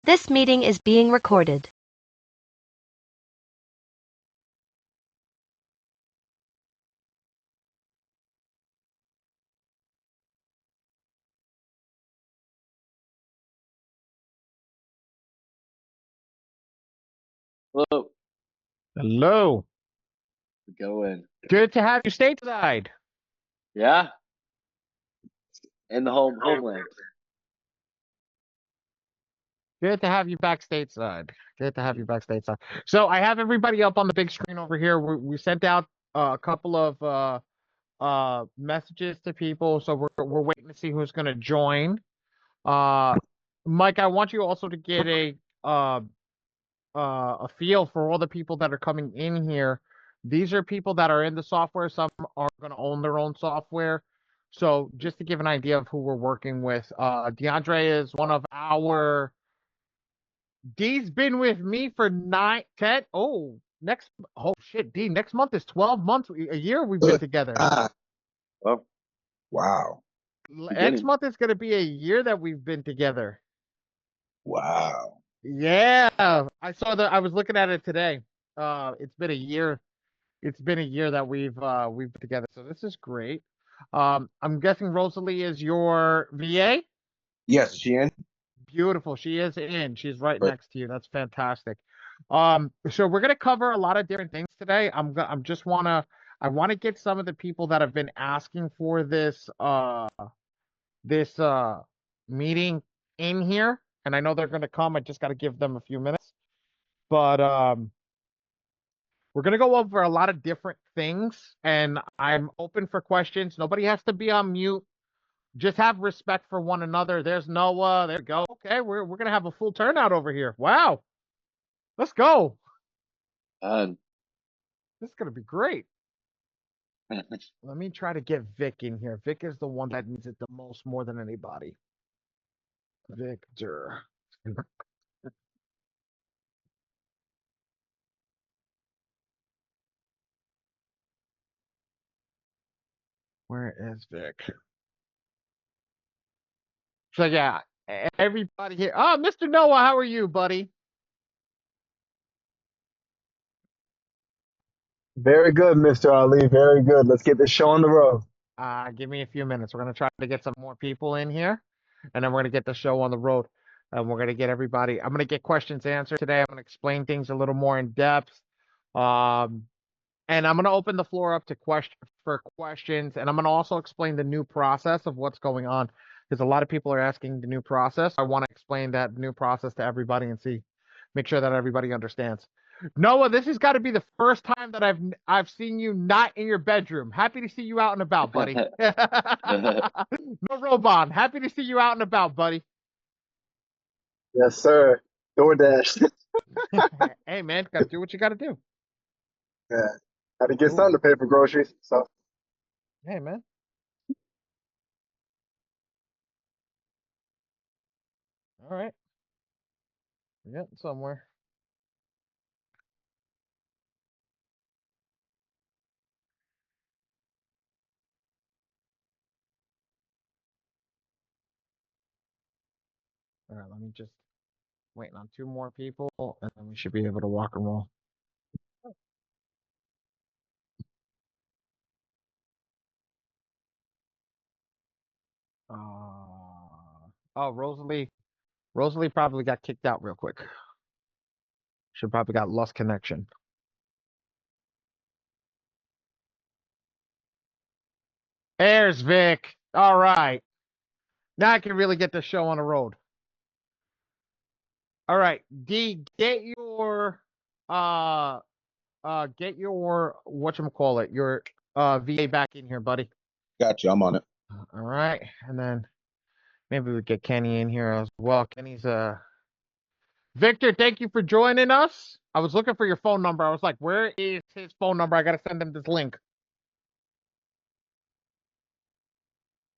This meeting is being recorded. Hello. Hello. Go in. Good to have you stateside. Yeah. In the homeland. Good to have you back stateside. Good to have you back stateside. So I have everybody up on the big screen over here. We sent out a couple of messages to people, so we're waiting to see who's going to join. Mike, I want you also to get a feel for all the people that are coming in here. These are people that are in the software. Some are going to own their own software. So just to give an idea of who we're working with, DeAndre is one of our. D's been with me for 9, 10. Oh shit, D. Next month is 12 months, a year we've been together. Oh, Wow. Next month is going to be a year that we've been together. Wow. Yeah, I was looking at it today. It's been a year. It's been a year that we've been together, so this is great. I'm guessing Rosalie is your VA. Yes, she in? Beautiful. She is in. She's right Right. next to you. That's fantastic. So we're gonna cover a lot of different things today. I wanna get some of the people that have been asking for this meeting in here, and I know they're gonna come. I just gotta give them a few minutes. But we're going to go over a lot of different things, and I'm open for questions. Nobody has to be on mute. Just have respect for one another. There's Noah. There we go. Okay, we're going to have a full turnout over here. Wow. Let's go. and This is going to be great. Let me try to get Vic in here. Vic is the one that needs it the most, more than anybody. Victor. Where is Vic? So yeah, everybody here. Oh, Mr. Noah, how are you, buddy? Very good, Mr. Ali. Very good. Let's get this show on the road. Give me a few minutes. We're gonna try to get some more people in here, and then we're gonna get the show on the road. And we're gonna get everybody. I'm gonna get questions answered today. I'm gonna explain things a little more in depth. Um, and I'm gonna open the floor up to questions, and I'm gonna also explain the new process of what's going on, because a lot of people are asking the new process. I want to explain that new process to everybody and make sure that everybody understands. Noah, this has got to be the first time that I've seen you not in your bedroom. Happy to see you out and about, buddy. No Robon. Happy to see you out and about, buddy. Yes, sir. DoorDash. Hey man, gotta do what you gotta do. Yeah. Had to get Ooh. something to pay for groceries. So Hey man. All right. We're getting somewhere. All right, let me just waiting on 2 more people, and then we should be able to walk and roll. Oh, Rosalie. Rosalie probably got kicked out real quick. She probably got lost connection. There's Vic. All right. Now I can really get the show on the road. All right. D, get your whatchamacallit, your VA back in here, buddy. Got you. I'm on it. All right. And then maybe we get Kenny in here as well. Kenny's Victor, thank you for joining us. I was looking for your phone number. I was like, where is his phone number? I gotta send him this link.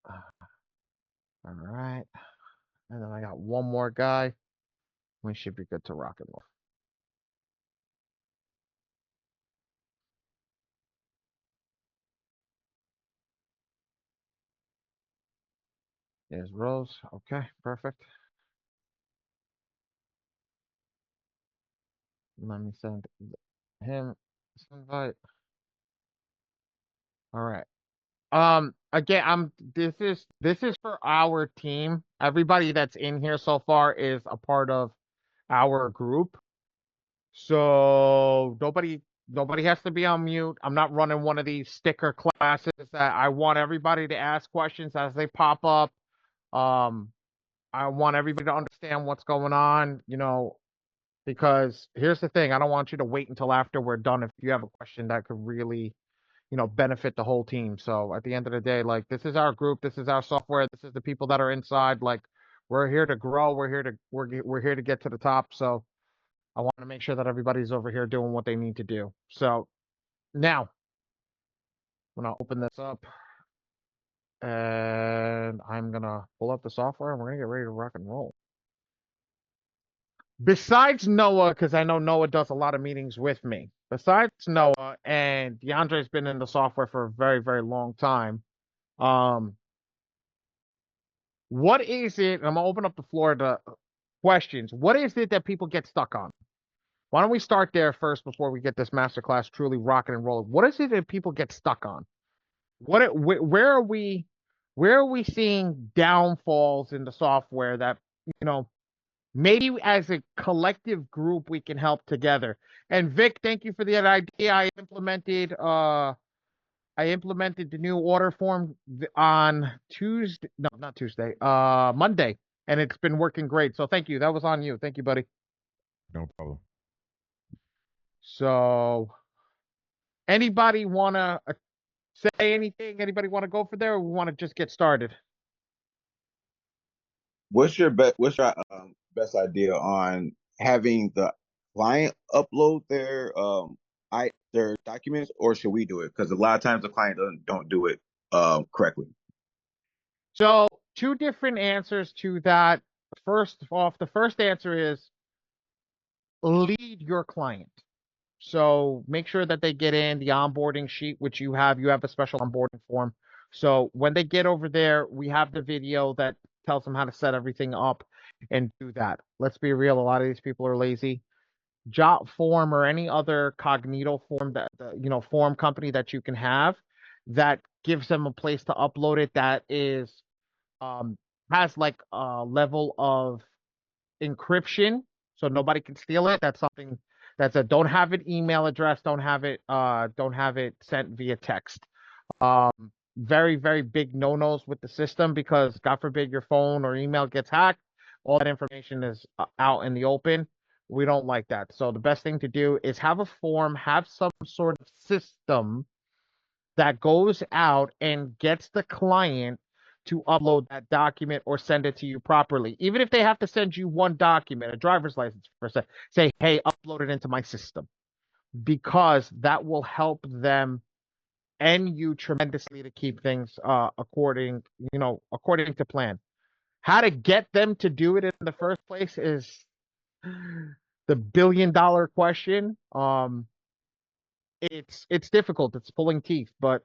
All right. And then I got one more guy. We should be good to rock and roll. There's Rose. Okay, perfect. Let me send him this invite. All right. Again, this is for our team. Everybody that's in here so far is a part of our group. So nobody has to be on mute. I'm not running one of these sticker classes that I want everybody to ask questions as they pop up. Um, I want everybody to understand what's going on, because here's the thing, I don't want you to wait until after we're done if you have a question that could really, benefit the whole team. So at the end of the day, like this is our group, this is our software, this is the people that are inside. Like we're here to grow, we're here to get to the top. So I want to make sure that everybody's over here doing what they need to do. So now I'm gonna open this up and I'm gonna pull up the software and we're gonna get ready to rock and roll. Besides Noah, because I know Noah does a lot of meetings with me. Besides Noah, and DeAndre's been in the software for a very, very long time. Um, what is it? I'm gonna open up the floor to questions. What is it that people get stuck on? Why don't we start there first before we get this masterclass truly rocking and rolling? What is it that people get stuck on? Where are we seeing downfalls in the software that you know maybe as a collective group we can help together? And Vic, thank you for the idea. I implemented the new order form on Tuesday. No, not Tuesday. Monday, and it's been working great. So thank you. That was on you. Thank you, buddy. No problem. So anybody wanna say anything? Anybody want to go for there, or we want to just get started? What's your best idea on having the client upload their documents, or should we do it? Because a lot of times the client don't do it correctly. So two different answers to that. First off, the first answer is lead your client. So make sure that they get in the onboarding sheet, which you have. You have a special onboarding form. So when they get over there, we have the video that tells them how to set everything up and do that. Let's be real, a lot of these people are lazy. Jot form or any other cognito form that form company that you can have that gives them a place to upload it that is um has like a level of encryption so nobody can steal it. That's something that's a don't have an email address, don't have it sent via text. Um Very, very big no-nos with the system because God forbid your phone or email gets hacked, all that information is out in the open. We don't like that. So the best thing to do is have a form, have some sort of system that goes out and gets the client to upload that document or send it to you properly. Even if they have to send you one document, a driver's license, for say, hey, upload it into my system, because that will help them and you tremendously to keep things according to plan. How to get them to do it in the first place is the $1 billion question. It's difficult. It's pulling teeth, but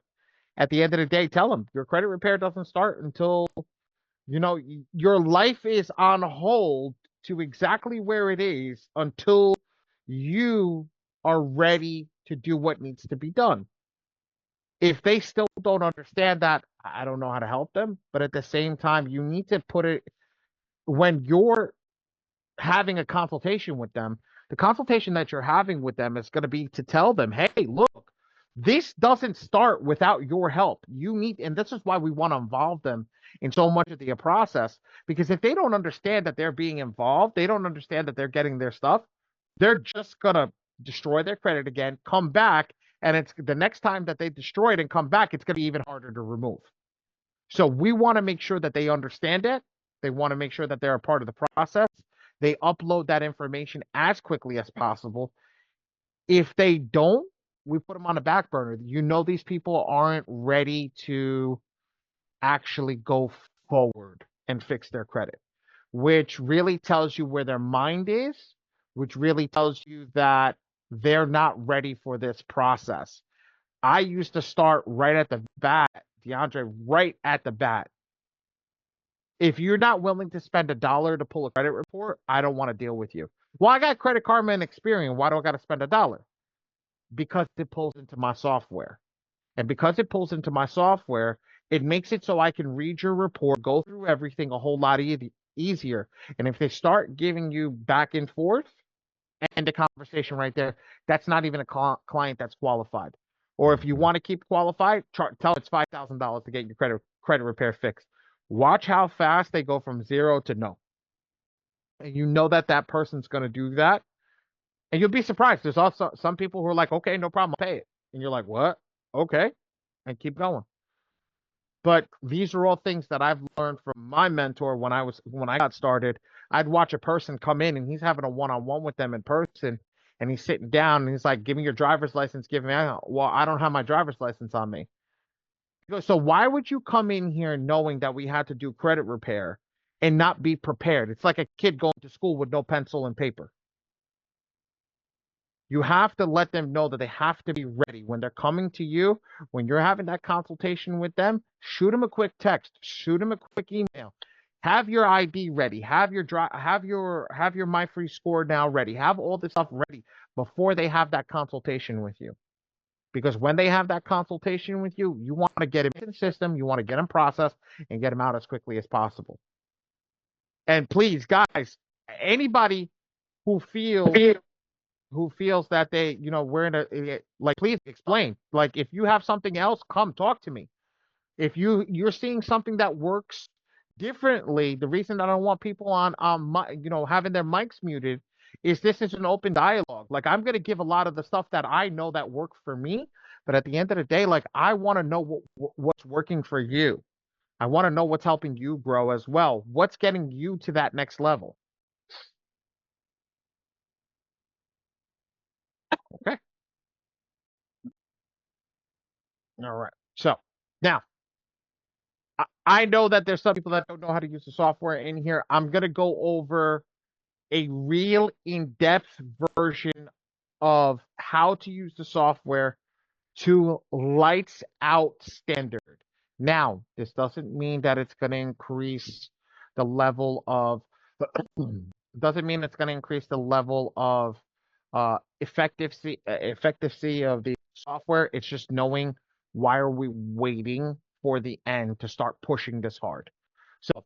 at the end of the day, tell them your credit repair doesn't start until your life is on hold to exactly where it is until you are ready to do what needs to be done. If they still don't understand that, I don't know how to help them. But at the same time, you need to put it when you're having a consultation with them. The consultation that you're having with them is going to be to tell them, hey, look, this doesn't start without your help. You need, and this is why we want to involve them in so much of the process. Because if they don't understand that they're being involved, they don't understand that they're getting their stuff, they're just going to destroy their credit again, come back, and it's the next time that they destroy it and come back, it's going to be even harder to remove. So we want to make sure that they understand it. They want to make sure that they're a part of the process. They upload that information as quickly as possible. If they don't, we put them on the back burner. These people aren't ready to actually go forward and fix their credit, which really tells you where their mind is, which really tells you that they're not ready for this process. I used to start right at the bat, DeAndre, right at the bat. If you're not willing to spend $1 to pull a credit report, I don't want to deal with you. Well, I got Credit Karma and Experian. Why do I got to spend $1? Because it pulls into my software. And because it pulls into my software, it makes it so I can read your report, go through everything a whole lot easier. And if they start giving you back and forth, end the conversation right there. That's not even a client that's qualified. Or if you want to keep qualified, tell it's $5,000 to get your credit repair fixed. Watch how fast they go from 0 to no. And you know that person's going to do that. And you'll be surprised. There's also some people who are like, okay, no problem, I'll pay it. And you're like, what? Okay. And keep going. But these are all things that I've learned from my mentor when I got started. I'd watch a person come in and he's having a one-on-one with them in person, and he's sitting down and he's like, give me your driver's license, give me, well, I don't have my driver's license on me. He goes, so why would you come in here knowing that we had to do credit repair and not be prepared? It's like a kid going to school with no pencil and paper. You have to let them know that they have to be ready when they're coming to you. When you're having that consultation with them, shoot them a quick text, shoot them a quick email. Have your ID ready. Have your My Free Score now ready. Have all this stuff ready before they have that consultation with you. Because when they have that consultation with you, you want to get them in the system, you want to get them processed and get them out as quickly as possible. And please, guys, anybody who feels that they, we're in like, please explain. Like, if you have something else, come talk to me. If you're seeing something that works differently, the reason that I don't want people on having their mics muted is this is an open dialogue. Like, I'm going to give a lot of the stuff that I know that work for me, but at the end of the day, like, I want to know what's working for you. I want to know what's helping you grow as well. What's getting you to that next level? Okay. All right. So now, I know that there's some people that don't know how to use the software in here. I'm going to go over a real in-depth version of how to use the software to lights out standard. Now, this doesn't mean that it's going to increase the level of doesn't mean it's going to increase the level of effectiveness of the software. It's just knowing why are we waiting for the end to start pushing this hard. So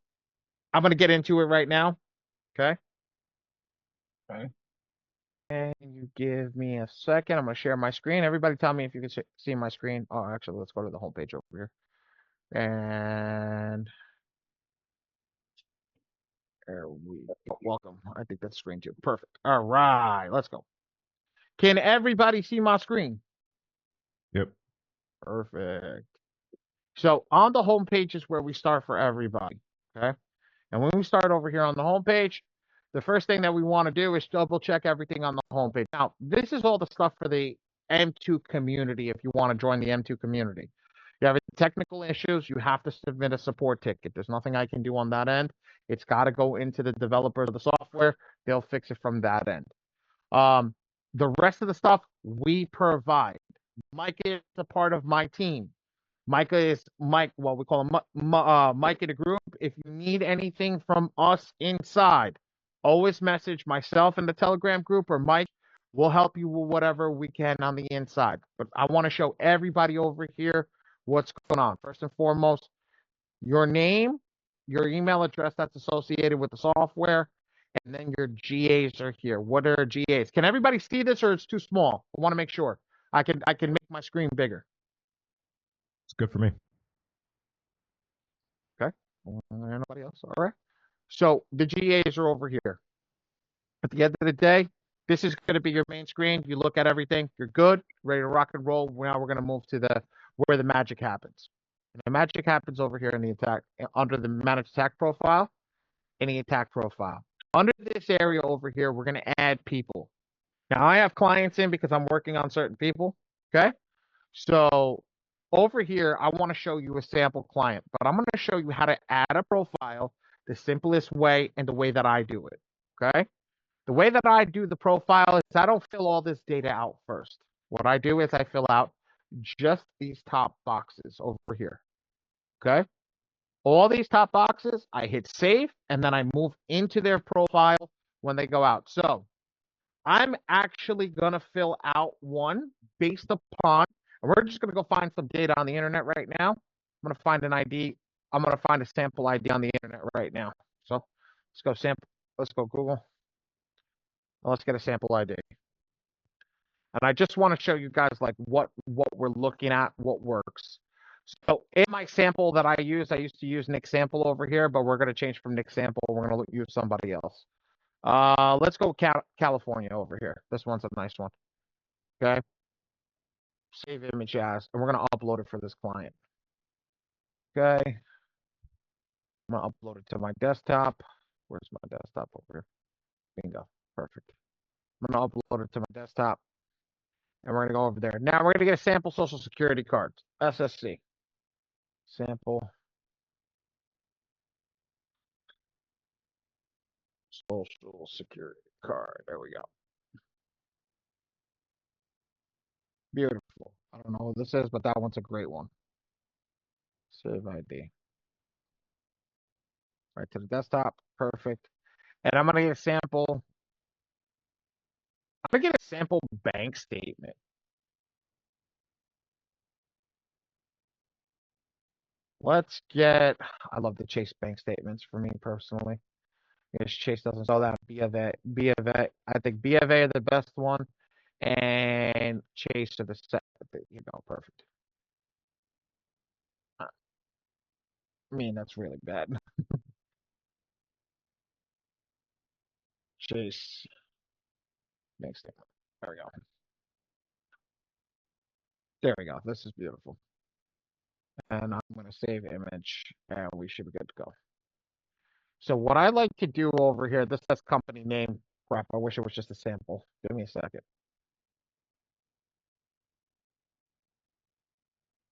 I'm going to get into it right now. Okay. Okay. And you give me a second. I'm going to share my screen. Everybody tell me if you can see my screen. Oh, actually, let's go to the homepage over here. And there we go. Welcome. I think that's screen two. Perfect. All right, let's go. Can everybody see my screen? Yep. Perfect. So on the homepage is where we start for everybody. Okay. And when we start over here on the homepage, the first thing that we want to do is double check everything on the homepage. Now, this is all the stuff for the M2 community if you want to join the M2 community. You have technical issues, you have to submit a support ticket. There's nothing I can do on that end. It's got to go into the developers of the software. They'll fix it from that end. The rest of the stuff we provide. Mike is a part of my team. Micah is Mike. Well, we call him Mike in the group. If you need anything from us inside, always message myself in the Telegram group or Mike. We'll help you with whatever we can on the inside. But I want to show everybody over here what's going on. First and foremost, your name, your email address that's associated with the software, and then your GAs are here. What are GAs? Can everybody see this or it's too small? I want to make sure. I can make my screen bigger. It's good for me. Okay. Anybody else? All right. So the GAs are over here. At the end of the day, this is going to be your main screen. You look at everything. You're good, ready to rock and roll. Now we're going to move to where the magic happens. And the magic happens over here in the attack under the manage attack profile, any attack profile. Under this area over here, we're going to add people. Now I have clients in because I'm working on certain people. Okay. So over here, I want to show you a sample client, but I'm going to show you how to add a profile the simplest way and the way that I do it. Okay. The way that I do the profile is I don't fill all this data out first. What I do is I fill out just these top boxes over here. Okay. All these top boxes, I hit save, and then I move into their profile when they go out. So I'm actually going to fill out one based upon, and we're just going to go find some data on the internet right now. I'm going to find an ID. I'm going to find a sample ID on the internet right now. So let's go sample. Let's go Google. Let's get a sample ID. And I just want to show you guys like what we're looking at, what works. So in my sample that I used to use Nick Sample over here, but we're going to change from Nick Sample. We're going to use somebody else. Let's go California over here. This one's a nice one. Okay. Save image as, and we're going to upload it for this client. Okay. I'm going to upload it to my desktop. Where's my desktop over here? Bingo. Perfect. I'm going to upload it to my desktop. And we're going to go over there. Now we're going to get a sample social security card. SSC. Sample social security card. There we go. Beautiful. I don't know what this is, but that one's a great one. Save ID. Right to the desktop. Perfect. And I'm going to get a sample. I'm going to get a sample bank statement. Let's get, I love the Chase bank statements for me personally. Because Chase doesn't sell that. B of A, I think B of A are the best one. And Chase are the second. You know, perfect. I mean, that's really bad. Chase bank statement. There we go. There we go. This is beautiful. And I'm going to save image, and we should be good to go. So what I like to do over here, this says company name. Crap, I wish it was just a sample. Give me a second.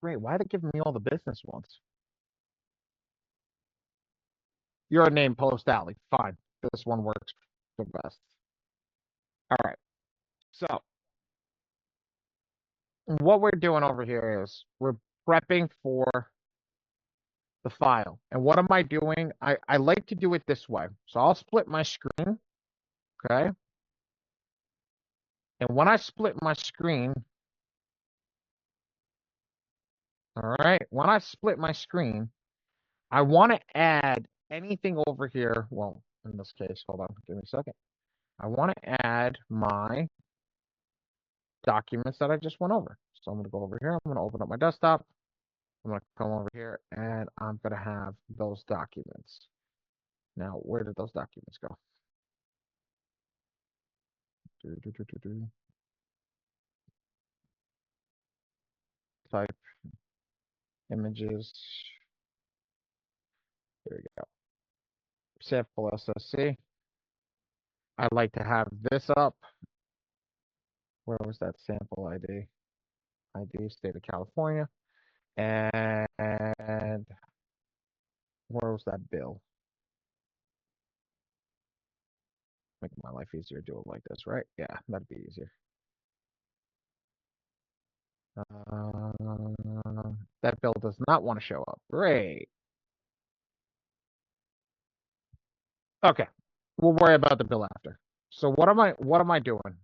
Great, why did it give me all the business ones? Your name, Post Alley. Fine. This one works the best. All right. So what we're doing over here is we're prepping for the file. And what am I doing? I like to do it this way. So I'll split my screen. Okay. And when I split my screen, all right, when I split my screen, I want to add anything over here. Well, in this case, hold on, give me a second. I want to add my documents that I just went over. So I'm going to go over here. I'm going to open up my desktop. I'm going to come over here and I'm going to have those documents. Now, where did those documents go? Type images. There we go. Sample SSC. I like to have this up. Where was that sample ID? ID, state of California. And where was that bill? Making my life easier, do it like this, right? Yeah, that'd be easier. That bill does not want to show up. Great. Okay. We'll worry about the bill after. So what am I doing? I'm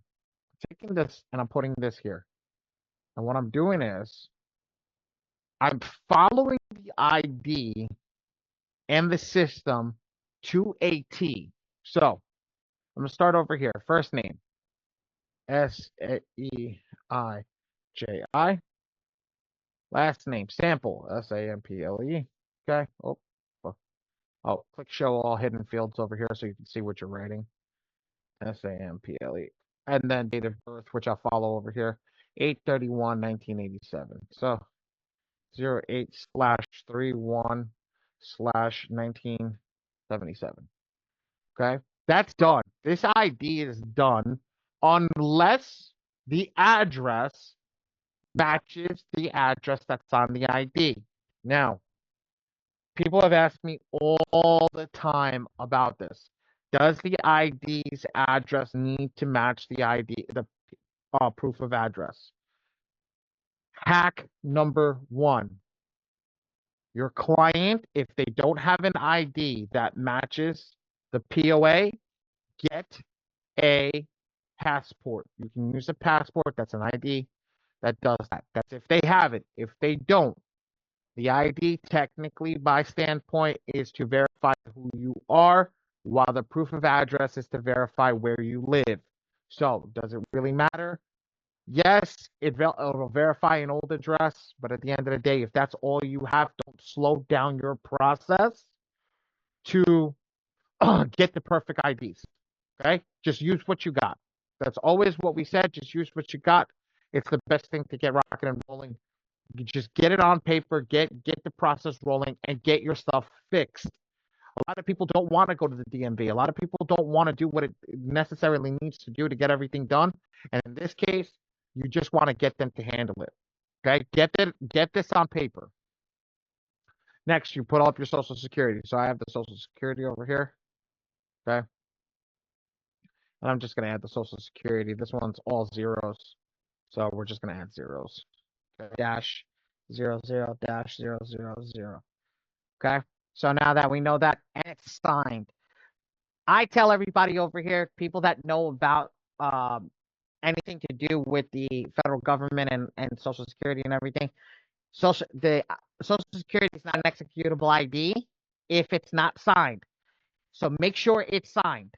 taking this and I'm putting this here. And what I'm doing is I'm following the ID and the system to a T. So I'm gonna start over here. First name. Saeiji. Last name, Sample, Sample. Okay. Oh, click show all hidden fields over here so you can see what you're writing. Sample. And then date of birth, which I'll follow over here. 8/31/1987. So 08/31/1977. Okay. That's done. This ID is done unless the address matches the address that's on the ID. Now, people have asked me all the time about this. Does the ID's address need to match the ID, the proof of address? Hack number one. Your client, if they don't have an ID that matches the POA, get a passport. You can use a passport. That's an ID that does that. That's if they have it. If they don't, the ID technically by standpoint is to verify who you are, while the proof of address is to verify where you live. So does it really matter? Yes, it'll verify an old address, but at the end of the day, if that's all you have, don't slow down your process to get the perfect IDs. Okay? Just use what you got. That's always what we said. Just use what you got. It's the best thing to get rocking and rolling. You just get it on paper, get the process rolling, and get your stuff fixed. A lot of people don't want to go to the DMV. A lot of people don't want to do what it necessarily needs to do to get everything done. And in this case, you just want to get them to handle it. Okay? Get this on paper. Next, you put up your social security. So I have the social security over here. Okay. And I'm just going to add the social security. This one's all zeros. So we're just going to add zeros. Okay. Dash 00 dash 000. Okay. So now that we know that, and it's signed, I tell everybody over here, people that know about anything to do with the federal government and Social Security and everything, the Social Security is not an executable ID if it's not signed. So make sure it's signed.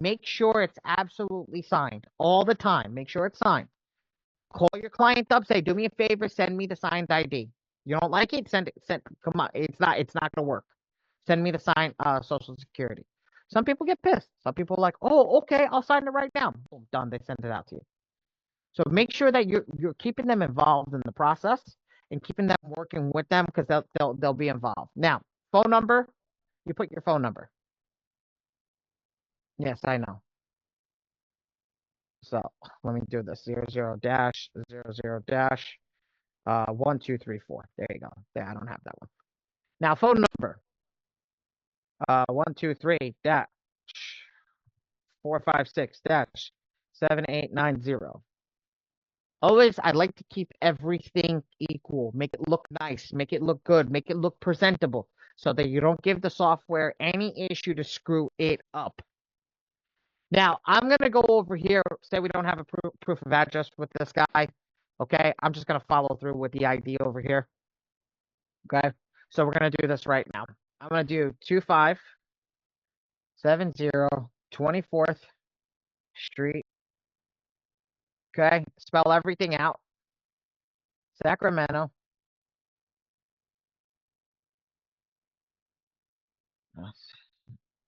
Make sure it's absolutely signed all the time. Make sure it's signed. Call your client up, say, do me a favor, send me the signed ID. You don't like it, send it. Come on, it's not gonna work. Send me the signed Social Security. Some people get pissed. Some people are like, oh, okay, I'll sign it right now. Boom, done. They send it out to you. So make sure that you're keeping them involved in the process and keeping them working with them because they'll be involved. Now, phone number, you put your phone number. Yes, I know. So let me do this 00 dash 00 dash 1234. There you go. There, I don't have that one. Now phone number 123 dash 456 dash 7890. Always, I like to keep everything equal. Make it look nice. Make it look good. Make it look presentable so that you don't give the software any issue to screw it up. Now, I'm going to go over here. Say we don't have a proof of address with this guy. Okay, I'm just going to follow through with the ID over here. Okay, so we're going to do this right now. I'm going to do 2570 24th Street. Okay, spell everything out. Sacramento.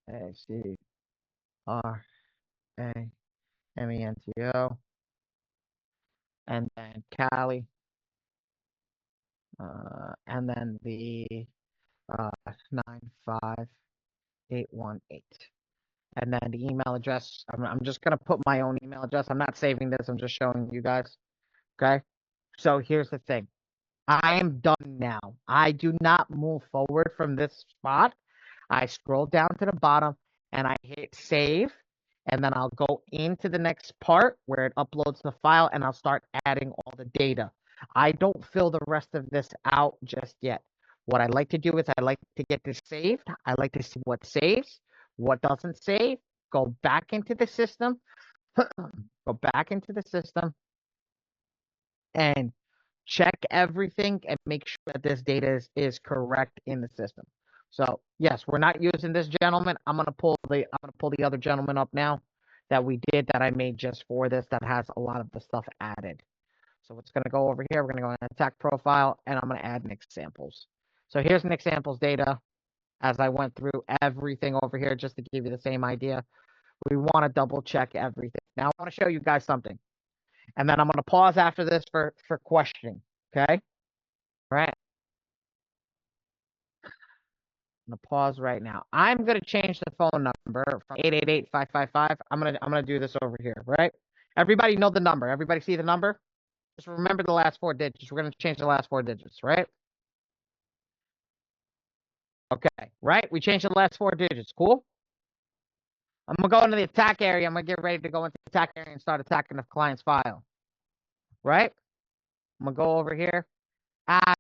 SACRAMENTO. And then Cali. And then the 95818. And then the email address. I'm just going to put my own email address. I'm not saving this. I'm just showing you guys. Okay. So here's the thing. I am done now. I do not move forward from this spot. I scroll down to the bottom and I hit save. And then I'll go into the next part where it uploads the file and I'll start adding all the data. I don't fill the rest of this out just yet. What I like to do is I like to get this saved. I like to see what saves, what doesn't save, go back into the system, and check everything and make sure that this data is correct in the system. So yes, we're not using this gentleman. I'm gonna pull the other gentleman up now that we did that I made just for this that has a lot of the stuff added. So it's gonna go over here. We're gonna go in attack profile and I'm gonna add an examples. So here's an examples data as I went through everything over here just to give you the same idea. We want to double check everything. Now I want to show you guys something. And then I'm going to pause after this for questioning. Okay? All right. I'm going to pause right now. I'm going to change the phone number from 888-555. I'm going to do this over here, right? Everybody know the number. Everybody see the number? Just remember the last 4 digits. We're going to change the last 4 digits, right? Okay, right? We changed the last 4 digits. Cool? I'm going to go into the attack area. I'm going to get ready to go into the attack area and start attacking the client's file. Right? I'm going to go over here.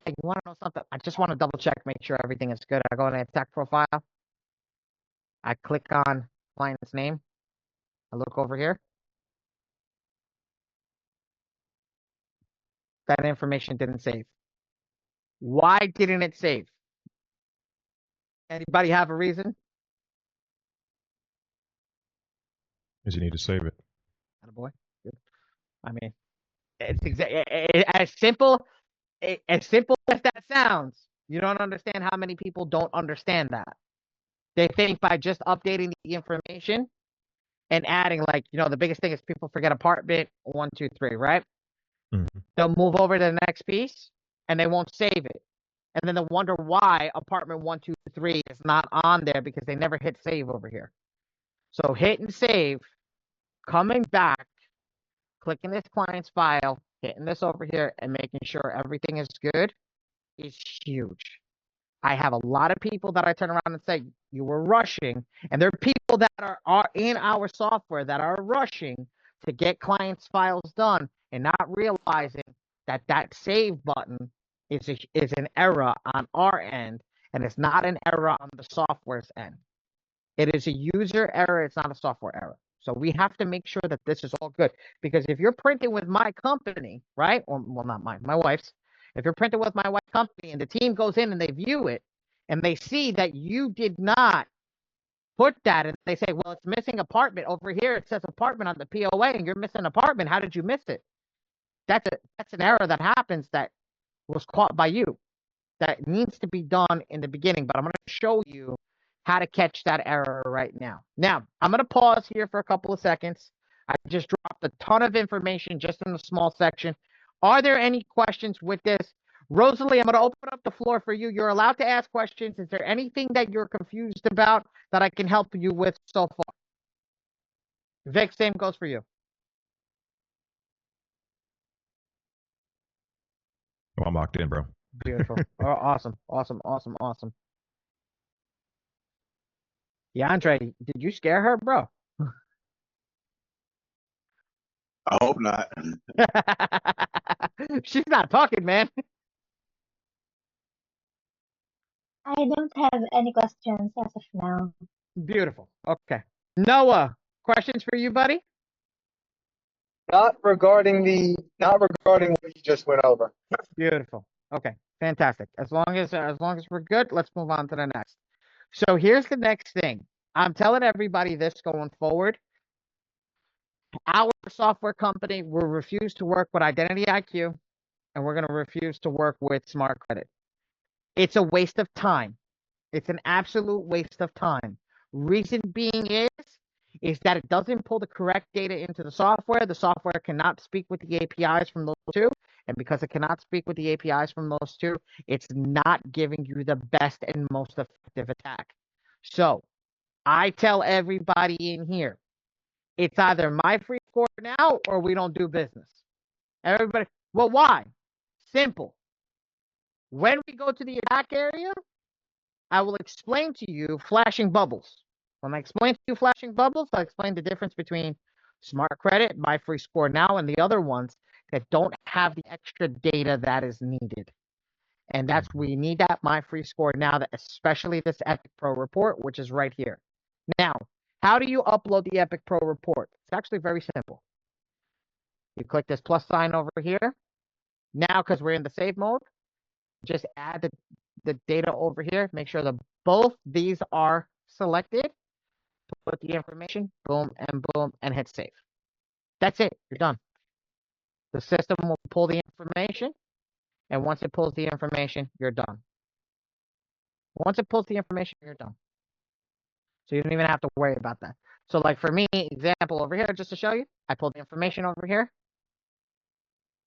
You want to know something? I just want to double check, make sure everything is good. I go in the attack profile. I click on client's name. I look over here. That information didn't save. Why didn't it save? Anybody have a reason? Because you need to save it. Boy. I mean, it's as simple as that sounds. You don't understand how many people don't understand that. They think by just updating the information and adding, like, the biggest thing is people forget apartment 1, 2, 3, right? Mm-hmm. They'll move over to the next piece and they won't save it. And then they'll wonder why apartment 1, 2, 3 is not on there because they never hit save over here. So hit and save, coming back, clicking this client's file, hitting this over here, and making sure everything is good is huge. I have a lot of people that I turn around and say, you were rushing. And there are people that are in our software that are rushing to get clients' files done and not realizing that that save button is an error on our end, and it's not an error on the software's end. It is a user error. It's not a software error. So we have to make sure that this is all good. Because if you're printing with my company, right? Or, well, not mine, my wife's. If you're printing with my wife's company and the team goes in and they view it and they see that you did not put that, and they say, well, it's missing apartment over here. It says apartment on the POA and you're missing apartment. How did you miss it? That's an error that happens that was caught by you. That needs to be done in the beginning, but I'm going to show you how to catch that error right now. Now, I'm going to pause here for a couple of seconds. I just dropped a ton of information just in a small section. Are there any questions with this? Rosalie, I'm going to open up the floor for you. You're allowed to ask questions. Is there anything that you're confused about that I can help you with so far? Vic, same goes for you. Oh, I'm locked in, bro. Beautiful. Oh, awesome. Awesome. Awesome. Awesome. Yeah, Andre, did you scare her, bro? I hope not. She's not talking, man. I don't have any questions as of now. Beautiful. Okay. Noah, questions for you, buddy? Not regarding what you just went over. Beautiful. Okay. Fantastic. As long as we're good, let's move on to the next. So here's the next thing. I'm telling everybody this going forward. Our software company will refuse to work with Identity IQ, and we're going to refuse to work with Smart Credit. It's a waste of time. It's an absolute waste of time. Reason being is that it doesn't pull the correct data into the software. The software cannot speak with the APIs from those two. And because it cannot speak with the APIs from those two, it's not giving you the best and most effective attack. So I tell everybody in here, it's either my free score now or we don't do business. Everybody, well, why? Simple. When we go to the attack area, I will explain to you flashing bubbles. When I explain to you flashing bubbles, I'll explain the difference between Smart Credit, My Free Score Now, and the other ones that don't have the extra data that is needed. And that's, we need that My Free Score Now, that especially this Epic Pro report, which is right here. Now, how do you upload the Epic Pro report? It's actually very simple. You click this plus sign over here. Now, because we're in the save mode, just add the data over here. Make sure that both these are selected. Put the information, boom, and hit save. That's it. You're done. The system will pull the information, and once it pulls the information, you're done. Once it pulls the information, you're done. So you don't even have to worry about that. So like for me, example over here, just to show you, I pulled the information over here.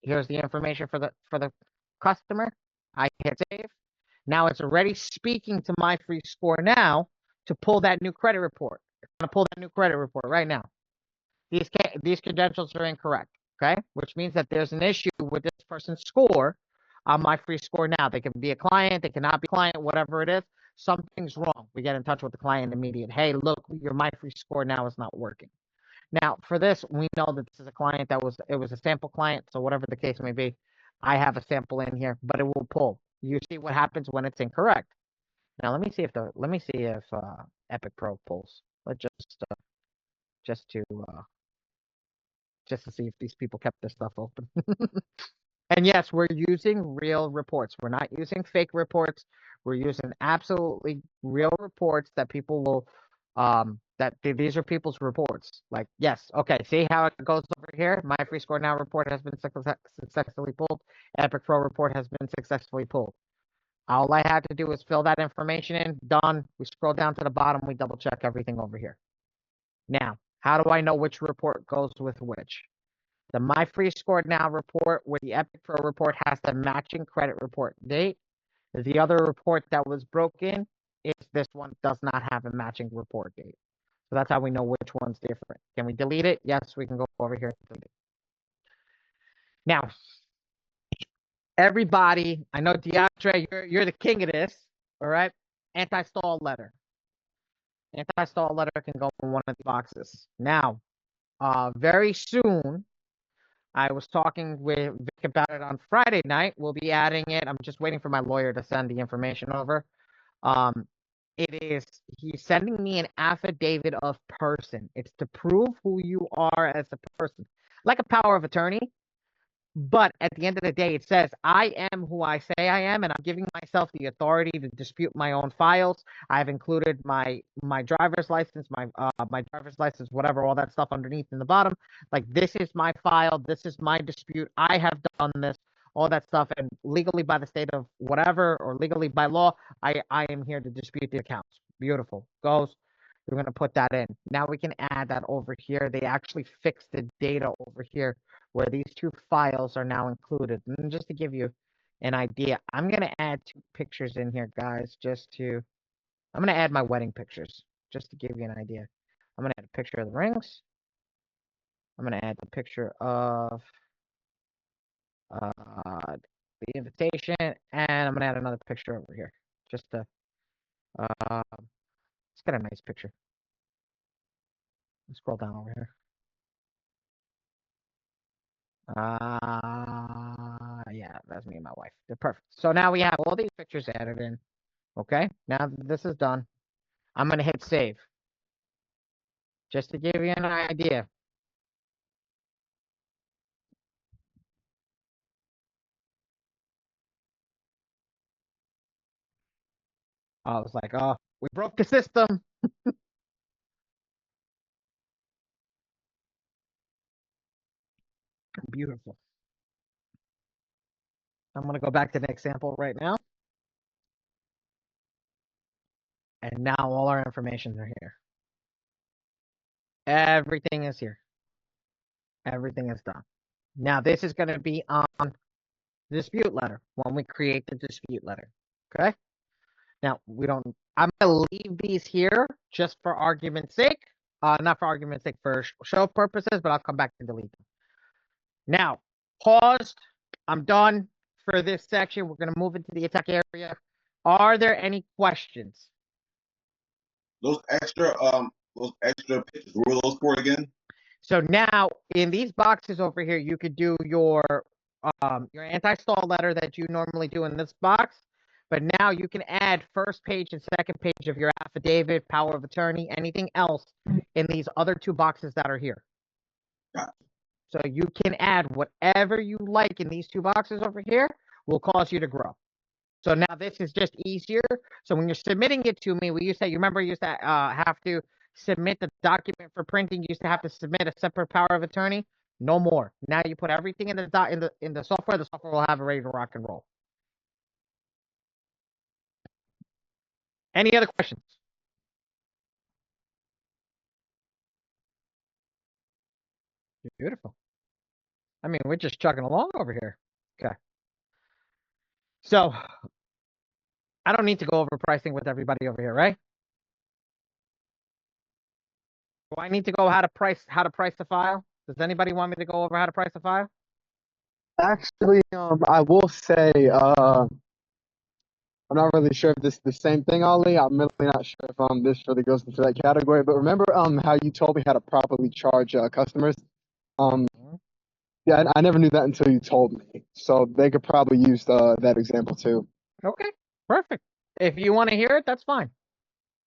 Here's the information for the customer. I hit save. Now it's already speaking to My Free Score Now to pull that new credit report. It's going to pull that new credit report right now. These credentials are incorrect, okay? Which means that there's an issue with this person's score on My Free Score Now. They can be a client, they cannot be a client, whatever it is. Something's wrong. We get in touch with the client immediate. Hey, look, your My Free Score Now is not working. Now, for this, we know that this is a client it was a sample client, so whatever the case may be, I have a sample in here, but it will pull. You see what happens when it's incorrect. Now let me see if Epic Pro pulls. Let's just to see if these people kept their stuff open. And yes, we're using real reports. We're not using fake reports. We're using absolutely real reports that people will, these are people's reports. Like, yes, okay, see how it goes over here? My free score now report has been successfully pulled. Epic Pro report has been successfully pulled. All I had to do was fill that information in, done. We scroll down to the bottom, we double check everything over here. Now, how do I know which report goes with which? The My Free Score Now report with the Epic Pro report has the matching credit report date. The other report that was broken is this one does not have a matching report date. So that's how we know which one's different. Can we delete it? Yes, we can go over here and delete it. Now, everybody, I know DeAndre, you're the king of this, all right? Anti-stall letter. Anti-stall letter can go in one of the boxes. Now, very soon, I was talking with Vic about it on Friday night. We'll be adding it. I'm just waiting for my lawyer to send the information over. He's sending me an affidavit of person. It's to prove who you are as a person, like a power of attorney. But at the end of the day, it says, I am who I say I am, and I'm giving myself the authority to dispute my own files. I've included my driver's license, my driver's license, whatever, all that stuff underneath in the bottom. Like, this is my file. This is my dispute. I have done this, all that stuff. And legally by the state of whatever, or legally by law, I am here to dispute the accounts. Beautiful. Goes. We're going to put that in. Now we can add that over here. They actually fixed the data over here where these two files are now included. And just to give you an idea, I'm going to add 2 pictures in here, guys, I'm going to add my wedding pictures, just to give you an idea. I'm going to add a picture of the rings. I'm going to add the picture of the invitation, and I'm going to add another picture over here, just to, let's get a nice picture. Let's scroll down over here. Yeah, that's me and my wife. They're perfect. So now we have all these pictures added in. Okay, now this is done. I'm gonna hit save. Just to give you an idea. I was like, oh, we broke the system. Beautiful. I'm gonna go back to the example right now. And now all our information are here. Everything is here. Everything is done. Now this is gonna be on the dispute letter when we create the dispute letter. Okay. Now I'm gonna leave these here just for argument's sake. Not for argument's sake, for show purposes, but I'll come back and delete them. Now, paused. I'm done for this section. We're gonna move into the attack area. Are there any questions? Those extra pictures, what were those for again? So now in these boxes over here, you could do your anti-stall letter that you normally do in this box. But now you can add first page and second page of your affidavit, power of attorney, anything else in these other 2 boxes that are here. Gotcha. So you can add whatever you like in these 2 boxes over here, will cause you to grow. So now this is just easier. So when you're submitting it to me, you remember you used to have to submit the document for printing. You used to have to submit a separate power of attorney. No more. Now you put everything in the software. The software will have it ready to rock and roll. Any other questions? Beautiful. I mean, we're just chugging along over here. Okay. So I don't need to go over pricing with everybody over here, right? Do I need to go how to price the file? Does anybody want me to go over how to price the file? Actually, I will say, I'm not really sure if this is the same thing, Ali. I'm really not sure if this really goes into that category. But remember how you told me how to properly charge customers? Yeah, I never knew that until you told me. So they could probably use that example too. Okay, perfect. If you want to hear it, that's fine.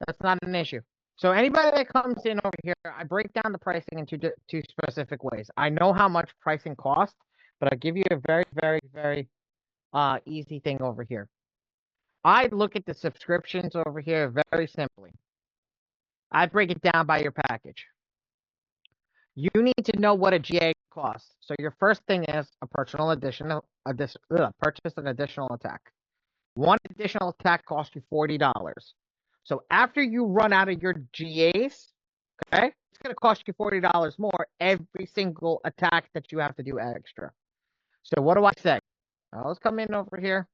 That's not an issue. So anybody that comes in over here, I break down the pricing in two specific ways. I know how much pricing costs, but I'll give you a very, very, very easy thing over here. I look at the subscriptions over here very simply. I break it down by your package. You need to know what a GA costs. So your first thing is a purchase an additional attack. One additional attack costs you $40. So after you run out of your GAs, okay, it's going to cost you $40 more every single attack that you have to do extra. So what do I say? I always come in over here.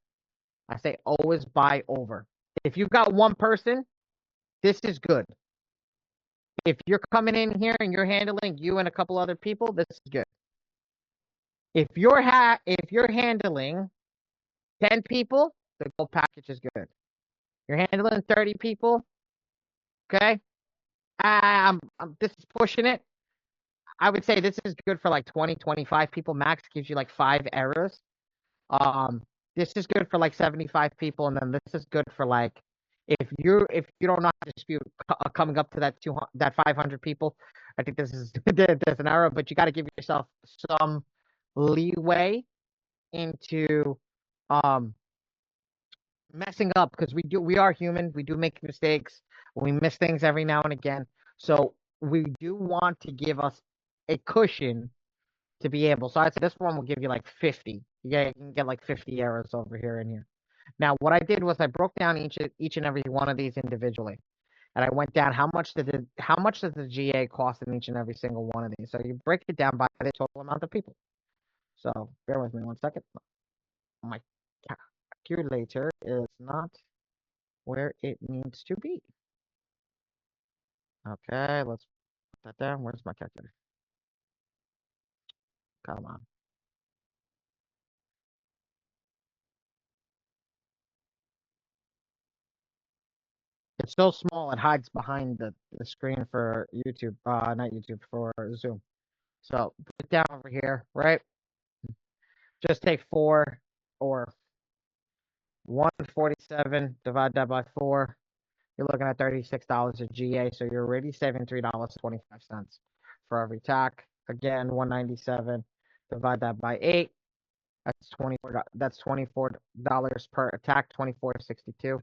I say always buy over. If you've got one person, this is good. If you're coming in here and you're handling you and a couple other people, this is good. If you're handling 10 people, the gold package is good. You're handling 30 people, okay? This is pushing it. I would say this is good for like 20, 25 people max. Gives you like 5 errors. This is good for like 75 people, and then this is good for like if you don't know how to dispute coming up to that 500 people. I think this is there's an error, but you got to give yourself some leeway into messing up because we are human. We do make mistakes. We miss things every now and again. So we do want to give us a cushion to be able. So I'd say this one will give you like 50. You can get like 50 errors over here and here. Now, what I did was I broke down each and every one of these individually, and I went down how much does the GA cost in each and every single one of these. So you break it down by the total amount of people. So bear with me one second. My calculator is not where it needs to be. Okay, let's put that down. Where's my calculator? Come on. It's so small it hides behind the screen for YouTube, not YouTube, for Zoom. So put it down over here, right? Just take 4 or 147, divide that by 4. You're looking at $36 a GA, so you're already saving $3.25 for every tack. Again, 197, divide that by 8. That's $24 per attack, 24.62.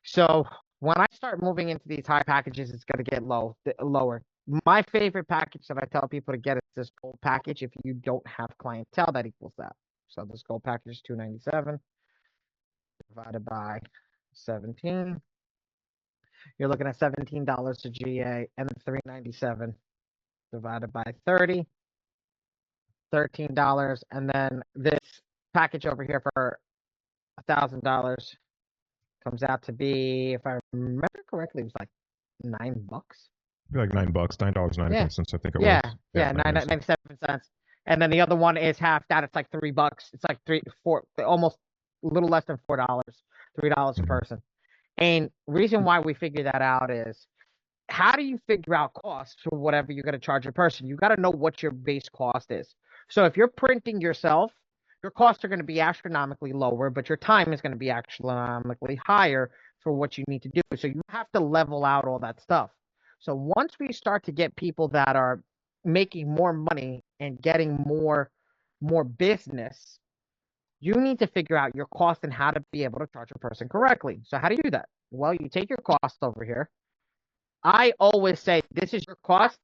So when I start moving into these high packages, it's going to get lower. My favorite package that I tell people to get is this gold package. If you don't have clientele, that equals that. So this gold package is $297 divided by 17. You're looking at $17 to GA, and $397 divided by 30, $13, and then this package over here for $1,000 comes out to be, if I remember correctly, it was like $9. Be like $9, $9.95, I think it Yeah, was. yeah, 97 cents. And then the other one is half that. It's like $3. It's like 4, almost a little less than $4, $3 a person. And reason why we figure that out is, how do you figure out costs for whatever you're going to charge a person? You got to know what your base cost is. So if you're printing yourself, your costs are going to be astronomically lower, but your time is going to be astronomically higher for what you need to do. So you have to level out all that stuff. So once we start to get people that are making more money and getting more business, you need to figure out your cost and how to be able to charge a person correctly. So how do you do that? Well, you take your cost over here. I always say this is your cost,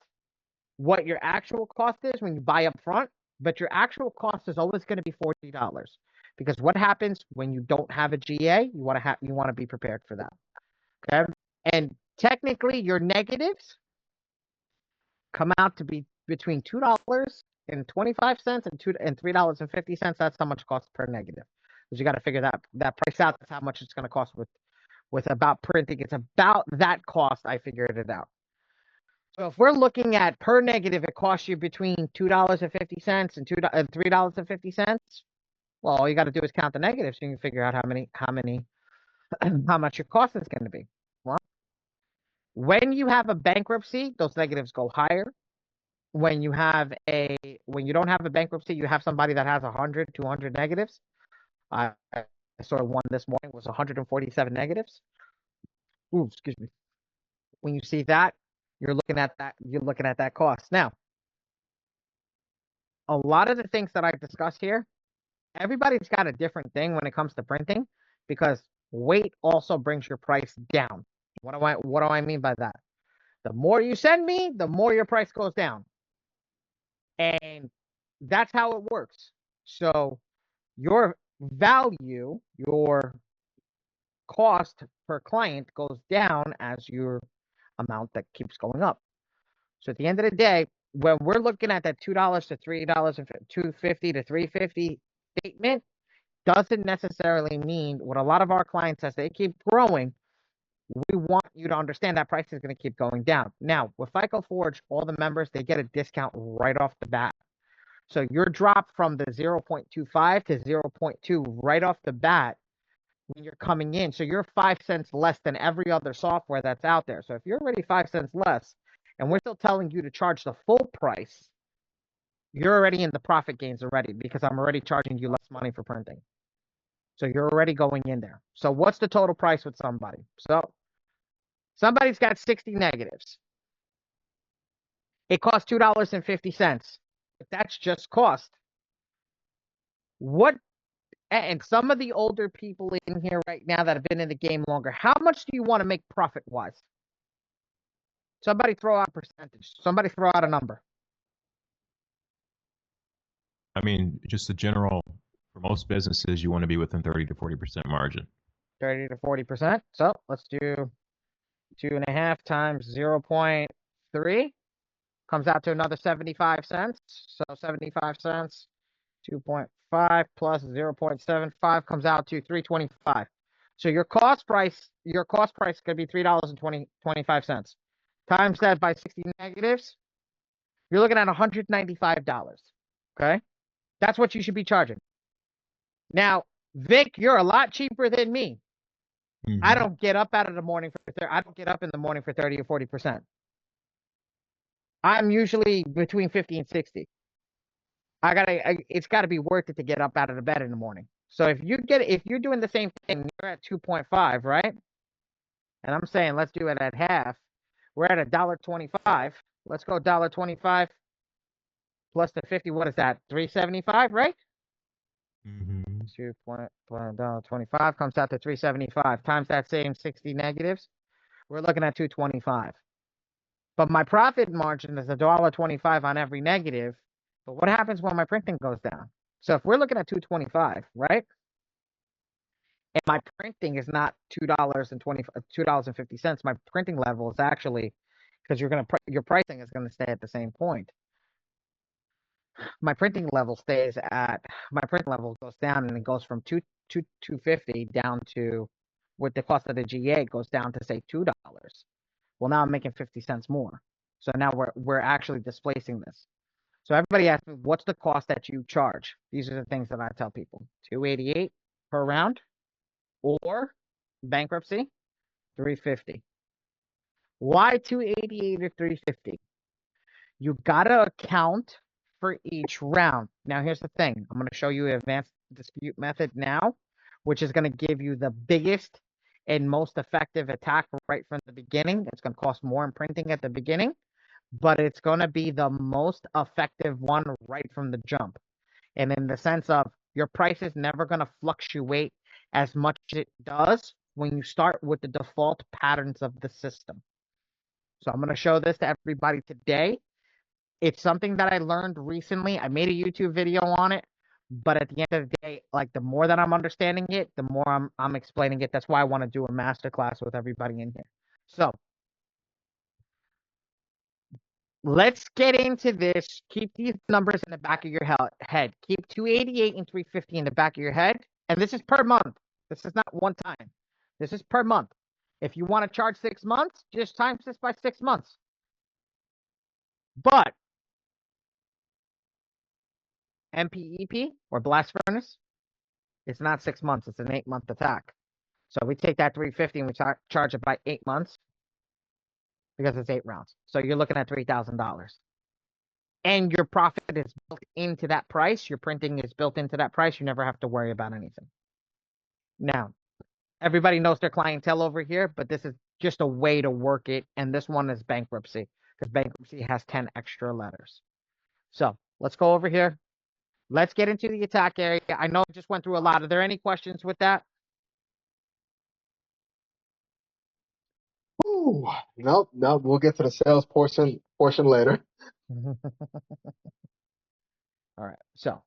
what your actual cost is when you buy up front, but your actual cost is always going to be $40. Because what happens when you don't have a GA? You want to be prepared for that. Okay? And technically your negatives come out to be between $2.25 and $3.50. That's how much it costs per negative. Because you got to figure that price out. That's how much it's going to cost with about printing. It's about that cost. I figured it out. So if we're looking at per negative, it costs you between $2.50 and $3.50. Well, all you got to do is count the negatives, so you can figure out how much your cost is going to be. Well, when you have a bankruptcy, those negatives go higher. when you don't have a bankruptcy, you have somebody that has 100, 200 negatives. I saw one this morning was 147 negatives. Ooh, excuse me. When you see that, you're looking at that cost. Now, a lot of the things that I discuss here, everybody's got a different thing when it comes to printing, because weight also brings your price down. What do I mean by that? The more you send me, the more your price goes down. And that's how it works. So your value, your cost per client goes down as your amount that keeps going up. So at the end of the day, when we're looking at that $2 to $3 and $2.50 to $3.50 statement, doesn't necessarily mean what a lot of our clients, as they keep growing, we want you to understand that price is going to keep going down. Now, with FICO Forge, all the members, they get a discount right off the bat. So your drop from the 0.25 to 0.2 right off the bat when you're coming in. So you're 5 cents less than every other software that's out there. So if you're already 5 cents less and we're still telling you to charge the full price, you're already in the profit gains already, because I'm already charging you less money for printing. So you're already going in there. So what's the total price with somebody? So somebody's got 60 negatives. It costs $2.50. But that's just cost. And some of the older people in here right now that have been in the game longer, how much do you want to make profit-wise? Somebody throw out a percentage. Somebody throw out a number. I mean, just the general, for most businesses, you want to be within 30 to 40% margin. 30 to 40%. So let's do 2.5 times 0.3. Comes out to another 75 cents. So 75 cents, 2.5 plus 0.75 comes out to 3.25. So your cost price could be $3.25. Times that by 60 negatives, you're looking at $195. Okay? That's what you should be charging. Now, Vic, you're a lot cheaper than me. I don't get up in the morning for 30 or 40%. I'm usually between 50 and 60. It's gotta be worth it to get up out of the bed in the morning. So if you're doing the same thing, you're at 2.5, right? And I'm saying let's do it at half. We're at $1.25. Let's go $1.25 plus the 50. What is that? $3.75, right? 2.25 comes out to 375 times that same 60 negatives. We're looking at 225. But my profit margin is $1.25 on every negative. But what happens when my printing goes down? So if we're looking at 225, right? And my printing is not $2.50. My printing level is actually, because your pricing is going to stay at the same point. My printing level goes down, and it goes from 250 down to, with the cost of the GA, it goes down to say $2. Well, now I'm making 50 cents more. So now we're actually displacing this. So everybody asks me, what's the cost that you charge? These are the things that I tell people. $288 per round, or bankruptcy, $350. Why $288 or $350? You gotta account for each round. Now here's the thing. I'm gonna show you an advanced dispute method now, which is gonna give you the biggest and most effective attack right from the beginning. It's gonna cost more in printing at the beginning, but it's gonna be the most effective one right from the jump. And in the sense of, your price is never gonna fluctuate as much as it does when you start with the default patterns of the system. So I'm gonna show this to everybody today. It's something that I learned recently. I made a YouTube video on it, but at the end of the day, like, the more that I'm understanding it, the more I'm explaining it. That's why I want to do a masterclass with everybody in here. So let's get into this. Keep these numbers in the back of your head. Keep 288 and 350 in the back of your head. And this is per month. This is not one time. This is per month. If you want to charge 6 months, just times this by 6 months. But MPEP, or blast furnace, it's not 6 months. It's an 8-month attack. So we take that 350 and we charge it by 8 months, because it's 8 rounds. So you're looking at $3,000. and your profit is built into that price, your printing is built into that price, you never have to worry about anything. Now, everybody knows their clientele over here, but this is just a way to work it, and this one is bankruptcy, because bankruptcy has 10 extra letters. So let's go over here. Let's get into the attack area. I know I just went through a lot. Are there any questions with that? Ooh, nope. We'll get to the sales portion later. All right, so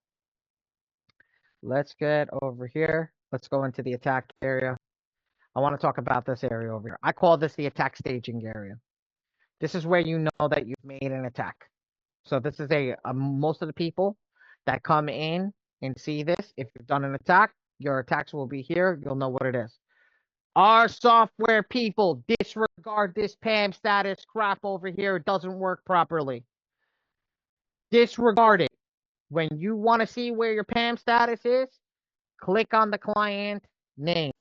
let's get over here. Let's go into the attack area. I want to talk about this area over here. I call this the attack staging area. This is where you know that you've made an attack. So this is most of the people that come in and see this, if you've done an attack, your attacks will be here. You'll know what it is. Our software people disregard this PAM status crap over here. It doesn't work properly. Disregard it. When you want to see where your PAM status is, click on the client name.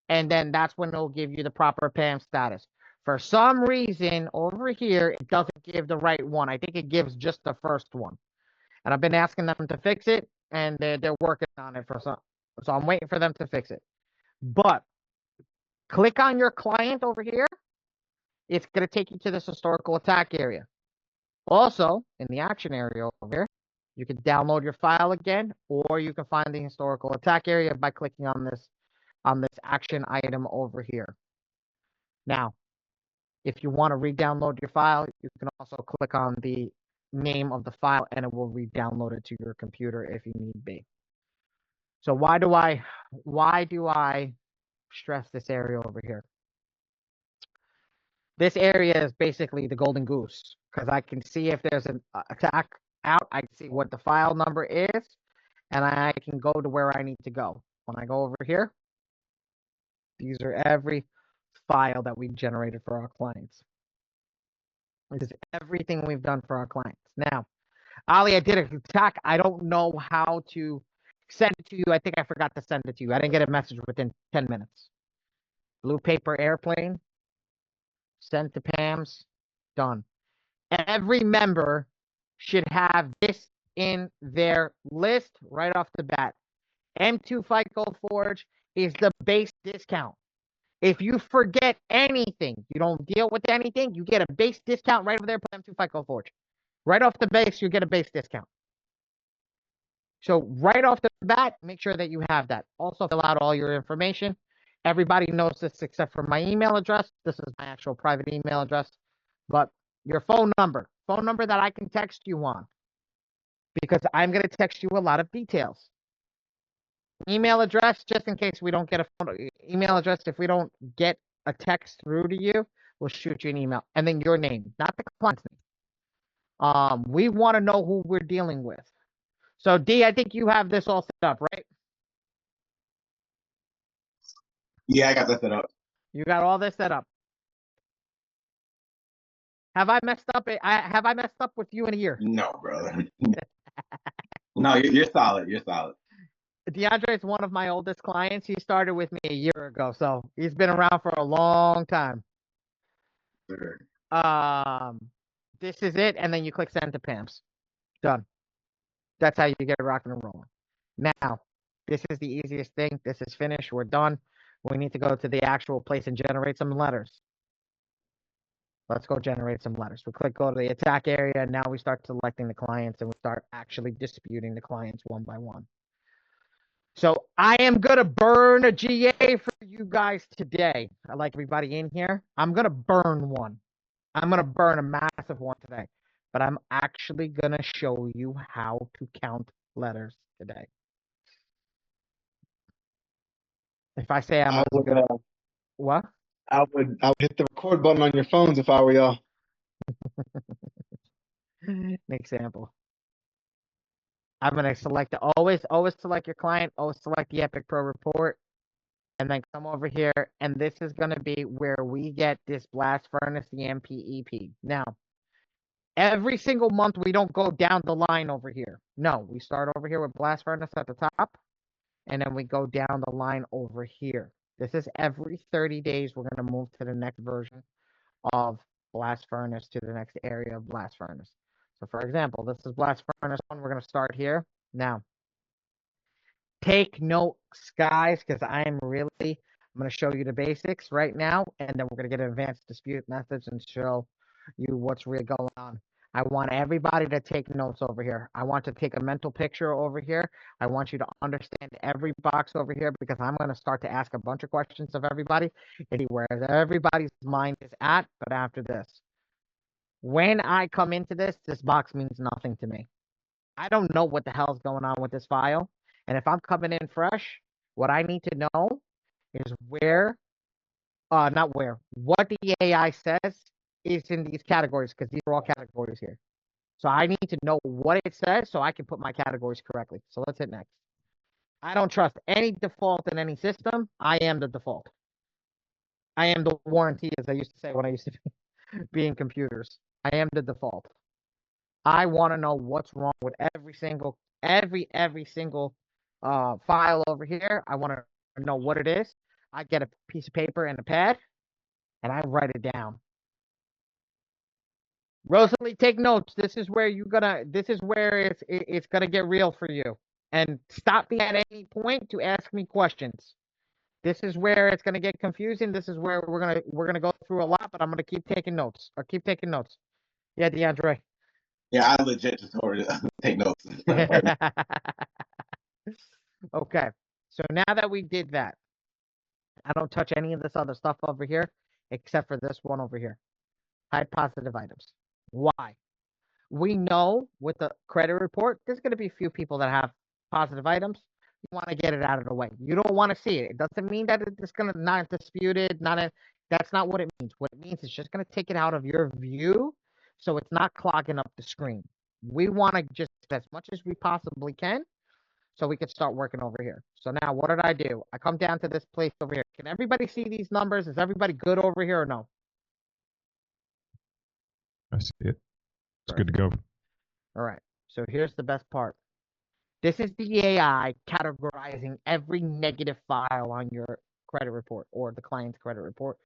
And then that's when it'll give you the proper PAM status. For some reason, over here, it doesn't give the right one. I think it gives just the first one. And I've been asking them to fix it, and they're working on it for some. So I'm waiting for them to fix it. But click on your client over here. It's going to take you to this historical attack area. Also, in the action area over here, you can download your file again, or you can find the historical attack area by clicking on this action item over here. Now, if you want to re-download your file, you can also click on the name of the file and it will re-download it to your computer if you need be. So why do I stress this area over here? This area is basically the golden goose, because I can see if there's an attack out, I can see what the file number is, and I can go to where I need to go. When I go over here, these are every file that we generated for our clients. This is everything we've done for our clients. Now, Ali, I did an attack. I don't know how to send it to you. I think I forgot to send it to you. I didn't get a message within 10 minutes. Blue paper airplane, sent to Pam's, done. Every member should have this in their list right off the bat. M2 FICO Forge is the base discount. If you forget anything, you don't deal with anything, you get a base discount right over there, put M2 FICO Forge. Right off the base, you get a base discount. So right off the bat, make sure that you have that. Also fill out all your information. Everybody knows this except for my email address. This is my actual private email address. But your phone number that I can text you on, because I'm going to text you a lot of details. Email address, just in case we don't get a phone email address, if we don't get a text through to you, we'll shoot you an email. And then your name, not the client's name. We want to know who we're dealing with. So D, I think you have this all set up, right? Yeah, I got that set up. You got all this set up. Have I messed up? Have I messed up with you in a year? No, brother. No, you're solid. You're solid. DeAndre is one of my oldest clients. He started with me a year ago, so he's been around for a long time. Sure. This is it, and then you click send to Pam's. Done. That's how you get it rocking and rolling. Now, this is the easiest thing. This is finished. We're done. We need to go to the actual place and generate some letters. Let's go generate some letters. We click go to the attack area, and now we start selecting the clients, and we start actually disputing the clients one by one. So I am going to burn a GA for you guys today. I like everybody in here. I'm going to burn one. I'm going to burn a massive one today. But I'm actually going to show you how to count letters today. If I say I'm going to... What? I would hit the record button on your phones if I were y'all. An example. I'm going to select always select your client, always select the Epic Pro report, and then come over here, and this is going to be where we get this blast furnace, the MPEP. Now, every single month we don't go down the line over here. No, we start over here with blast furnace at the top, and then we go down the line over here. This is every 30 days we're going to move to the next version of blast furnace, to the next area of blast furnace. So for example, this is blast furnace 1. We're going to start here. Now, take notes, guys, because I'm going to show you the basics right now, and then we're going to get advanced dispute methods and show you what's really going on. I want everybody to take notes over here. I want to take a mental picture over here. I want you to understand every box over here, because I'm going to start to ask a bunch of questions of everybody and see where everybody's mind is at. But after this, when I come into this box means nothing to me. I don't know what the hell's going on with this file. And if I'm coming in fresh, what I need to know is what the AI says is in these categories, because these are all categories here. So I need to know what it says so I can put my categories correctly. So let's hit next. I don't trust any default in any system. I am the default. I am the warranty, as I used to say when I used to be in computers. I am the default. I want to know what's wrong with every single file over here. I want to know what it is. I get a piece of paper and a pad, and I write it down. Rosalie, take notes. This is where it's gonna get real for you. And stop me at any point to ask me questions. This is where it's gonna get confusing. This is where we're gonna go through a lot, but I'm gonna keep taking notes. Yeah, DeAndre. Yeah, I legit just told her to take notes. Okay. So now that we did that, I don't touch any of this other stuff over here except for this one over here. Hide positive items. Why? We know with the credit report, there's going to be a few people that have positive items. You want to get it out of the way. You don't want to see it. It doesn't mean that it's going to not disputed. That's not what it means. What it means is just going to take it out of your view, so it's not clogging up the screen. We want to just as much as we possibly can, so we can start working over here. So now what did I do? I come down to this place over here. Can everybody see these numbers? Is everybody good over here or no? I see it. It's good to go. All right. So here's the best part. This is the AI categorizing every negative file on your credit report or the client's credit report.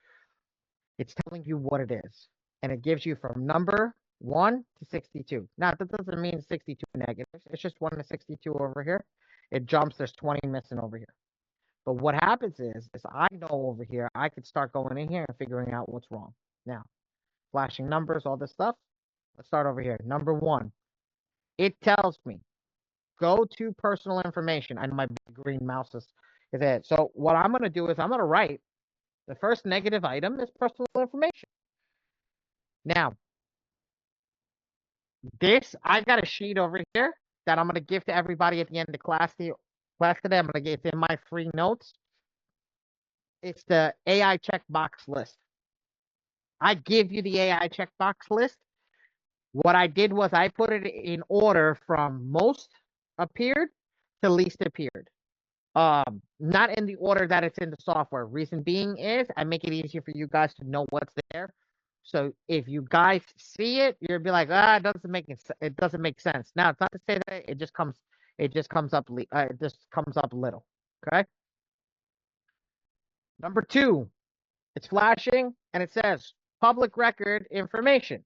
It's telling you what it is. And it gives you from number 1 to 62. Now, that doesn't mean 62 negatives. It's just 1 to 62 over here. It jumps. There's 20 missing over here. But what happens is I know over here, I could start going in here and figuring out what's wrong. Now, flashing numbers, all this stuff. Let's start over here. Number 1, it tells me, go to personal information. And my big green mouse is it. So what I'm going to do is I'm going to write the first negative item is personal information. Now, I've got a sheet over here that I'm going to give to everybody at the end of class today. I'm going to give in my free notes. It's the AI checkbox list. I give you the AI checkbox list. What I did was I put it in order from most appeared to least appeared. Not in the order that it's in the software. Reason being is I make it easier for you guys to know what's there. So if you guys see it, you'll be like, it doesn't make sense. Now, it's not to say that it just comes up little. Okay. Number 2, it's flashing and it says public record information.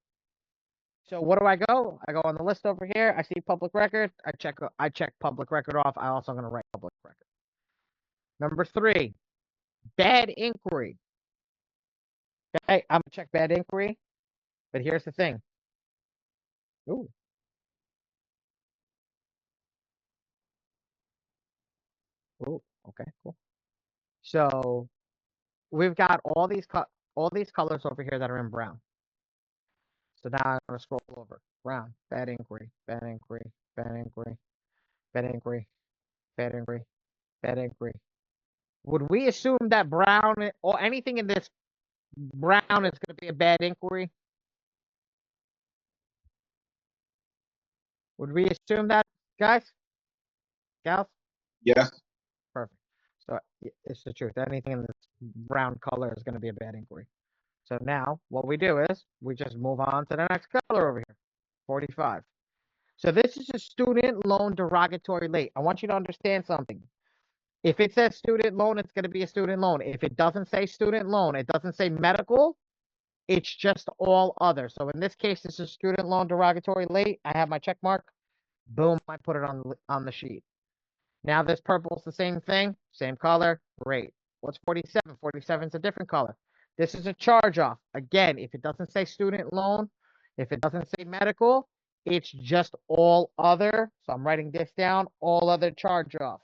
So what do? I go on the list over here. I see public record. I check public record off. I also going to write public record. Number 3, bad inquiry. Okay, I'm gonna check bad inquiry, but here's the thing. Ooh. Ooh, okay, cool. So we've got all these colors over here that are in brown. So now I'm gonna scroll over. Brown, bad inquiry, bad inquiry, bad inquiry, bad inquiry, bad inquiry, bad inquiry. Would we assume that brown or anything in this brown is gonna be a bad inquiry? Would we assume that, guys? Gals? Yes. Perfect. So it's the truth. Anything in this brown color is going to be a bad inquiry. So now what we do is we just move on to the next color over here, 45. So this is a student loan derogatory late. I want you to understand something. If it says student loan, it's going to be a student loan. If it doesn't say student loan, it doesn't say medical, it's just all other. So in this case, this is student loan derogatory late. I have my check mark. Boom, I put it on the sheet. Now this purple is the same thing, same color, great. What's 47? 47 is a different color. This is a charge off. Again, if it doesn't say student loan, if it doesn't say medical, it's just all other. So I'm writing this down, all other charge off.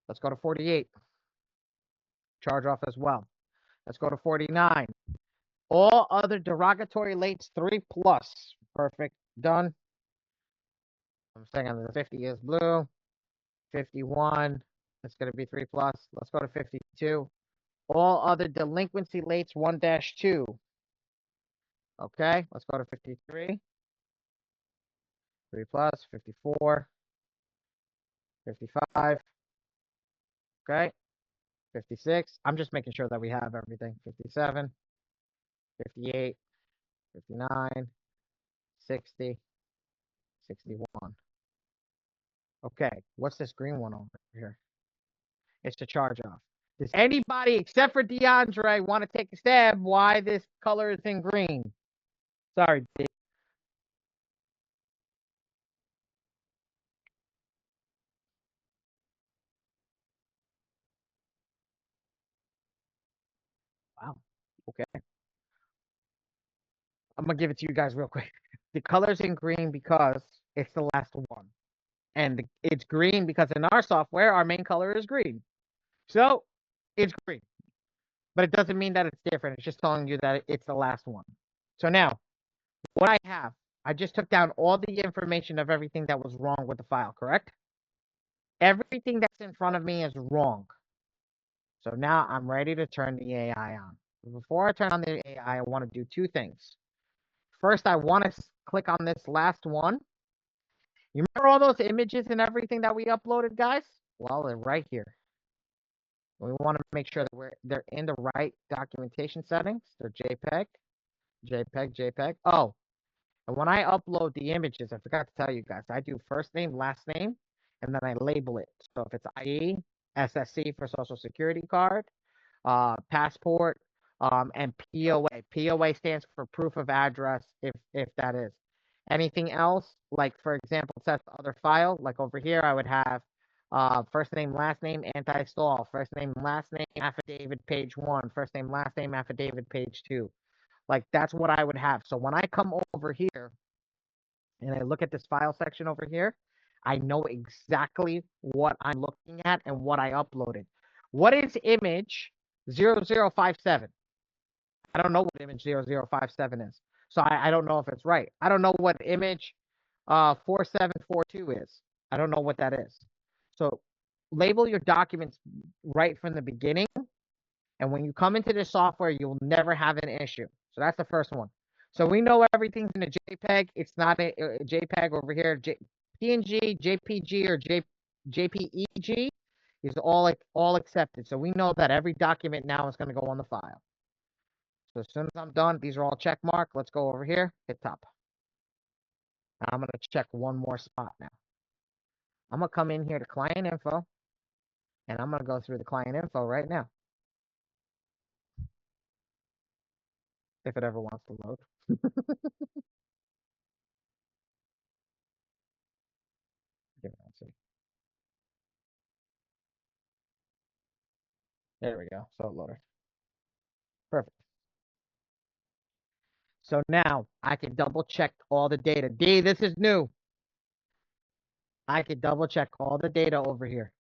Let's go to 48. Charge off as well. Let's go to 49. All other derogatory lates 3 plus. Perfect. Done. I'm saying on the 50 is blue. 51. That's going to be 3 plus. Let's go to 52. All other delinquency lates 1-2. Okay, let's go to 53. 3 plus, 54. 55. Okay, 56. I'm just making sure that we have everything. 57. 58. 59. 60. 61. Okay, what's this green one over here? It's the charge off. Does anybody except for DeAndre want to take a stab why this color is in green? Sorry, D. Wow. Okay. I'm gonna give it to you guys real quick. The color's in green because it's the last one. And it's green because in our software, our main color is green. So it's green. But it doesn't mean that it's different. It's just telling you that it's the last one. So now, what I have, I just took down all the information of everything that was wrong with the file, correct? Everything that's in front of me is wrong. So now I'm ready to turn the AI on. Before I turn on the AI, I want to do two things. First, I want to click on this last one. You remember all those images and everything that we uploaded, guys? Well, they're right here. We want to make sure that they're in the right documentation settings. They're JPEG, JPEG, JPEG. Oh, and when I upload the images, I forgot to tell you guys, I do first name, last name, and then I label it. So if it's ID, SSC for Social Security card, passport, and POA. POA stands for proof of address, if that is. Anything else, like for example, it says other file, like over here, I would have first name, last name, anti-stall, first name, last name, affidavit, page 1, first name, last name, affidavit, page 2. Like that's what I would have. So when I come over here and I look at this file section over here, I know exactly what I'm looking at and what I uploaded. What is image 0057? I don't know what image 0057 is. So I don't know if it's right. I don't know what image 4742 is. I don't know what that is. So label your documents right from the beginning. And when you come into this software, you'll never have an issue. So that's the first one. So we know everything's in a JPEG. It's not a JPEG over here. PNG, JPG, or JPEG is all accepted. So we know that every document now is going to go on the file. So as soon as I'm done, these are all check mark. Let's go over here, hit top. I'm going to check one more spot now. I'm going to come in here to client info, and I'm going to go through the client info right now. If it ever wants to load. Let's see. There we go. So loaded. Perfect. So now I can double check all the data. D, this is new. I can double check all the data over here.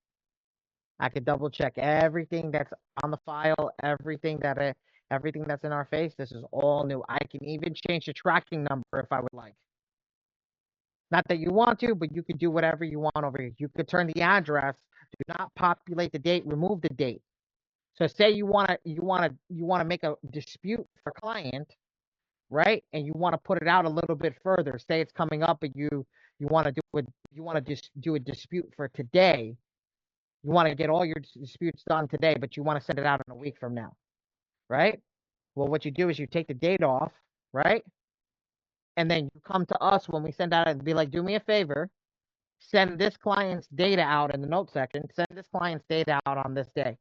I can double check everything that's on the file, everything that's in our face. This is all new. I can even change the tracking number if I would like. Not that you want to, but you can do whatever you want over here. You could turn the address, do not populate the date, remove the date. So say you want to make a dispute for client, right? And you want to put it out a little bit further. Say it's coming up, but you want to just do a dispute for today. You want to get all your disputes done today, but you want to send it out in a week from now, right? Well, what you do is you take the date off, right? And then you come to us when we send out and be like, do me a favor, send this client's data out in the note section. Send this client's data out on this day.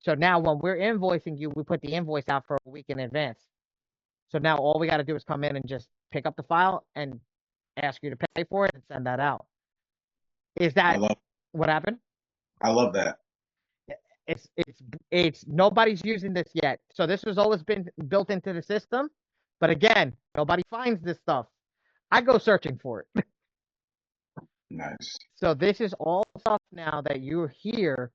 So now when we're invoicing you, we put the invoice out for a week in advance. So now all we got to do is come in and just pick up the file and ask you to pay for it and send that out. Is that what happened? I love that. It's nobody's using this yet. So this has always been built into the system, but again, nobody finds this stuff. I go searching for it. Nice. So this is all stuff now that you hear.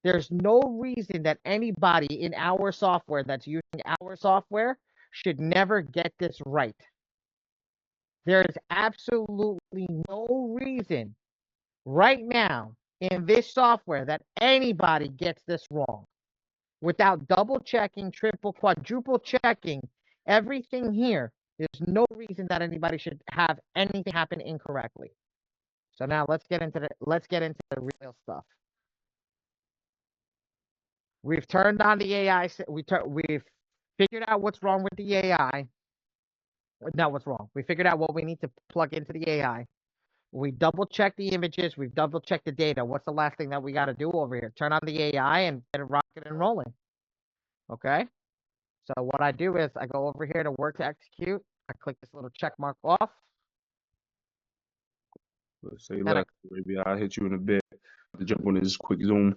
There's no reason that anybody in our software that's using our software should never get this right. There is absolutely no reason right now in this software that anybody gets this wrong without double checking, triple, quadruple checking everything here. There's no reason that anybody should have anything happen incorrectly. So now let's get into the real stuff. We've turned on the AI. We've figured out what's wrong with the AI. No, what's wrong? We figured out what we need to plug into the AI. We double check the images. We've double checked the data. What's the last thing that we got to do over here? Turn on the AI and get it rocking and rolling. Okay. So what I do is I go over here to work to execute. I click this little check mark off. Let's say less. Maybe I'll hit you in a bit to jump on this quick Zoom.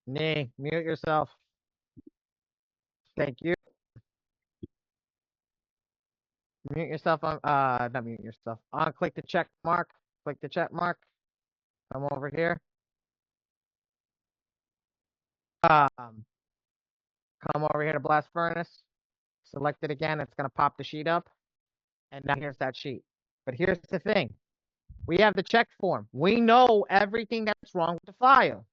Nee, mute yourself. Thank you. Mute yourself on not mute yourself. Click the check mark. Click the check mark. Come over here. Come over here to blast furnace. Select it again. It's gonna pop the sheet up. And now here's that sheet. But here's the thing. We have the check form. We know everything that's wrong with the file.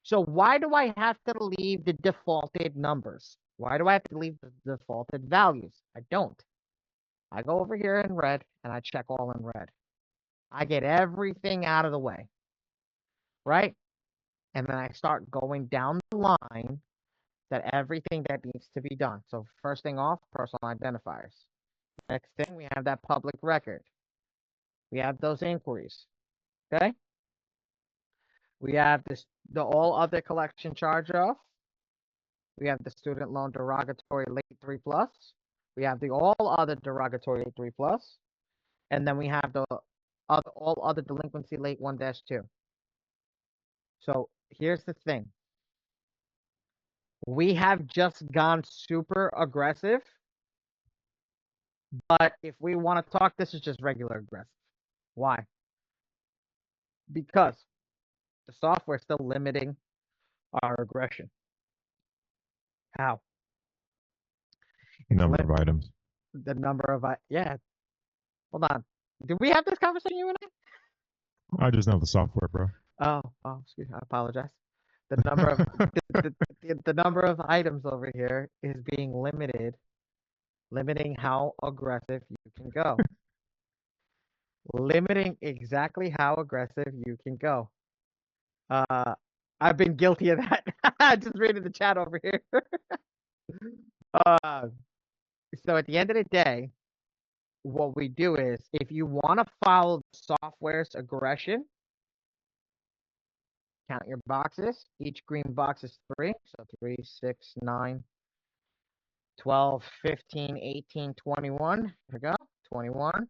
So why do I have to leave the defaulted numbers? Why do I have to leave the defaulted values? I don't. I go over here in red and I check all in red. I get everything out of the way, right? And then I start going down the line that everything that needs to be done. So first thing off, personal identifiers. Next thing, we have that public record. We have those inquiries, okay? We have the all other collection charge off. We have the student loan derogatory late 3+. We have the all other derogatory 3+. And then we have the all other delinquency late 1-2. So here's the thing. We have just gone super aggressive. But if we want to talk, this is just regular aggressive. Why? Because the software is still limiting our aggression. How? Number of items. The number of yeah. Hold on. Did we have this conversation, you and I just know the software, bro. I? Oh, excuse me. I apologize. The number of the number of items over here is being limited, limiting how aggressive you can go. Limiting exactly how aggressive you can go. I've been guilty of that. Just reading the chat over here. So at the end of the day, what we do is if you want to follow software's aggression, count your boxes. Each green box is 3. So 3, 6, 9, 12, 15, 18, 21. Here we go. 21.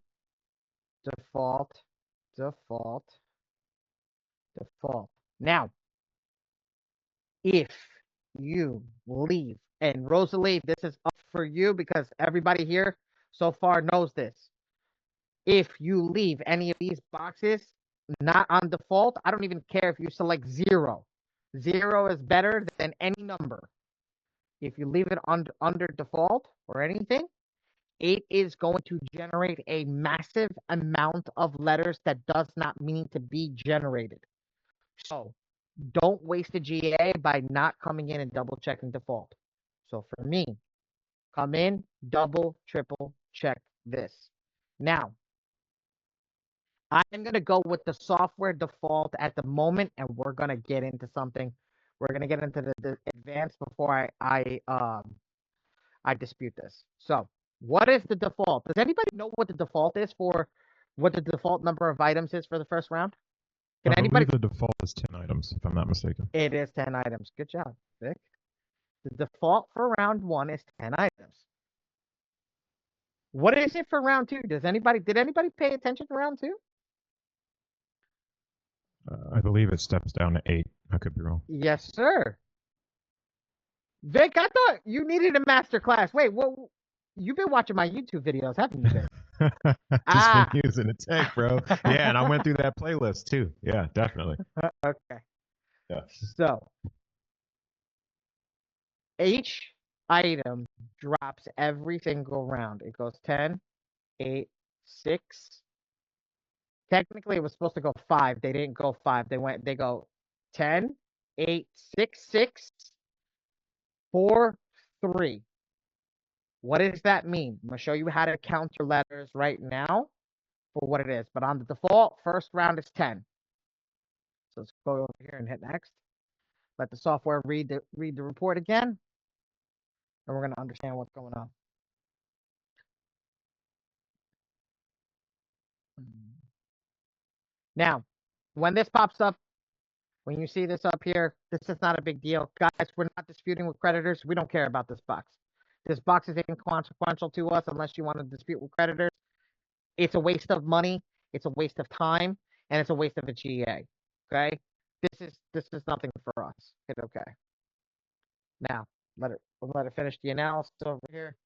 Default, default, default. Now, if you leave, and Rosalie, this is up for you because everybody here so far knows this. If you leave any of these boxes not on default, I don't even care if you select 0. 0 is better than any number. If you leave it under default or anything, it is going to generate a massive amount of letters that does not mean to be generated. So don't waste a GA by not coming in and double checking default. So for me, come in, double, triple check this. Now, I'm going to go with the software default at the moment, and we're going to get into something. We're going to get into the advanced before I dispute this. So what is the default? Does anybody know what the default is for what the default number of items is for the first round? I believe the default is 10 items, if I'm not mistaken. It is 10 items. Good job, Vic. The default for round 1 is 10 items. What is it for round 2? Did anybody pay attention to round 2? I believe it steps down to 8. I could be wrong. Yes, sir. Vic, I thought you needed a master class. Wait, well, you've been watching my YouTube videos, haven't you, Vic? Just been using a tech, bro. Yeah, and I went through that playlist too. Yeah, definitely. Okay. Yeah. So, each item drops every single round. It goes 10, 8, 6. Technically, it was supposed to go 5. They didn't go 5. They go 10, 8, 6, 6, 4, 3. What does that mean? I'm going to show you how to count your letters right now for what it is. But on the default, first round is 10. So let's go over here and hit next. Let the software read the report again. And we're going to understand what's going on. Now, when this pops up, when you see this up here, this is not a big deal. Guys, we're not disputing with creditors. We don't care about this box. This box is inconsequential to us unless you want to dispute with creditors. It's a waste of money. It's a waste of time. And it's a waste of a GA. Okay? This is nothing for us. Hit okay. Now, let it finish the analysis over here.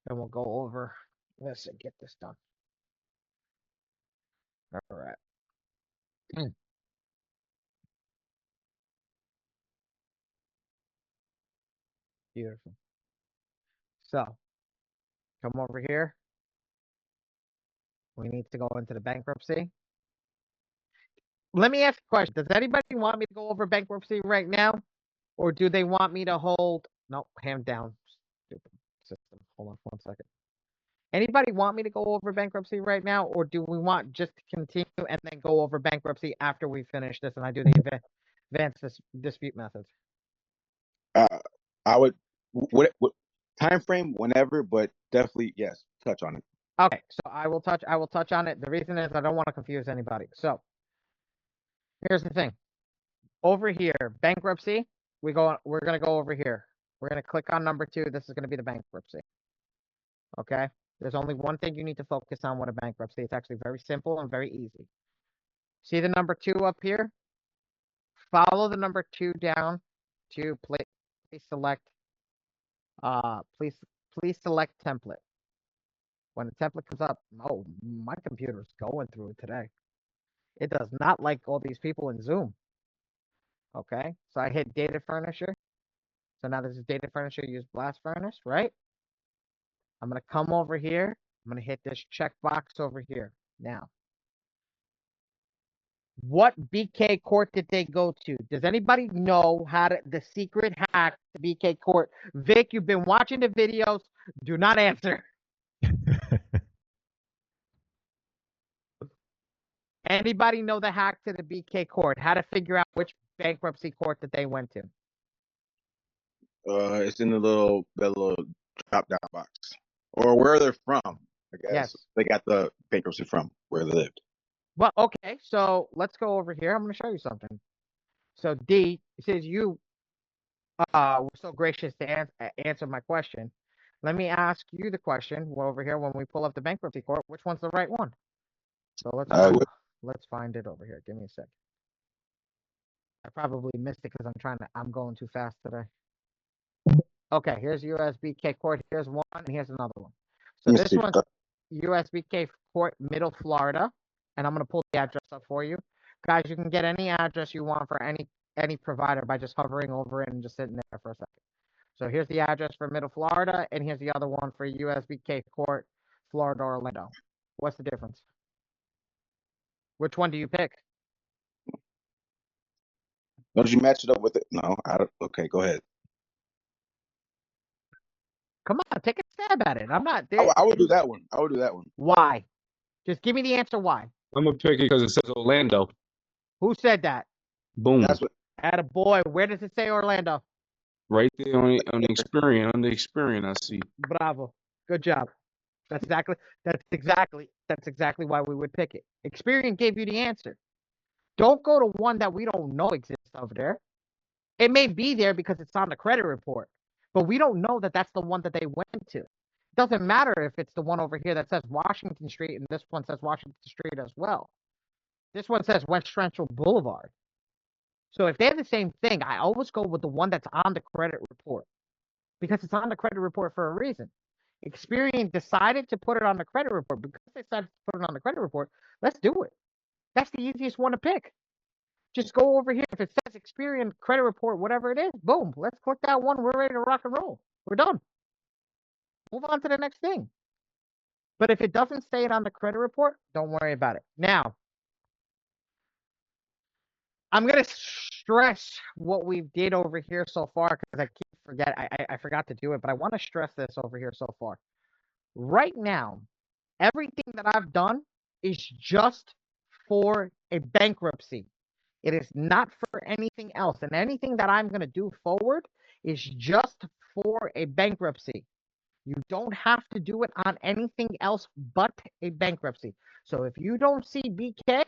And we'll go over this and get this done. All right. Beautiful. So, come over here. We need to go into the bankruptcy. Let me ask a question. Does anybody want me to go over bankruptcy right now? Or do they want me to hold? No, hand down. Stupid system. Hold on 1 second. Anybody want me to go over bankruptcy right now? Or do we want just to continue and then go over bankruptcy after we finish this and I do the advanced dispute methods? I would, what time frame, whenever, but definitely, yes, touch on it. Okay, so I will touch on it. The reason is I don't want to confuse anybody. So here's the thing. Over here, bankruptcy, we're gonna go over here. We're gonna click on number 2. This is gonna be the bankruptcy. Okay? There's only one thing you need to focus on with a bankruptcy. It's actually very simple and very easy. See the number 2 up here? Follow the number 2 down to please select please select template. When the template comes up, oh, my computer's going through it today. It does not like all these people in Zoom. Okay, so I hit data furnisher. So now this is data furnisher, use blast furnace, right? I'm going to come over here. I'm going to hit this checkbox over here. Now, what BK court did they go to? Does anybody know how to, the secret hack to BK court? Vic, you've been watching the videos. Do not answer. Anybody know the hack to the BK court? How to figure out which bankruptcy court that they went to? It's in the little drop down box, or where they're from. I guess Yes. they got the bankruptcy from where they lived. Well, okay, so let's go over here. I'm going to show you something. So D, it says you were so gracious to answer my question. Let me ask you the question. Well, over here, when we pull up the bankruptcy court, which one's the right one? So let's find it over here. Give me a sec. I probably missed it because I'm going too fast today. Okay, here's USBK court. Here's one, and here's another one. So this one's USBK court, Middle Florida, and I'm gonna pull the address up for you, guys. You can get any address you want for any provider by just hovering over it and just sitting there for a second. So here's the address for Middle Florida, and here's the other one for USBK court, Florida, Orlando. What's the difference? Which one do you pick? Don't you match it up with it? No, I don't. Okay, go ahead. Come on, take a stab at it. I'm not there. I would do that one. I would do that one. Why? Just give me the answer why. I'm gonna pick it because it says Orlando. Who said that? Boom. That's what. Attaboy. Where does it say Orlando? Right there on the Experian. On the Experian, I see. Bravo. Good job. That's exactly why we would pick it. Experian gave you the answer. Don't go to one that we don't know exists over there. It may be there because it's on the credit report, but we don't know that that's the one that they went to. It doesn't matter if it's the one over here that says Washington Street and this one says Washington Street as well. This one says West Central Boulevard. So if they have the same thing, I always go with the one that's on the credit report because it's on the credit report for a reason. Experian decided to put it on the credit report because they decided to put it on the credit report. Let's do it. That's the easiest one to pick. Just go over here. If it says Experian credit report, whatever it is, boom, let's click that one. We're ready to rock and roll. We're done. Move on to the next thing. But if it doesn't say it on the credit report, don't worry about it. Now, I'm going to stress what we did over here so far because I forgot to do it, but I want to stress this over here so far. Right now, everything that I've done is just for a bankruptcy. It is not for anything else. And anything that I'm going to do forward is just for a bankruptcy. You don't have to do it on anything else but a bankruptcy. So if you don't see BK,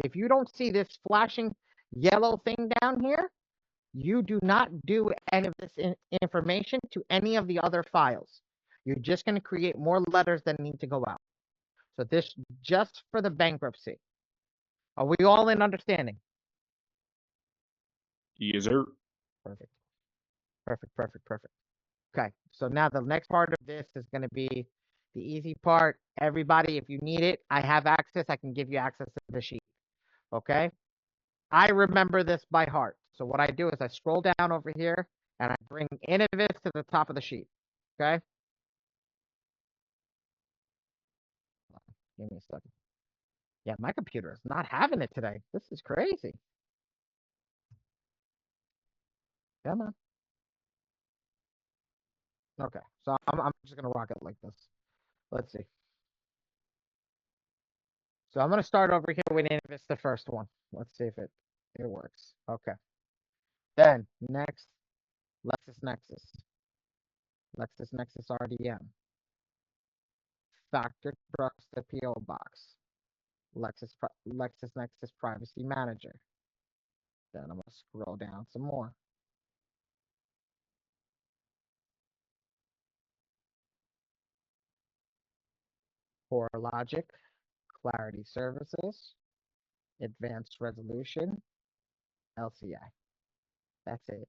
if you don't see this flashing yellow thing down here, you do not do any of this information to any of the other files. You're just going to create more letters that need to go out. So this just for the bankruptcy. Are we all in understanding? Yes, sir. Perfect. Perfect, perfect, perfect. Okay, so now the next part of this is going to be the easy part. Everybody, if you need it, I have access. I can give you access to the sheet. Okay? I remember this by heart. So what I do is I scroll down over here and I bring Innovis to the top of the sheet. Okay? Give me a second. Yeah, my computer is not having it today. This is crazy. Come on. Okay, so I'm just going to rock it like this. Let's see. So I'm going to start over here with Innovis, the first one. Let's see if it works. Okay. Then next, LexisNexis. LexisNexis RDM. Factor Trusted PO Box. LexisNexis Privacy Manager. Then I'm going to scroll down some more. CoreLogic, Clarity Services, Advanced Resolution, LCI. That's it.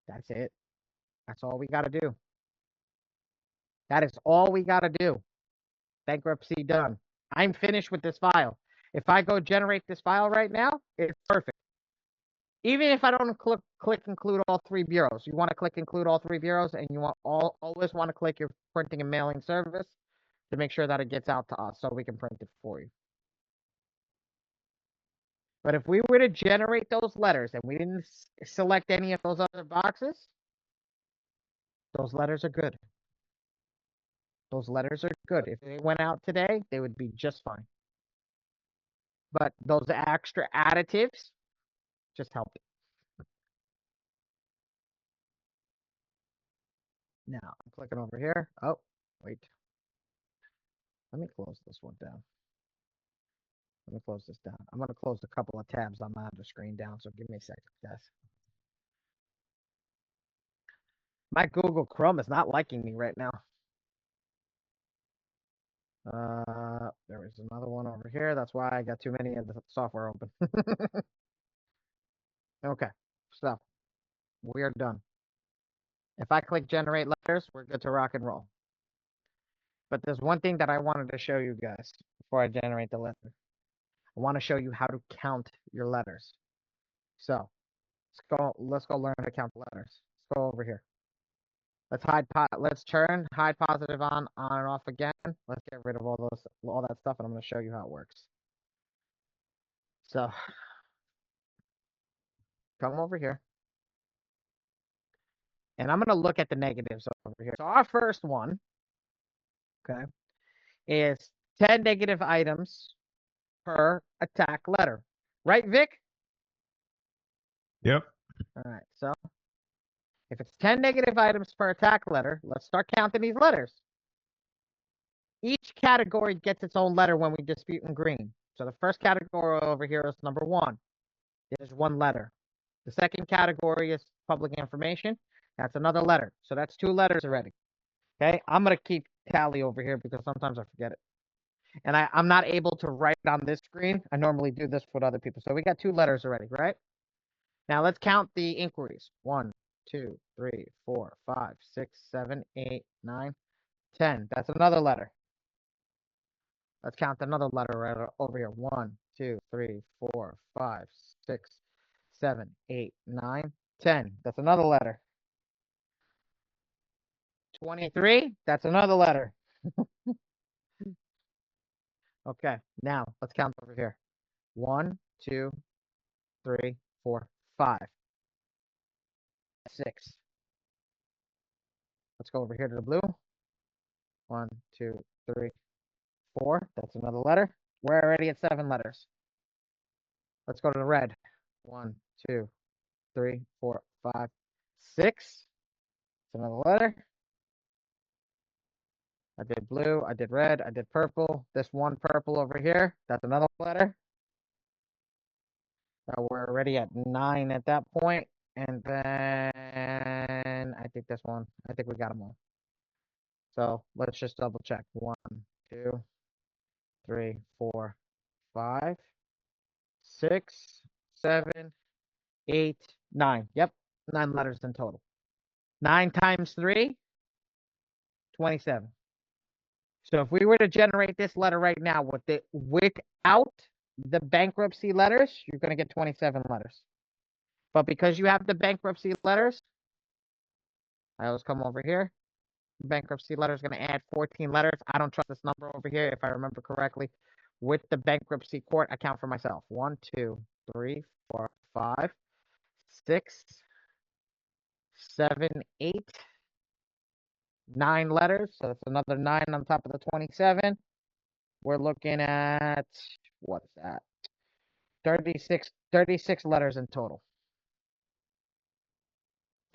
That's it. That's all we got to do. That is all we got to do. Bankruptcy done. I'm finished with this file. If I go generate this file right now, it's perfect. Even if I don't click include all three bureaus, you want to click include all three bureaus, and you always want to click your printing and mailing service to make sure that it gets out to us so we can print it for you. But if we were to generate those letters and we didn't select any of those other boxes, those letters are good. Those letters are good. If they went out today, they would be just fine. But those extra additives just help it. Now, I'm clicking over here. Oh, wait. Let me close this one down. Let me close this down. I'm going to close a couple of tabs on my other screen down, so give me a second, guys. My Google Chrome is not liking me right now. There is another one over here. That's why I got too many of the software open. Okay, so we are done. If I click generate letters, we're good to rock and roll. But there's one thing that I wanted to show you guys before I generate the letter. I want to show you how to count your letters. So let's go learn how to count letters. Let's go over here. Let's turn hide positive on and off again. Let's get rid of all that stuff, and I'm going to show you how it works. So come over here. And I'm going to look at the negatives over here. So our first one, okay, is 10 negative items per attack letter. Right, Vic? Yep. All right, so if it's 10 negative items per attack letter, let's start counting these letters. Each category gets its own letter when we dispute in green. So the first category over here is number 1. It is 1 letter. The second category is public information. That's another letter. So that's 2 letters already. Okay, I'm gonna keep tally over here because sometimes I forget it. And I'm not able to write on this screen. I normally do this with other people. So we got 2 letters already, right? Now let's count the inquiries. 1, 2, 3, 4, 5, 6, 7, 8, 9, 10. That's another letter. Let's count another letter right over here. 1, 2, 3, 4, 5, 6, 7, 8, 9, 10. That's another letter. 23. That's another letter. Okay, now let's count over here. 1, 2, 3, 4, 5, 6. Let's go over here to the blue. 1, 2, 3, 4. That's another letter. We're already at 7 letters. Let's go to the red. 1, 2, 3, 4, 5, 6. It's another letter. I did blue, I did red, I did purple. This one purple over here, that's another letter. So we're already at 9 at that point. And then I think this one, I think we got them all. So let's just double check. 1, 2, 3, 4, 5, 6, 7, 8, 9. Yep, 9 letters in total. 9 times 3, 27. So if we were to generate this letter right now without the bankruptcy letters, you're going to get 27 letters. But because you have the bankruptcy letters, I always come over here. Bankruptcy letter is going to add 14 letters. I don't trust this number over here, if I remember correctly. With the bankruptcy court, I count for myself. 1, 2, 3, 4, 5, 6, 7, 8, 9 letters. So that's another 9 on top of the 27. We're looking at, what is that? 36 letters in total.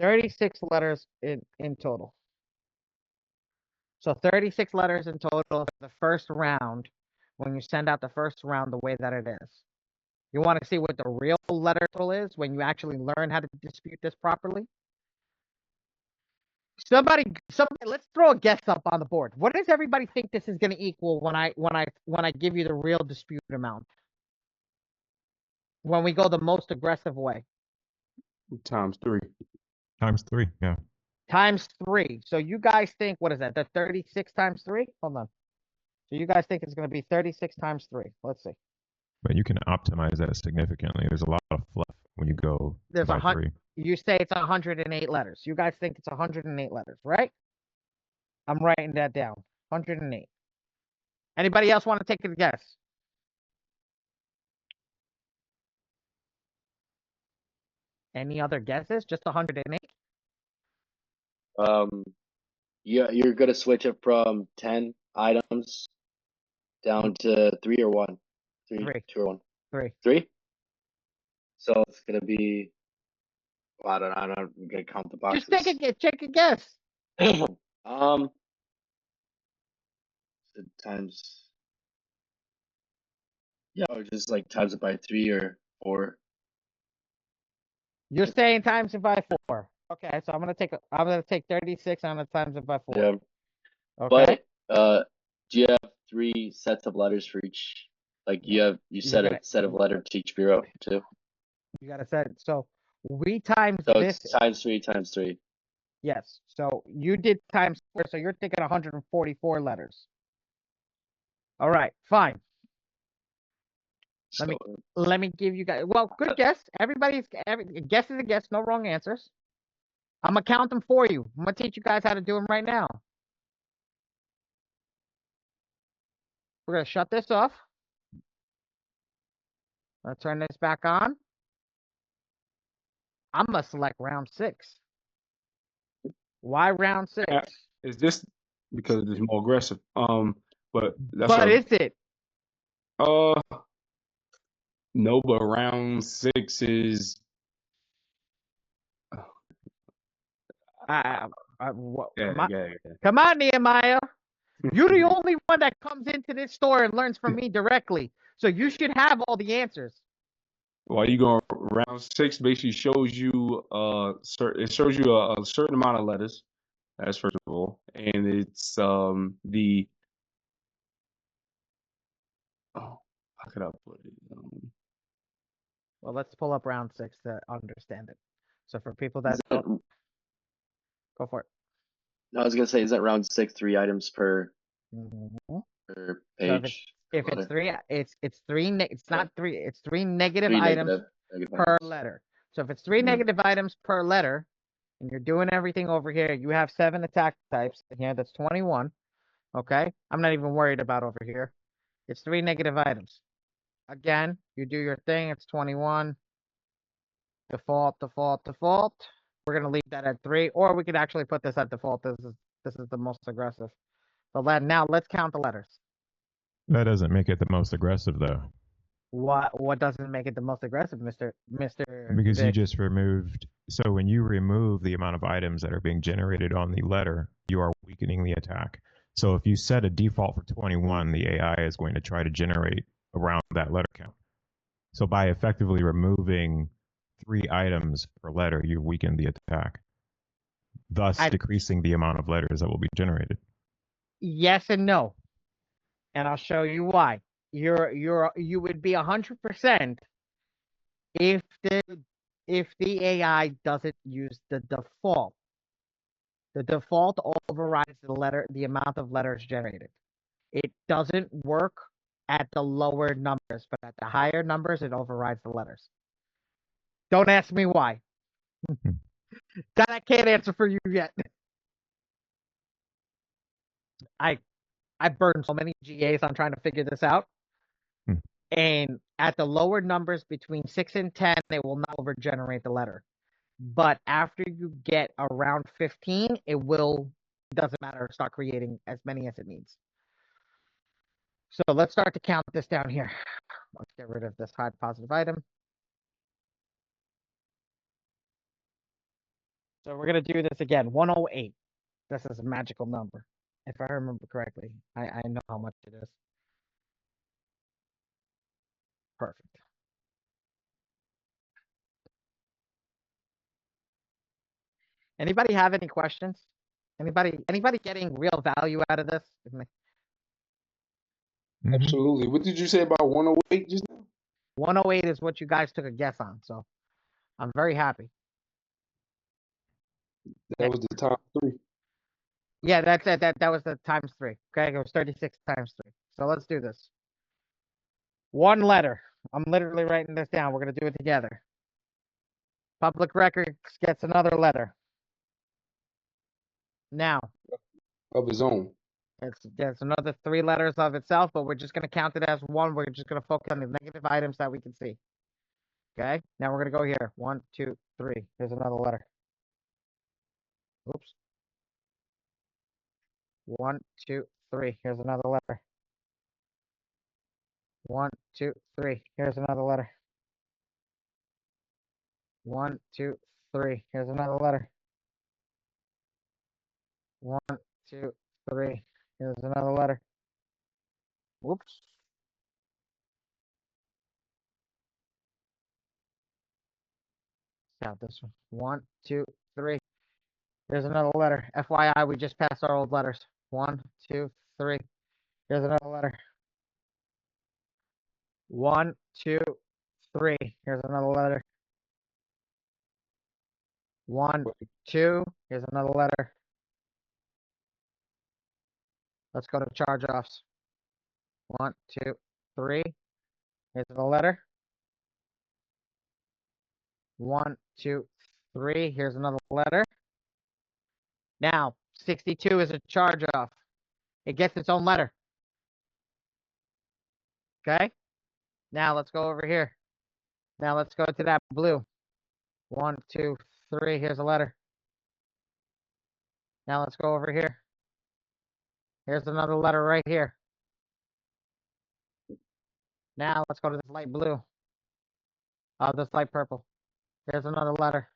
36 letters in total. So 36 letters in total for the first round. When you send out the first round the way that it is. You want to see what the real letter total is when you actually learn how to dispute this properly? Somebody, let's throw a guess up on the board. What does everybody think this is going to equal when I give you the real dispute amount? When we go the most aggressive way. Times 3. Times 3, yeah. Times 3. So you guys think, what is that? The 36 times 3? Hold on. So you guys think it's going to be 36 times 3. Let's see. But you can optimize that significantly. There's a lot of fluff when you go There's by 3. You say it's 108 letters. You guys think it's 108 letters, right? I'm writing that down. 108. Anybody else want to take a guess? Any other guesses? Just 108? Yeah, you're gonna switch it from 10 items down to 3 or 1. 3, 3. 2 or 1. 3. 3. So it's gonna be. Well, I don't. I'm gonna count the boxes. Just take a guess. Times. Yeah, or just like times it by 3 or 4. You're saying times it by 4. Okay, so I'm gonna take 36 and I'm gonna times it by 4. Yeah. Okay. But do you have 3 sets of letters for each? Like you set a set of letters to each bureau too. You gotta set it. So we times So this. it's times 3 times 3. Yes. So you did times 4, so you're thinking 144 letters. All right, fine. Let me give you guys. Well, good guess. Every guess is a guess. No wrong answers. I'm gonna count them for you. I'm gonna teach you guys how to do them right now. We're gonna shut this off. Let's turn this back on. I'm gonna select round 6. Why round 6? Is this because it's more aggressive? But that's But is it? No, but round 6 is. Yeah. Come on, Nehemiah. You're the only one that comes into this store and learns from me directly. So you should have all the answers. While you go round 6, basically shows you it shows you a certain amount of letters. That's first of all, and it's the oh, how could I put it? Well, let's pull up round 6 to understand it. So for people Is that that, don't, go for it. I was gonna say, is that round 6, 3 items per Mhm. per So page? if it's Letter? 3, it's 3. It's Yeah, not 3. It's 3 negative 3 items negative per items. letter. So if it's 3 Mhm. negative items per letter, and you're doing everything over here, you have 7 attack types in here. That's 21. Okay, I'm not even worried about over here. It's 3 negative items. Again, you do your thing. It's 21. Default, default, default. We're gonna leave that at 3, or we could actually put this at default. This is the most aggressive. But now let's count the letters. That doesn't make it the most aggressive though, What doesn't make it the most aggressive, Mr. because you Vic? just removed. So when you remove the amount of items that are being generated on the letter, you are weakening the attack. So if you set a default for 21, the AI is going to try to generate around that letter count. So by effectively removing 3 items per letter, you weaken the attack, thus I decreasing the amount of letters that will be generated. Yes and no, and I'll show you why. You would be 100% if the AI doesn't use the default. The default overrides the amount of letters generated. It doesn't work at the lower numbers, but at the higher numbers, it overrides the letters. Don't ask me why. That I can't answer for you yet. I burned so many GAs on trying to figure this out. Hmm. And at the lower numbers between 6 and 10, it will not overgenerate the letter. But after you get around 15, it doesn't matter, start creating as many as it needs. So let's start to count this down here. Let's get rid of this hide positive item. So we're going to do this again. 108. This is a magical number, if I remember correctly. I know how much it is. Perfect. Anybody have any questions? Anybody getting real value out of this? Mhm. Absolutely. What did you say about 108 just now? 108 is what you guys took a guess on, so I'm very happy. That was the top 3. Yeah, that's it. That was the times 3. Okay, it was 36 times 3. So let's do this. One letter. I'm literally writing this down. We're gonna do it together. Public records gets another letter. Now, Of his own. it's another 3 letters of itself, but we're just gonna count it as one. We're just gonna focus on the negative items that we can see. Okay. Now we're gonna go here. 1, 2, 3. Here's another letter. Oops. 1, 2, 3. Here's another letter. 1, 2, 3. Here's another letter. 1, 2, 3. Here's another letter. 1, 2, 3. Here's another letter. Whoops. Count this one. 1, 2, 3. Here's another letter. FYI, we just passed our old letters. 1, 2, 3. Here's another letter. 1, 2, 3. Here's another letter. 1, 2. Here's another letter. Let's go to charge offs. 1, 2, 3. Here's the letter. 1, 2, 3. Here's another letter. Now, 62 is a charge off. It gets its own letter. Okay? Now let's go over here. Now let's go to that blue. 1, 2, 3. Here's a letter. Now let's go over here. Here's another letter right here. Now let's go to this light blue. Oh, this light purple. Here's another letter.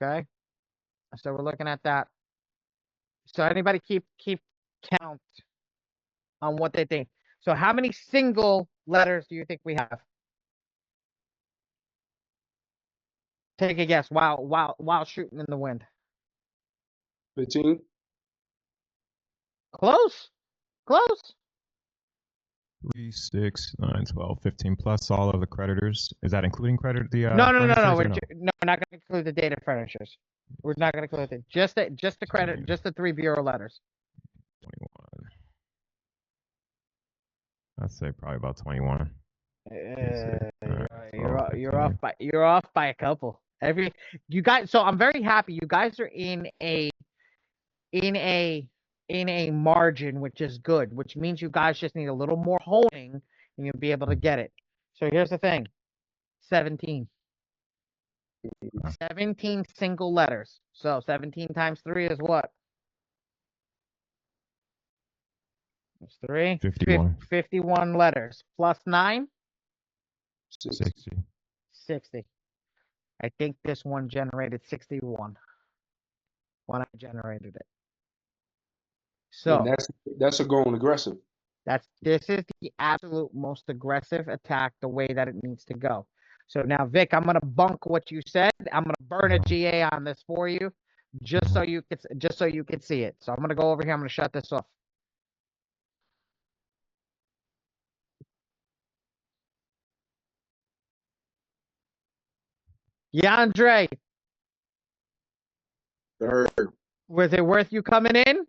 Okay? So we're looking at that. So anybody keep count on what they think. So how many single letters do you think we have? Take a guess while shooting in the wind. 15. Close. Close. 3, 6, 9, 12, 15 plus all of the creditors. Is that including credit the No. furnitures or We're no? no, we're not going to include the data furnitures. We're not going to include it. Just the credit, 20, just the 3 bureau letters. 21. I'd say probably about 21. You're off by a couple. You guys. So I'm very happy. You guys are in a margin, which is good. Which means you guys just need a little more holding, and you'll be able to get it. So here's the thing: 17. 17 single letters. So 17 times 3 is what? It's 3. 51. 51 letters. Plus 9? 60. 60. I think this one generated 61 when I generated it. So And that's a going aggressive. this is the absolute most aggressive attack, the way that it needs to go. So now, Vic, I'm gonna bunk what you said. I'm gonna burn a GA on this for you, just so you can see it. So I'm gonna go over here. I'm gonna shut this off. Yandre, Sir, was it worth you coming in?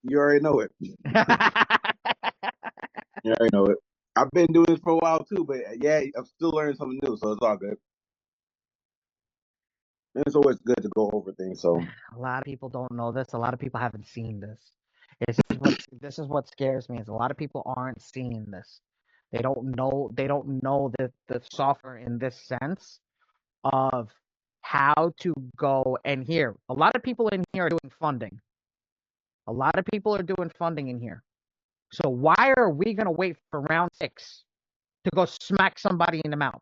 you already know it. You already know it. I've been doing this for a while too, but yeah, I'm still learning something new, so it's all good. And it's always good to go over things. So A lot of people don't know this. A lot of people haven't seen this. This is what scares me, is a lot of people aren't seeing this. They don't know the software in this sense of how to go. And here, a lot of people in here are doing funding. A lot of people are doing funding in here. So why are we gonna wait for round 6 to go smack somebody in the mouth?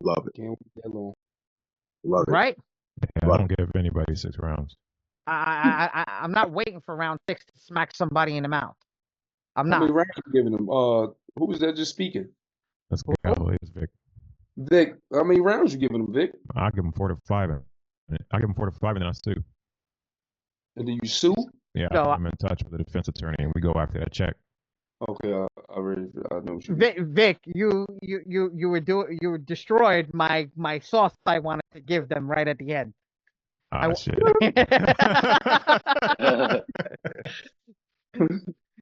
love it. Can't wait that long. Love it. Right? Yeah, I don't give anybody 6 rounds. I'm not waiting for round 6 to smack somebody in the mouth. I'm How many not. rounds you giving them? Who was that just speaking? Let's get out of the Vic. Vic, how many rounds you giving them, Vic? I'll give him 4 to 5. I'll give him 4 to 5 and then I sue. And then you sue? Yeah, No, I'm in touch with the defense attorney and we go after that check. Okay, I know what you mean. Vic, you were destroyed my sauce I wanted to give them right at the end. Shit.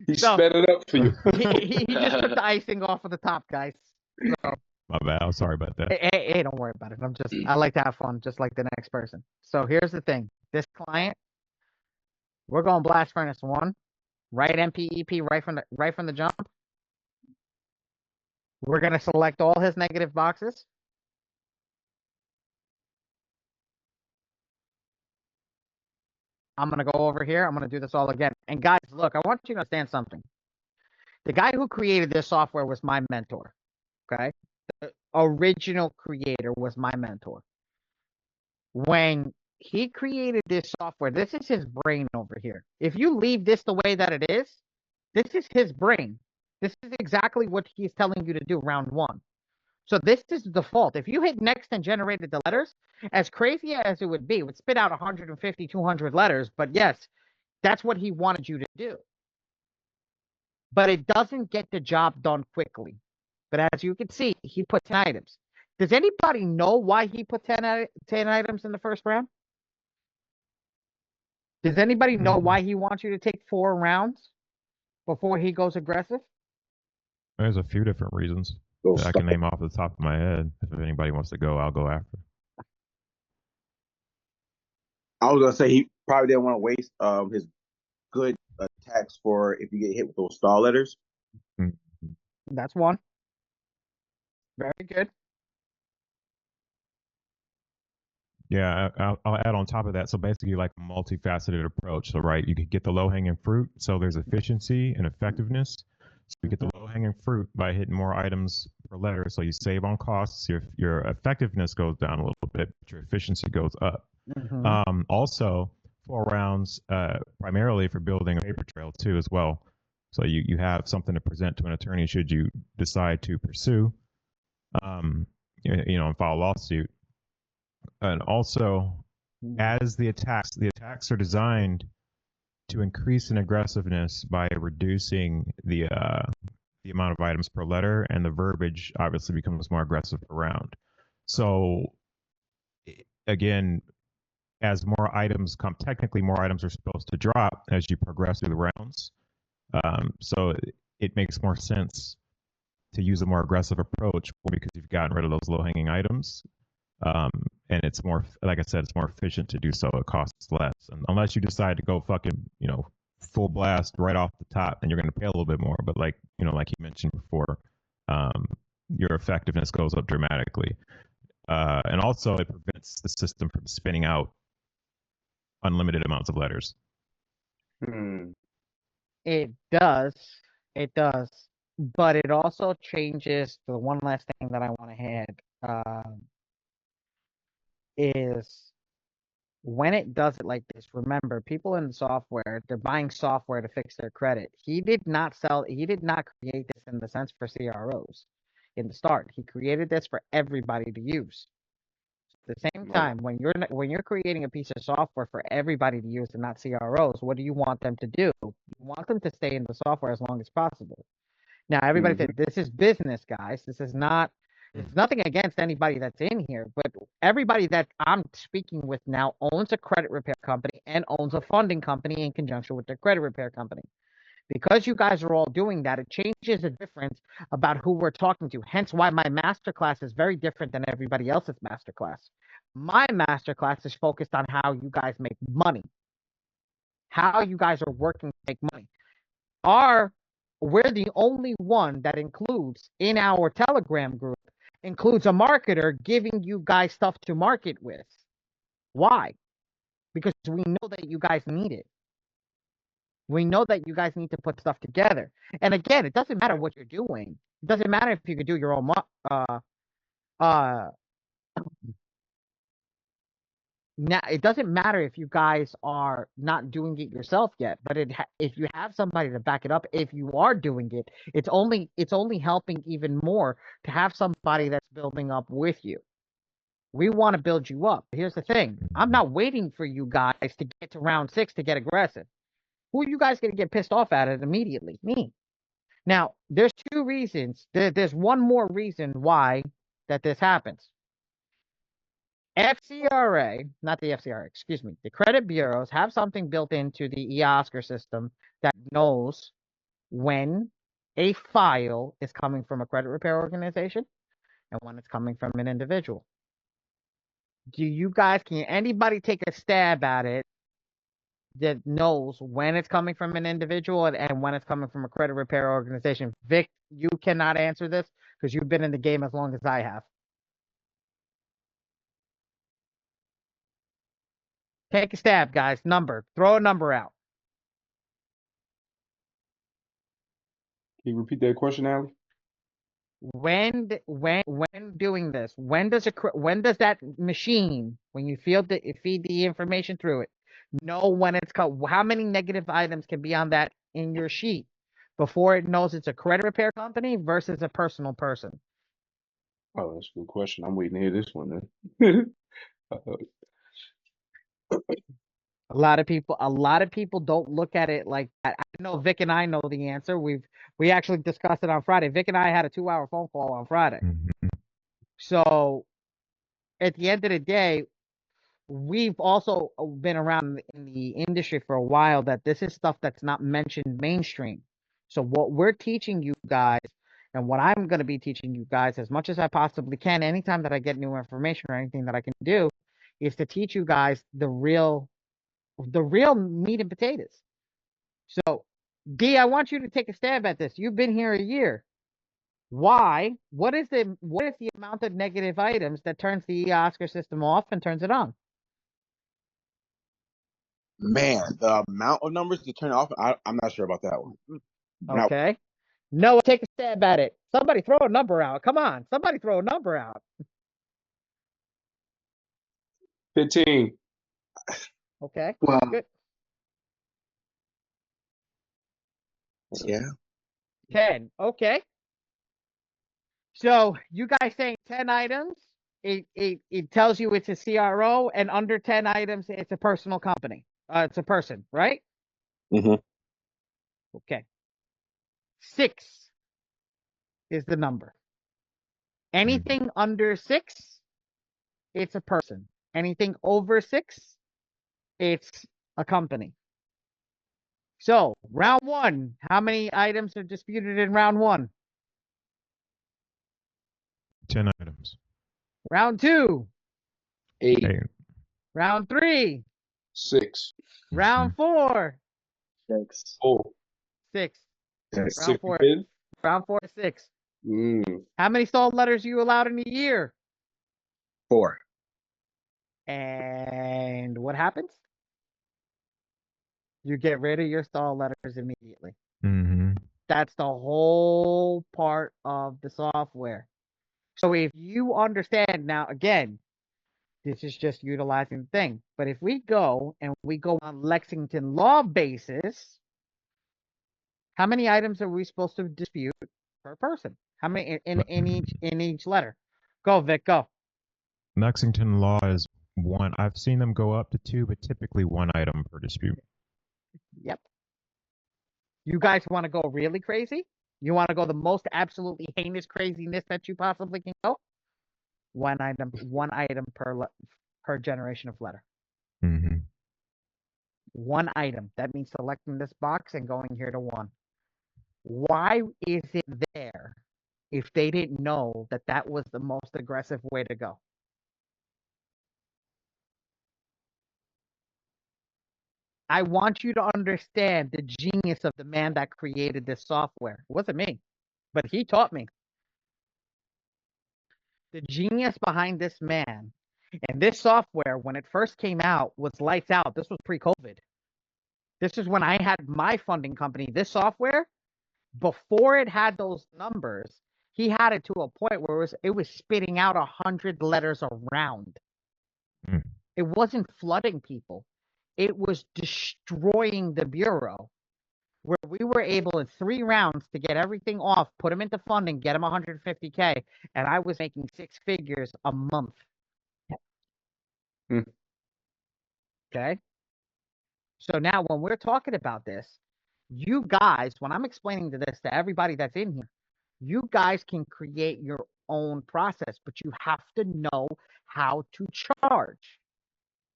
He So- sped it up for you. he just took the icing off of the top, guys. So, My bad. I'm sorry about that. hey, don't worry about it. I like to have fun, just like the next person. So here's the thing: this client, we're going blast furnace 1, right MPEP, right from the jump. We're gonna select all his negative boxes. I'm gonna go over here. I'm gonna do this all again. And guys, look, I want you to understand something. The guy who created this software was my mentor. Okay, the original creator was my mentor. When he created this software, this is his brain over here. If you leave this the way that it is, this is his brain. This is exactly what he's telling you to do round 1. So this is the default. If you hit next and generated the letters, as crazy as it would be, it would spit out 150, 200 letters. But yes, that's what he wanted you to do. But it doesn't get the job done quickly. But as you can see, he put 10 items. Does anybody know why he put 10 items in the first round? Does anybody know why he wants you to take 4 rounds before he goes aggressive? There's a few different reasons that I can name off the top of my head. If anybody wants to go, I'll go after. I was gonna say he probably didn't want to waste his good attacks for if you get hit with those star letters. That's one. Very good. Yeah, I'll add on top of that. So basically, like a multifaceted approach. So right, you could get the low hanging fruit. So there's efficiency and effectiveness. So you get the low hanging fruit by hitting more items per letter. So you save on costs. Your effectiveness goes down a little bit, but your efficiency goes up. Also, 4 rounds primarily for building a paper trail too as well. So you have something to present to an attorney should you decide to pursue, and file a lawsuit. And also, as the attacks are designed to increase in aggressiveness by reducing the amount of items per letter, and the verbiage obviously becomes more aggressive around. So again, as more items come, technically more items are supposed to drop as you progress through the rounds. So it makes more sense to use a more aggressive approach because you've gotten rid of those low-hanging items. And it's more, like I said, it's more efficient to do so. It costs less. And unless you decide to go fucking, full blast right off the top, then you're going to pay a little bit more. But like you mentioned before, your effectiveness goes up dramatically. And also it prevents the system from spinning out unlimited amounts of letters. It does. It does. But it also changes the one last thing that I want to add is when it does it like this, remember, people in the software, they're buying software to fix their credit. He did not create this in the sense for CROs in the start. He created this for everybody to use. At the same time, when you're creating a piece of software for everybody to use and not CROs, what do you want them to do? You want them to stay in the software as long as possible. Now, everybody said, this is business, guys. This is not, there's nothing against anybody that's in here, but everybody that I'm speaking with now owns a credit repair company and owns a funding company in conjunction with their credit repair company. Because you guys are all doing that, it changes the difference about who we're talking to. Hence why my masterclass is very different than everybody else's masterclass. My masterclass is focused on how you guys make money, how you guys are working to make money. We're the only one that includes in our Telegram group, includes a marketer giving you guys stuff to market with. Why? Because we know that you guys need it. We know that you guys need to put stuff together. And again, it doesn't matter what you're doing. It doesn't matter if you could do your own now, it doesn't matter if you guys are not doing it yourself yet, but if you have somebody to back it up, if you are doing it, it's only helping even more to have somebody that's building up with you. We want to build you up. Here's the thing. I'm not waiting for you guys to get to round 6 to get aggressive. Who are you guys going to get pissed off at it immediately? Me. Now, there's 2 reasons. There's one more reason why that this happens. FCRA, not the FCRA, excuse me, the credit bureaus have something built into the eOscar system that knows when a file is coming from a credit repair organization and when it's coming from an individual. Can anybody take a stab at it that knows when it's coming from an individual and when it's coming from a credit repair organization? Vic, you cannot answer this because you've been in the game as long as I have. Take a stab, guys. Throw a number out. Can you repeat that question, Ali? When doing this, when does that machine, when you feed the information through it, know when it's how many negative items can be on that in your sheet before it knows it's a credit repair company versus a personal person? Oh, that's a good question. I'm waiting to hear this one then. A lot of people don't look at it like that. I know Vic and I know the answer. We actually discussed it on Friday. Vic and I had a 2-hour phone call on Friday. So at the end of the day, we've also been around in the industry for a while that this is stuff that's not mentioned mainstream. So what we're teaching you guys and what I'm going to be teaching you guys as much as I possibly can, anytime that I get new information or anything that I can do, is to teach you guys the real meat and potatoes. So D, I want you to take a stab at this. You've been here a year. Why? What is the amount of negative items that turns the Oscar system off and turns it on? Man, the amount of numbers to turn off, I'm not sure about that one. Okay. Noah, take a stab at it. Somebody throw a number out. Come on. Somebody throw a number out. 15. Okay. Well, Good. Yeah. 10. Okay. So you guys saying 10 items, it tells you it's a CRO, and under 10 items, it's a personal company. It's a person, right? Mm-hmm. Okay. 6 is the number. Anything under 6, it's a person. Anything over 6, it's a company. So round 1, how many items are disputed in round 1? 10 items. Round 2, 8, 8. round 3, 6, round 4, 6. 4, 6. Okay. Round 6 4, win. round 4 is 6. Mm. How many stalled letters are you allowed in a year? 4. And what happens? You get rid of your stalled letters immediately. Mm-hmm. That's the whole part of the software. So if you understand now, again, this is just utilizing the thing. But if we go and we go on Lexington law basis, how many items are we supposed to dispute per person? How many in each letter? Go, Vic, go. Lexington law is 1. I've seen them go up to 2, but typically 1 item per dispute. Yep. You guys want to go really crazy? You want to go the most absolutely heinous craziness that you possibly can go? One item per generation of letter. Mm-hmm. 1 item. That means selecting this box and going here to 1. Why is it there if they didn't know that that was the most aggressive way to go? I want you to understand the genius of the man that created this software. It wasn't me, but he taught me. The genius behind this man and this software, when it first came out, was lights out. This was pre-COVID. This is when I had my funding company. This software, before it had those numbers, he had it to a point where it was spitting out 100 letters around. Mm. It wasn't flooding people. It was destroying the bureau. Where we were able in 3 rounds to get everything off, put them into funding, get them 150K, and I was making 6 figures a month. Hmm. Okay. So now when we're talking about this, you guys, when I'm explaining this to everybody that's in here, you guys can create your own process, but you have to know how to charge.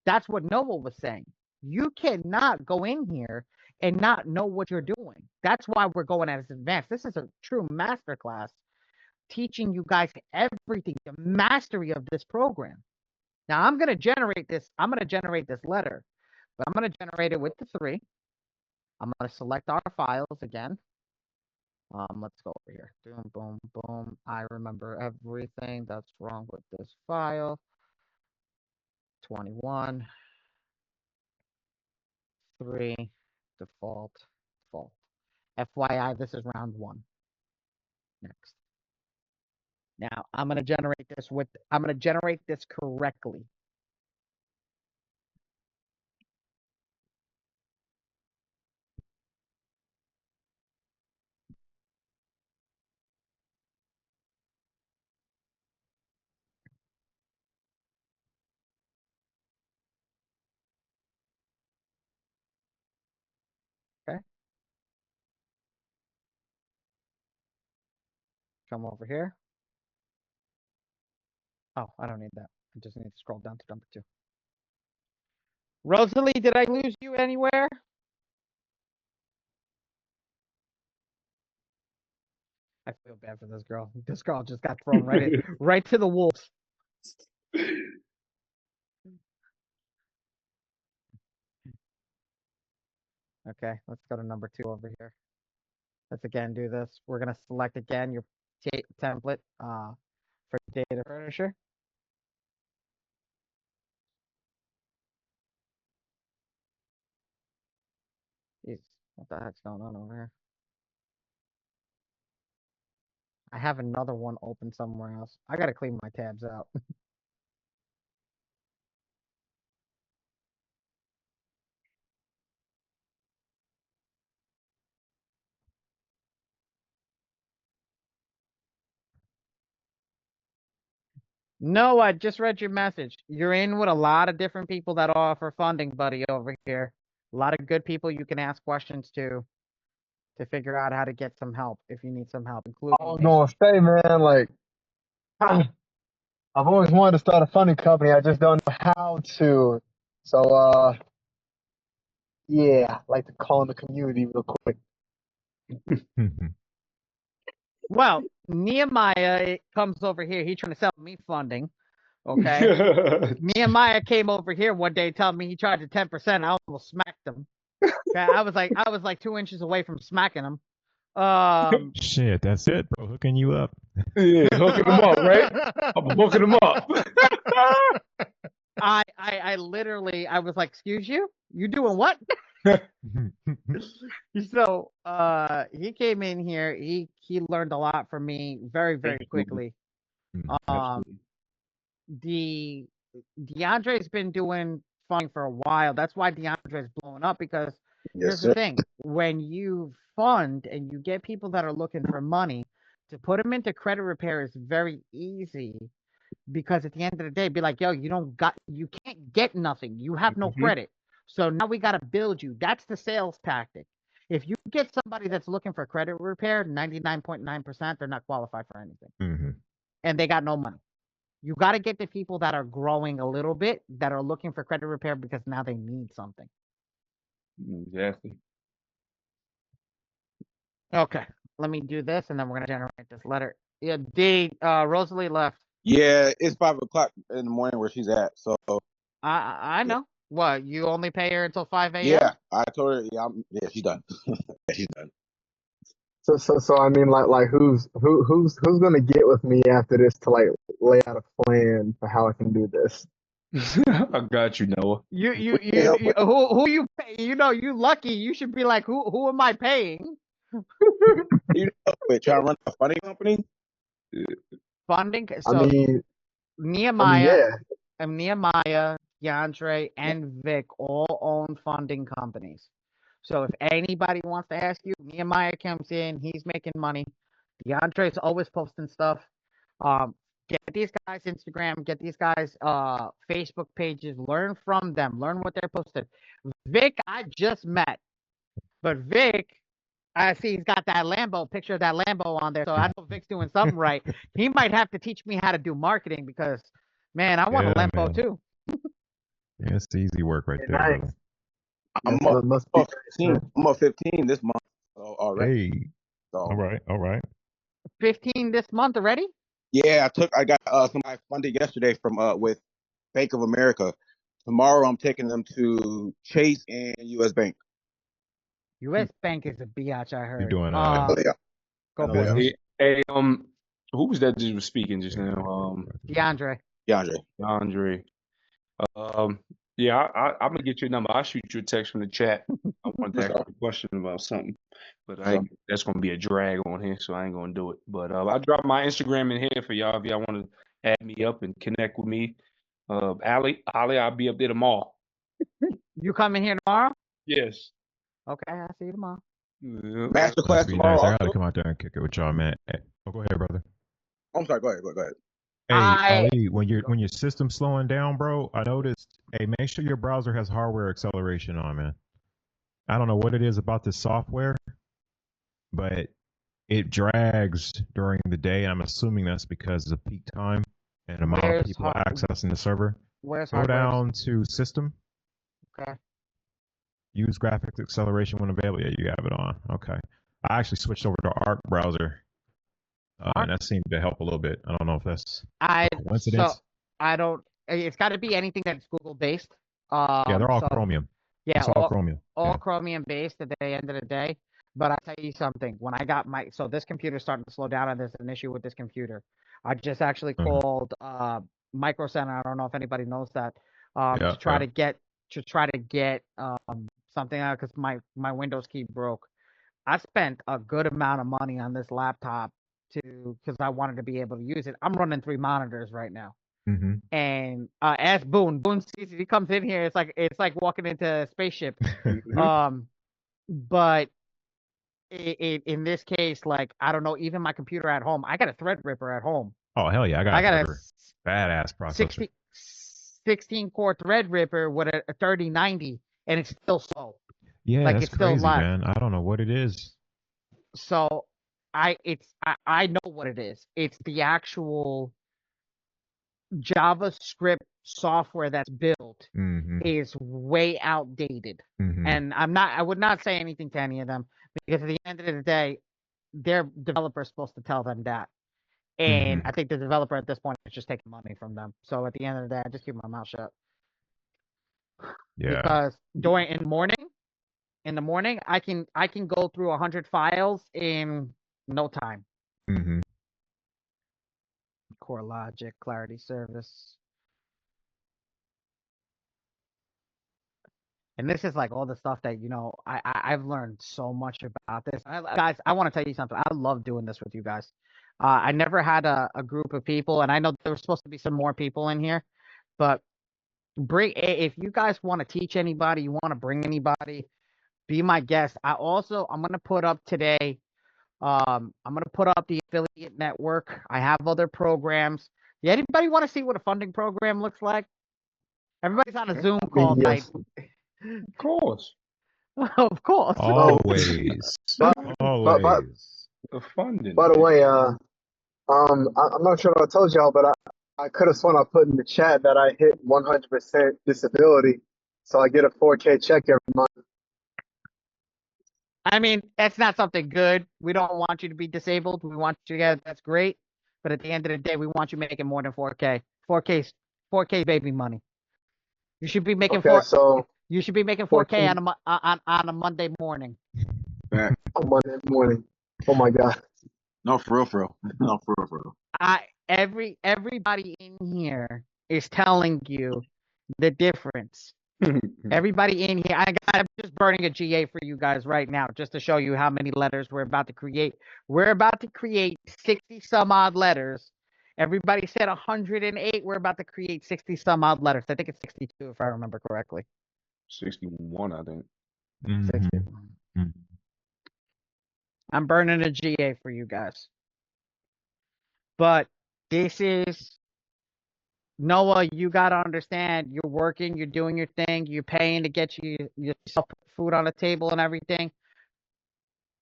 That's what Noah was saying. You cannot go in here and not know what you're doing. That's why we're going as advanced. This is a true masterclass teaching you guys everything, the mastery of this program. Now I'm going to generate this. I'm going to generate this letter, but I'm going to generate it with the 3. I'm going to select our files again. Let's go over here. Boom, boom, boom. I remember everything that's wrong with this file. 21, 3, default, default. FYI, this is round 1. Next. Now I'm going to generate this correctly. Okay. Come over here. Oh, I don't need that. I just need to scroll down to number 2. Rosalie, did I lose you anywhere? I feel bad for this girl. This girl just got thrown right to the wolves. Okay, let's go to number 2 over here. Let's again do this. We're gonna select again your template for data furniture. Jeez, what the heck's going on over here? I have another one open somewhere else. I gotta clean my tabs out. No, I just read your message. You're in with a lot of different people that offer funding, buddy, over here. A lot of good people you can ask questions to figure out how to get some help if you need some help, I including was me. gonna say, man, like I've always wanted to start a funding company. I just don't know how to. So yeah, I'd like to call in the community real quick. Well, Nehemiah comes over here. He's trying to sell me funding. Okay. Nehemiah came over here one day telling me he charged 10%. I almost smacked him. Okay, I was like 2 inches away from smacking him. Shit, that's it, bro. Hooking you up. Yeah, hooking them up, right? I'm hooking them up. I literally I was like, excuse you? You doing what? So he came in here, he learned a lot from me very, very quickly. Um Absolutely. the DeAndre's been doing funding for a while. That's why DeAndre's blowing up because Yes, here's the sir. thing. When you fund and you get people that are looking for money, to put them into credit repair is very easy because at the end of the day, be like, yo, you can't get nothing. You have no Mm-hmm. credit. So now we got to build you. That's the sales tactic. If you get somebody that's looking for credit repair, 99.9%, they're not qualified for anything. Mm-hmm. And they got no money. You got to get the people that are growing a little bit that are looking for credit repair because now they need something. Exactly. Okay, let me do this and then we're going to generate this letter. Yeah, Rosalie left. Yeah, it's 5 o'clock in the morning where she's at. So I yeah, know. What, you only pay her until 5 a.m.? yeah, I told her. Yeah, she's done. Yeah, she's done. So I mean, like who's gonna get with me after this to like lay out a plan for how I can do this? I got you, Noah. You We can help with. who you pay? You lucky. You should be like, who am I paying? You know, with trying to run a funding company. Funding. I So mean, Nehemiah, yeah. Nehemiah, DeAndre, and Vic all own funding companies. So if anybody wants to ask you, Nehemiah comes in, he's making money. DeAndre's always posting stuff. Get these guys Instagram, get these guys Facebook pages, learn from them, learn what they're posting. Vic, I just met, but Vic, I see he's got that Lambo picture of that Lambo on there, so I know Vic's doing something right. He might have to teach me how to do marketing because, man, I want a Yeah, Lambo man. too. Yeah, it's easy work right there, Nice. brother. I'm Must, up, must be up nice, 15. man. I'm up 15 this month already. Hey, all So right, all right. 15 this month already? yeah, I got somebody funded yesterday from with Bank of America. Tomorrow I'm taking them to Chase and U.S. Bank. U.S. Bank is a biatch, I You heard. doing Oh, yeah, I Go know for they it. are. business? Hey, who was that just was speaking just Yeah, now? DeAndre. DeAndre. Andre. Um, yeah, I'm gonna get your number. I'll shoot you a text from the chat. I wanted For to ask sure. you a question about something, but For I sure. ain't, that's gonna be a drag on here, so I ain't gonna do it. But I'll drop my Instagram in here for y'all if y'all want to add me up and connect with me. Ali, I'll be up there tomorrow. You coming here tomorrow? Yes. Okay, I'll see you tomorrow. Yeah. Must Masterclass be tomorrow nice. I gotta also. come out there and kick it with y'all, man. Oh, go ahead, brother. I'm sorry. Go ahead. Go ahead. Hey, I Ali, when your system's slowing down, bro, I noticed. Hey, make sure your browser has hardware acceleration on, man. I don't know what it is about this software, but it drags during the day. I'm assuming that's because of peak time and the amount of where's people accessing the server. Go hardware? down to System, Okay. use graphics acceleration when available. Yeah, you have it on. Okay. I actually switched over to Arc browser, Arc. and that seemed to help a little bit. I don't know if that's I a so coincidence. I don't. It's got to be anything that's Google based. Yeah, they're all So Chromium. yeah, It's all Chromium. all Yeah. Chromium based at the end of the day. But I'll tell you something. When I got so this computer's starting to slow down, and there's an issue with this computer. I just actually Mhm. called Micro Center. I don't know if anybody knows that. Yeah. To try Yeah. to get something out because my Windows key broke. I spent a good amount of money on this laptop because I wanted to be able to use it. I'm running 3 monitors right now. Hmm. And ask Boone sees it. He comes in here. It's like walking into a spaceship. Mhm. Um, but in this case, like I don't know, even my computer at home, I got a Threadripper at home. Oh hell yeah, I got I a got a threadripper. Badass processor. 16 core Threadripper with a 3090, and it's still slow. Yeah, Like that's it's still crazy, live. man. I don't know what it is. So I know what it is. It's the actual JavaScript software that's built Mm-hmm. is way outdated. Mm-hmm. And I would not say anything to any of them because at the end of the day, their developer is supposed to tell them that. And Mm-hmm. I think the developer at this point is just taking money from them. So at the end of the day, I just keep my mouth shut. Yeah. Because during in the morning, I can go through 100 files in no time. Mm-hmm. Core logic, clarity service. And this is like all the stuff that, I've learned so much about this. Guys, I want to tell you something. I love doing this with you guys. I never had a group of people, and I know there was supposed to be some more people in here, but if you guys want to teach anybody, you want to bring anybody, be my guest. I'm going to put up today, I'm going to put up the affiliate network. I have other programs. Yeah, anybody want to see what a funding program looks like? Everybody's on a Zoom call tonight. Yes. Of course. Of course. Oh, Always. but Always. The funding. by the way, I'm not sure if I told y'all, but I could have sworn I put in the chat that I hit 100% disability, so I get a 4K check every month. I mean, that's not something good. We don't want you to be disabled. We want you to get that's great. But at the end of the day, we want you making more than 4K. 4K baby money. You should be making Okay, so you should be making 4K 4K on a Monday morning. Back. on Monday morning. Oh my God. No, for real, for real. No, for real, for real. Everybody in here is telling you the difference. Everybody in here, I'm just burning a GA for you guys right now, just to show you how many letters we're about to create. We're about to create 60 some odd letters. Everybody said 108. We're about to create 60 some odd letters. I think it's 62 if I remember correctly. 61, I think. Mm-hmm. 60. Mm-hmm. I'm burning a GA for you guys. But this is Noah, you gotta understand, you're working, you're doing your thing, you're paying to get yourself food on the table and everything.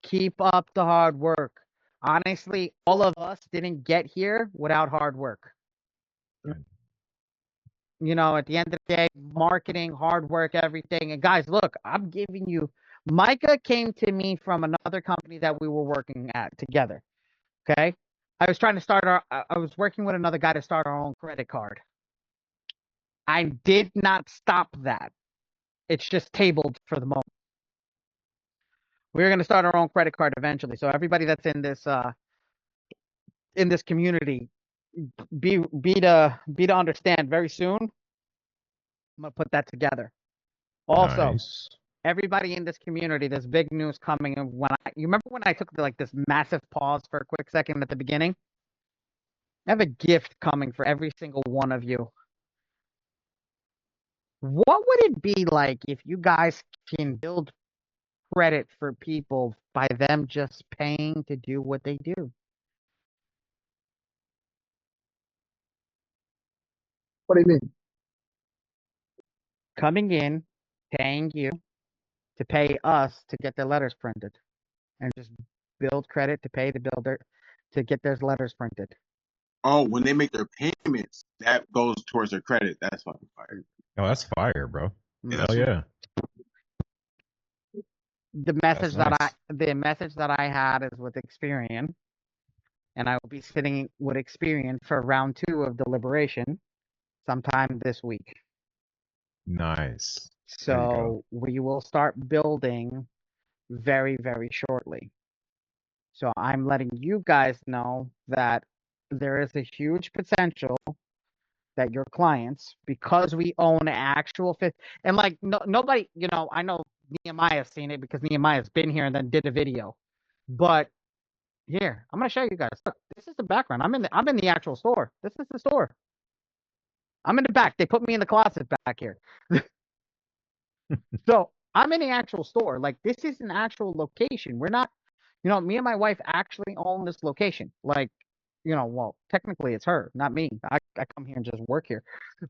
Keep up the hard work. Honestly, all of us didn't get here without hard work. At the end of the day, marketing, hard work, everything. And guys, look, I'm giving you. Micah came to me from another company that we were working at together. Okay. I was working with another guy to start our own credit card. I did not stop that. It's just tabled for the moment. We're going to start our own credit card eventually. So everybody that's in this community, be to understand very soon. I'm gonna put that together. Also, Nice. everybody in this community, there's big news coming. And you remember when I took this massive pause for a quick second at the beginning? I have a gift coming for every single one of you. What would it be like if you guys can build credit for people by them just paying to do what they do? What do you mean? Coming in, paying you to pay us to get their letters printed, and just build credit to pay the builder to get their letters printed. Oh, when they make their payments, that goes towards their credit. That's fucking fire. Oh, that's fire, bro. Yeah, Hell yeah. The message nice. the message that I had is with Experian, and I will be sitting with Experian for round 2 of deliberation sometime this week. Nice. So we will start building very, very shortly. So I'm letting you guys know that there is a huge potential that your clients, because we own actual fit, and like nobody, I know Nehemiah's seen it because Nehemiah's been here and then did a video. But here, I'm gonna show you guys. Look, this is the background. I'm in the actual store. This is the store. I'm in the back. They put me in the closet back here. So I'm in the actual store. Like, this is an actual location. We're not, me and my wife actually own this location. Like, well, technically it's her, not me. I come here and just work here.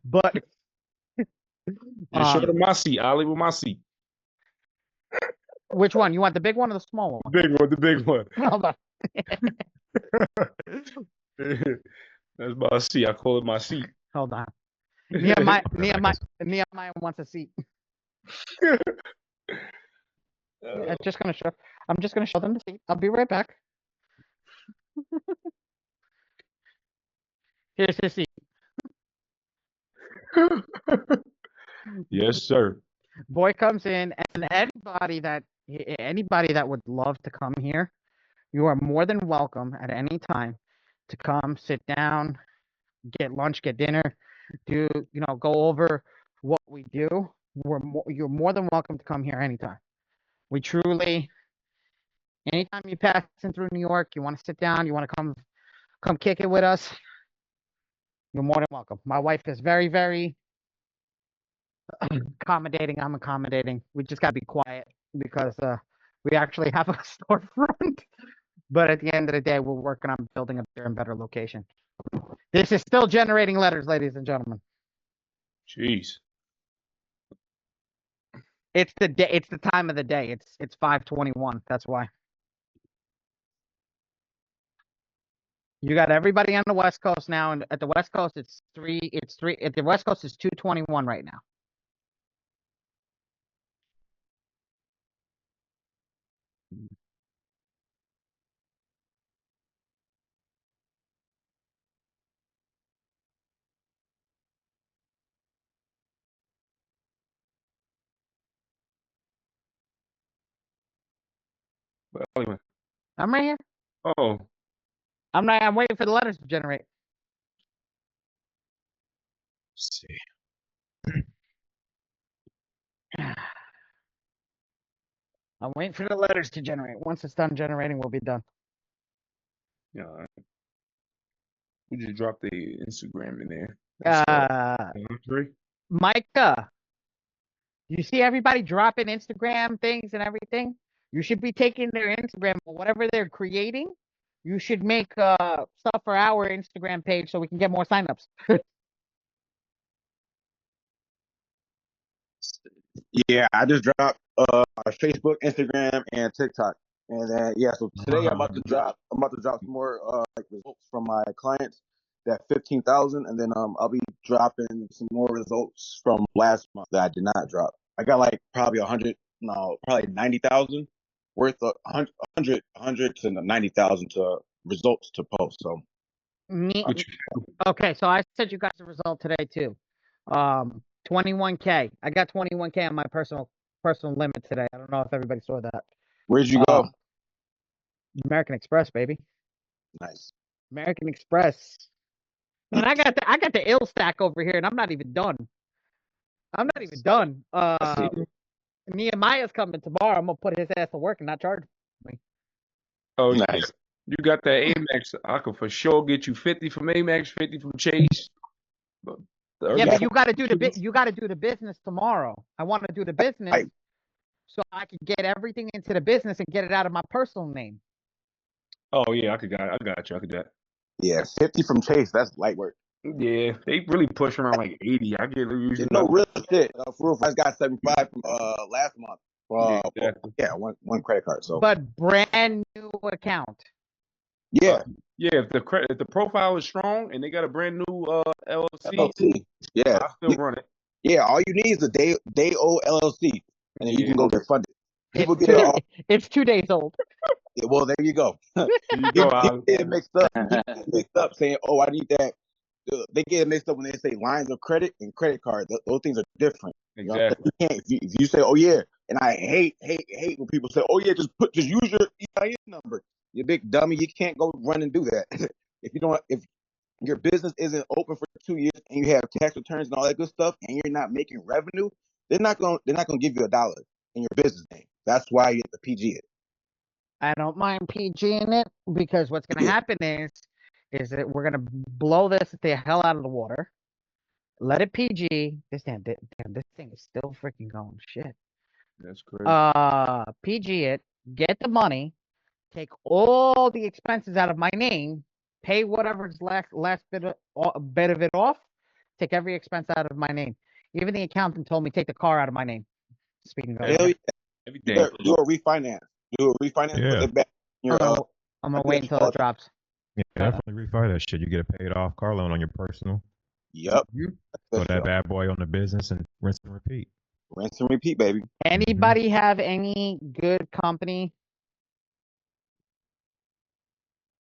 But Just show them my seat. I'll leave with my seat. which one? You want the big one or the small one? The big one. Hold on. That's my seat. I call it my seat. Hold on. Nehemiah wants a seat. I'm just gonna show them the seat. I'll be right back. Here's his seat. Yes, sir. Boy comes in, and anybody that would love to come here, you are more than welcome at any time to come, sit down, get lunch, get dinner, go over what we do. You're more than welcome to come here anytime. We truly, anytime you pass in through New York, you want to sit down, you want to come kick it with us, you're more than welcome. My wife is very, very accommodating. I'm accommodating. We just gotta be quiet because we actually have a storefront. But at the end of the day, we're working on building a bigger and better location. This is still generating letters, ladies and gentlemen. Jeez. It's the day. It's the time of the day. It's 5:21. That's why. You got everybody on the West Coast now, and at the West Coast, it's three. It's three. At the West Coast, it's 2:21 right now. Well, anyway. I'm right here. Oh. I'm waiting for the letters to generate. Let's see. I'm waiting for the letters to generate. Once it's done generating, we'll be done. Yeah. All right. We just dropped the Instagram in there. Micah, you see everybody dropping Instagram things and everything? You should be taking their Instagram or whatever they're creating. You should make stuff for our Instagram page so we can get more signups. Yeah, I just dropped Facebook, Instagram, and TikTok. And then so today I'm about to drop some more results from my clients that 15,000, and then I'll be dropping some more results from last month that I did not drop. I got like probably 90,000 worth of 100 to 90,000 to results to post. So Okay, so I sent you guys a result today too. 21K. I got 21K on my personal limit today. I don't know if everybody saw that. Where'd you go? American Express, baby. Nice. American Express. And I got the ill stack over here, and I'm not even done. Nehemiah's coming tomorrow. I'm gonna put his ass to work and not charge me. Oh, nice. You got that Amex. I could for sure get you 50 from Amex, 50 from Chase. But you got to do the business tomorrow. I want to do the business so I can get everything into the business and get it out of my personal name. Oh yeah, I got you. I could do that. Yeah, 50 from Chase. That's light work. Yeah, they really push around like 80. I get usually. No real shit. For real, I got 75 from last month. Exactly. One credit card. So, but brand new account. Yeah. If the profile is strong and they got a brand new LLC, yeah, I still run it. Yeah, all you need is a day old LLC, and then you can go get funded. People It's 2 days old. Yeah, well, there you go. You go. Get it mixed up, saying, "Oh, I need that." They get it mixed up when they say lines of credit and credit card. Those things are different. Exactly. You can't, if you say, "Oh yeah," and I hate when people say, "Oh yeah, just use your EIN number." You big dummy. You can't go run and do that. If your business isn't open for 2 years and you have tax returns and all that good stuff, and you're not making revenue, they're not gonna give you $1 in your business name. That's why you have to PG it. I don't mind PGing it because what's going to happen is that we're going to blow this the hell out of the water. Let it PG. This thing is still freaking going. Shit. That's crazy. PG it. Get the money. Take all the expenses out of my name, pay whatever's last bit of it off, take every expense out of my name. Even the accountant told me take the car out of my name. Speaking of, Hell yeah. Everything. Do a refinance. Do a refinance. Yeah. Put it back in your I'm gonna wait until it drops. Yeah, definitely refi that shit. You get a paid off car loan on your personal. Yep. Mhm. Throw that bad boy on the business and rinse and repeat. Rinse and repeat, baby. Anybody have any good company?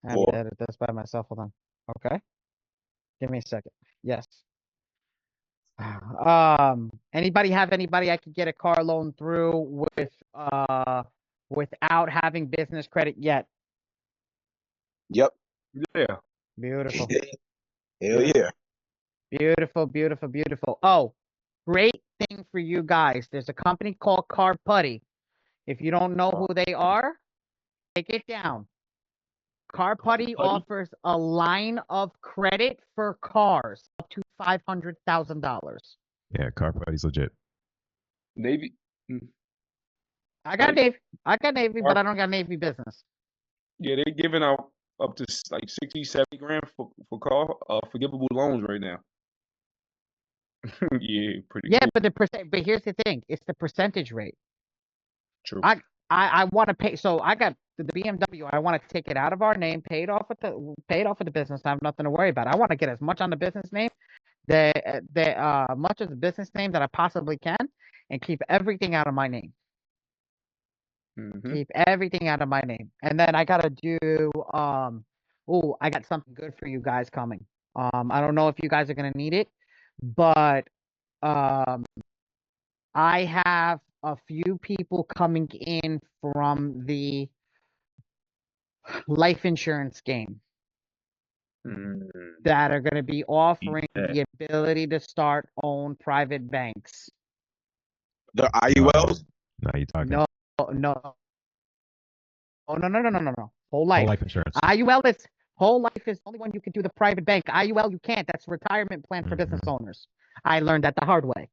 I have to edit this by myself. Hold on. Okay. Give me a second. Yes. Anybody have anybody I could get a car loan through without having business credit yet? Yep. Yeah. Beautiful. Hell yeah. Beautiful, beautiful, beautiful. Oh, great thing for you guys. There's a company called Car Putty. If you don't know who they are, take it down. Car Putty offers a line of credit for cars up to $500,000. Yeah, car buddy's legit. Navy. I got Navy, but I don't got Navy business. Yeah, they're giving out up to like 60, 70 grand for car forgivable loans right now. Yeah, pretty cool. But here's the thing: it's the percentage rate. True. I want to pay. So I got the BMW. I want to take it out of our name, paid off with the business. I have nothing to worry about. I want to get as much on the business name, much of the business name that I possibly can, and keep everything out of my name. Keep everything out of my name. And then I gotta do I got something good for you guys coming. I don't know if you guys are gonna need it, but I have a few people coming in from the life insurance game that are gonna be offering the ability to start own private banks. The IULs? Now you talking. No. Oh, no. Whole life. Whole life insurance. Whole life is the only one you can do the private bank. IUL you can't. That's a retirement plan for business owners. I learned that the hard way.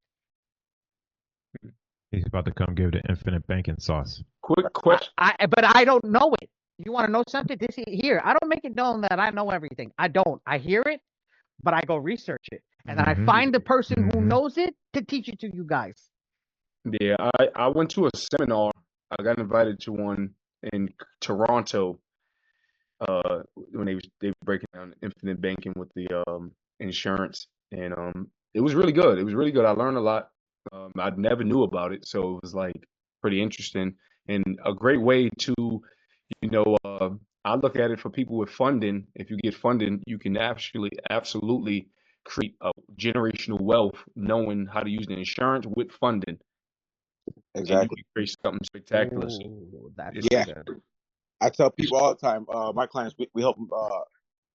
He's about to come give the infinite banking sauce. Quick question. But I don't know it. You want to know something? Here, I don't make it known that I know everything. I don't. I hear it, but I go research it. And then I find the person who knows it to teach it to you guys. Yeah, I went to a seminar. I got invited to one in Toronto. When they were breaking down infinite banking with the insurance, and it was really good. It was really good. I learned a lot. I never knew about it, so it was like pretty interesting and a great way to, I look at it for people with funding. If you get funding, you can absolutely create a generational wealth knowing how to use the insurance with funding. And you Exactly. can create something spectacular. So Ooh, that's Yeah. good. I tell people all the time, my clients, we help them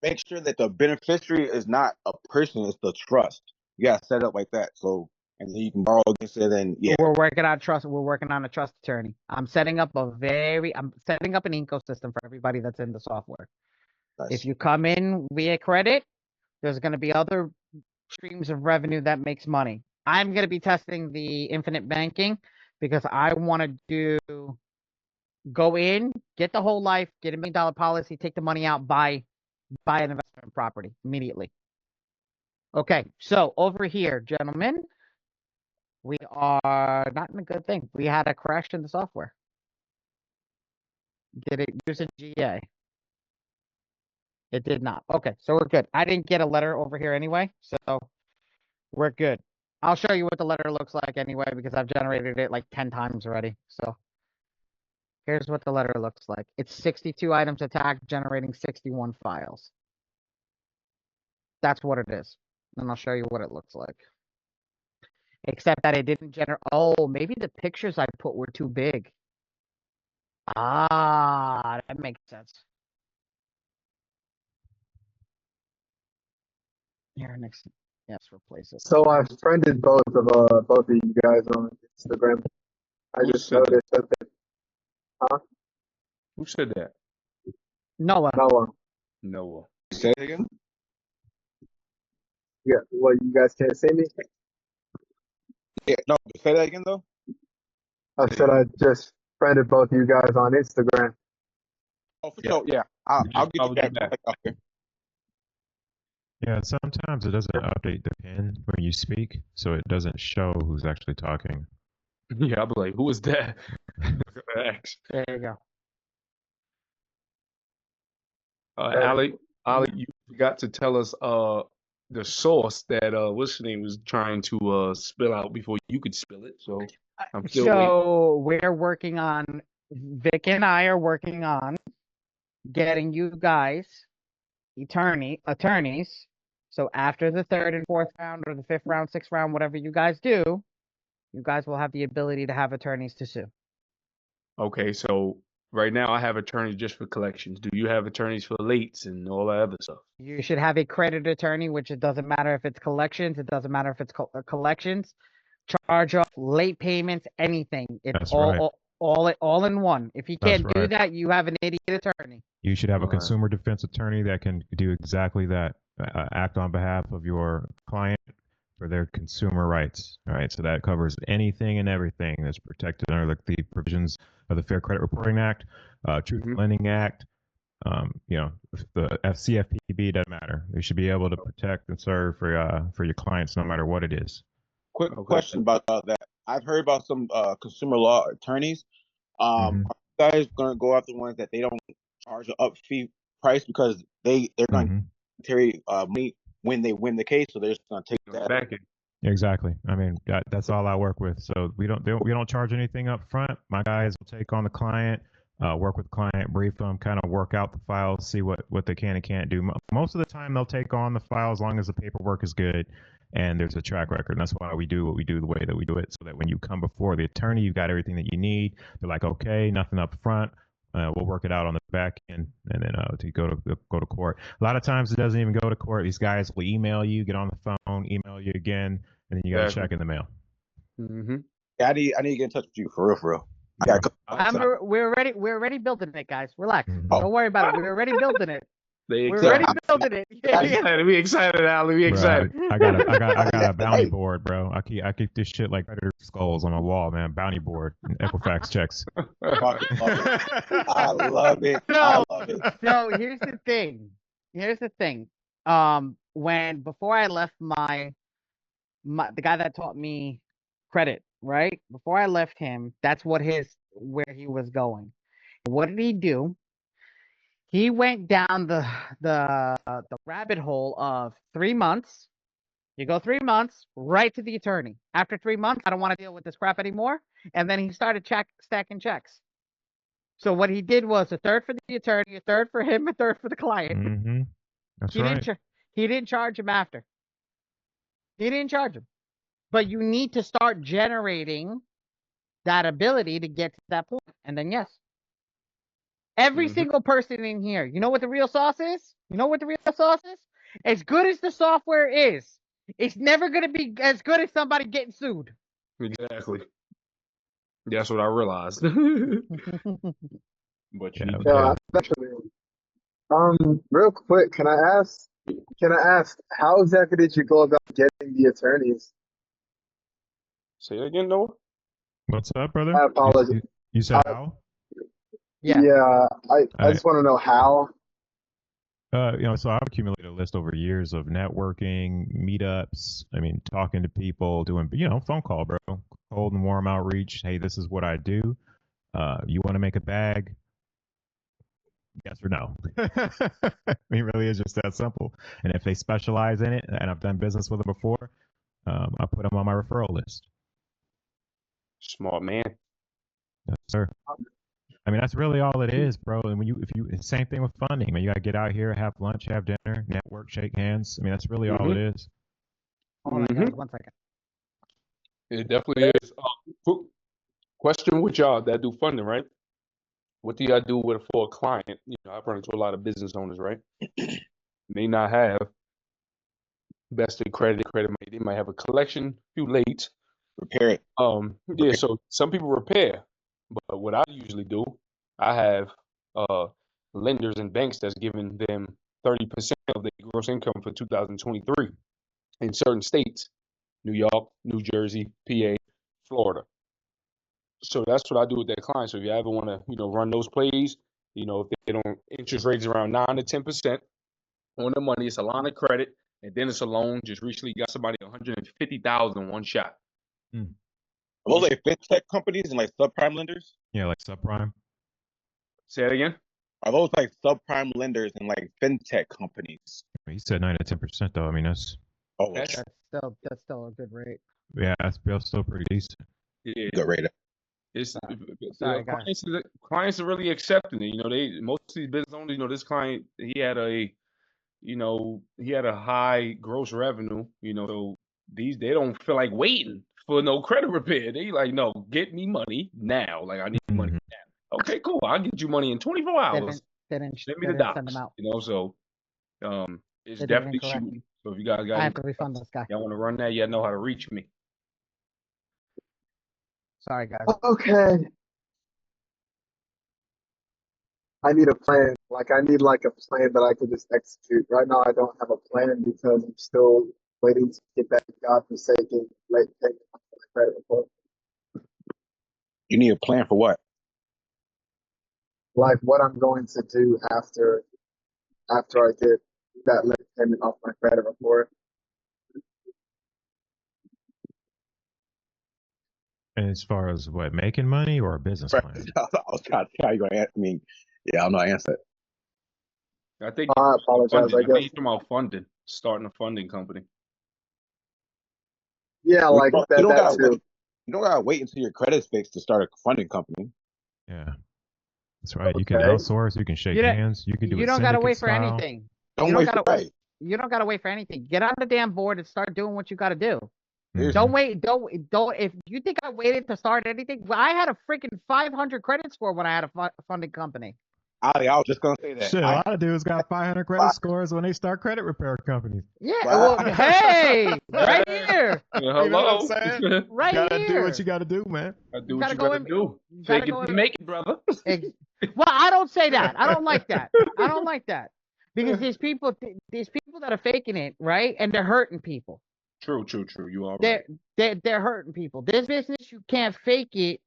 make sure that the beneficiary is not a person, it's the trust. You gotta set it up like that. So, and then you can borrow against it, and yeah. We're working on trust. We're working on a trust attorney. I'm setting up an ecosystem for everybody that's in the software. Nice. If you come in via credit, there's going to be other streams of revenue that makes money. I'm going to be testing the infinite banking because I want to go in, get the whole life, get $1 million policy, take the money out, buy an investment property immediately. Okay, so over here, gentlemen, we are not in a good thing. We had a crash in the software. Did it use a GA? It did not. Okay, so we're good. I didn't get a letter over here anyway, so we're good. I'll show you what the letter looks like anyway because I've generated it like 10 times already. So here's what the letter looks like. It's 62 items attacked, generating 61 files. That's what it is. And I'll show you what it looks like. Except that it didn't generate. Oh, maybe the pictures I put were too big. Ah, that makes sense. Here, next. Yes, replace it. So I friended both of you guys on Instagram. I Who just said that? noticed that Who said that? Noah. Noah. Say it again. Yeah, well, you guys can't see me. Yeah, no, say that again though. I said I just friended both of you guys on Instagram. Oh, for sure. Yeah, I'll get you Followed you back. back. Okay. Yeah, sometimes it doesn't update the pin when you speak, so it doesn't show who's actually talking. Yeah, I'll be like, who is that? X. There you go. Ali, you forgot to tell us the sauce that what's her name was trying to spill out before you could spill it. So I'm still waiting. So we're working on, Vic and I are working on getting you guys attorneys. So after the third and fourth round, or the fifth round, sixth round, whatever you guys do, you guys will have the ability to have attorneys to sue. Okay, so right now I have attorneys just for collections. Do you have attorneys for lates and all that other stuff? You should have a credit attorney, which it doesn't matter if it's collections, it doesn't matter if it's collections, charge off, late payments, anything. It's That's right. all in one. If you That's can't do right. that, you have an idiot attorney. You should have a All right. consumer defense attorney that can do exactly that, act on behalf of your client for their consumer rights. All right, so that covers anything and everything that's protected under the provisions of the Fair Credit Reporting Act, Truth in Mhm. Lending Act. The FCFPB doesn't matter. They should be able to protect and serve for your clients no matter what it is. Quick Okay. question about that. I've heard about some consumer law attorneys. Mhm. Are you guys gonna go after the ones that they don't charge an up fee price because they're going Mhm. to carry money when they win the case, so they're just gonna take On the that. back end. Exactly. I mean, that's all I work with. So we don't charge anything up front. My guys will take on the client, work with the client, brief them, kind of work out the files, see what they can and can't do. Most of the time, they'll take on the file as long as the paperwork is good and there's a track record. And that's why we do what we do the way that we do it, so that when you come before the attorney, you've got everything that you need. They're like, okay, nothing up front. We'll work it out on the back end, and then to go to court. A lot of times it doesn't even go to court. These guys will email you, get on the phone, email you again, and then you got a Exactly. check in the mail. Mm-hmm. Yeah, I need to get in touch with you for real, for real. I got a couple We're already building it, guys. Relax. Mhm. Don't worry about it. We're already building it. They We're excited. already building it. We excited. We excited, Ali. We Bro, excited. I got a bounty Hey. board, bro. I keep this shit like predator skulls on my wall, man. Bounty board, and Equifax checks. I love it. I So, love it. so here's the thing. Here's the thing. Before I left the guy that taught me credit, right? Before I left him, that's where he was going. What did he do? He went down the rabbit hole of 3 months. You go 3 months, right to the attorney. After 3 months, I don't want to deal with this crap anymore. And then he started stacking checks. So what he did was a third for the attorney, a third for him, a third for the client. Mm-hmm. That's He right. didn't charge him after. He didn't charge him. But you need to start generating that ability to get to that point. And then yes, every Mhm. single person in here, you know what the real sauce is? You know what the real sauce is? As good as the software is, it's never going to be as good as somebody getting sued. Exactly. That's what I realized. But you Yeah. need to Yeah, have. actually. Real quick, can I ask how exactly did you go about getting the attorneys? Say it again, Noah. What's up, brother? I apologize. You said how? Yeah. Yeah, I I just want to know how. so I've accumulated a list over years of networking, meetups. I mean, talking to people, doing phone call, bro, cold and warm outreach. Hey, this is what I do. You want to make a bag? Yes or no? I mean, it really is just that simple. And if they specialize in it, and I've done business with them before, I put them on my referral list. Smart man. Yes, sir. I mean, that's really all it is, bro. And same thing with funding. I mean, you got to get out here, have lunch, have dinner, network, shake hands. I mean, that's really all it Mm-hmm. is. Hold on, Mm-hmm. guys, 1 second. It definitely is. Question with y'all that do funding, right? What do y'all do for a client? I've run into a lot of business owners, right? May not have best of credit money. They might have a collection, few late. Repair it. Yeah. So some people repair, but what I usually do, I have uh lenders and banks that's giving them 30% of their gross income for 2023 in certain states: New York, New Jersey, PA, Florida. So that's what I do with that client. So if you ever want to, run those plays, if they don't interest rates around 9 to 10% on the money, it's a line of credit. and then it's a loan. Just recently got somebody 150,000 one shot. Hmm. Are those like fintech companies and like subprime lenders? Yeah, like subprime. Say that again. Are those like subprime lenders and like fintech companies? He said 9 to 10% though. I mean, that's Oh, That's That's still a good rate. yeah, that's still pretty decent. yeah. good rate. It's Sorry, guys. clients are really accepting it. You know, most of these business owners. You know, this client he had a high gross revenue. You know, so they don't feel like waiting for no credit repair. They like, no, get me money now. Like I need money Mhm. now. Okay, cool. I'll get you money in 24 hours. They didn't Send me the send them docs. out. You know, so it's They did it definitely incorrect. shooting. So if you guys got I any have to refund questions, this guy. y'all want to run that, you know how to reach me. Sorry, guys. Okay. I need a plan. Like I need like a plan that I can just execute. Right now I don't have a plan because I'm still waiting to get that godforsaken late payment on my credit report. You need a plan for what? Like what I'm going to do after I get that late payment off my credit report. And as far as what, making money or a business Right. plan? I was trying to see how you gonna answer. I mean, yeah, I don't know how to answer it. I think I apologize, funding. I I think guess. you're talking about funding, starting a funding company. Yeah, Well, like you don't that gotta too. wait. You don't gotta wait until your credit's fixed to start a funding company. Yeah, that's right. You can Okay. outsource. You can shake You don't hands. You can do you it don't gotta syndicate wait for style. anything. Don't You don't wait gotta for right. you don't gotta wait for anything. Get on the damn board and start doing what you gotta do. Seriously. Don't wait. Don't. If you think I waited to start anything, well, I had a freaking 500 credit score when I had a funding company. Ali, I was just gonna say that. Shit, a I lot of dudes got 500 credit scores when they start credit repair companies. Yeah. Wow. Well, hey, right here, Hello. You know what I'm saying? right Gotta do here. what you gotta do, man. I do You what gotta you go gotta in. do. You gotta Fake it go to in. make it, brother. Well, I don't say that. I don't like that. I don't like that because there's people that are faking it, right? And they're hurting people. True. You are right. They're hurting people. This business, you can't fake it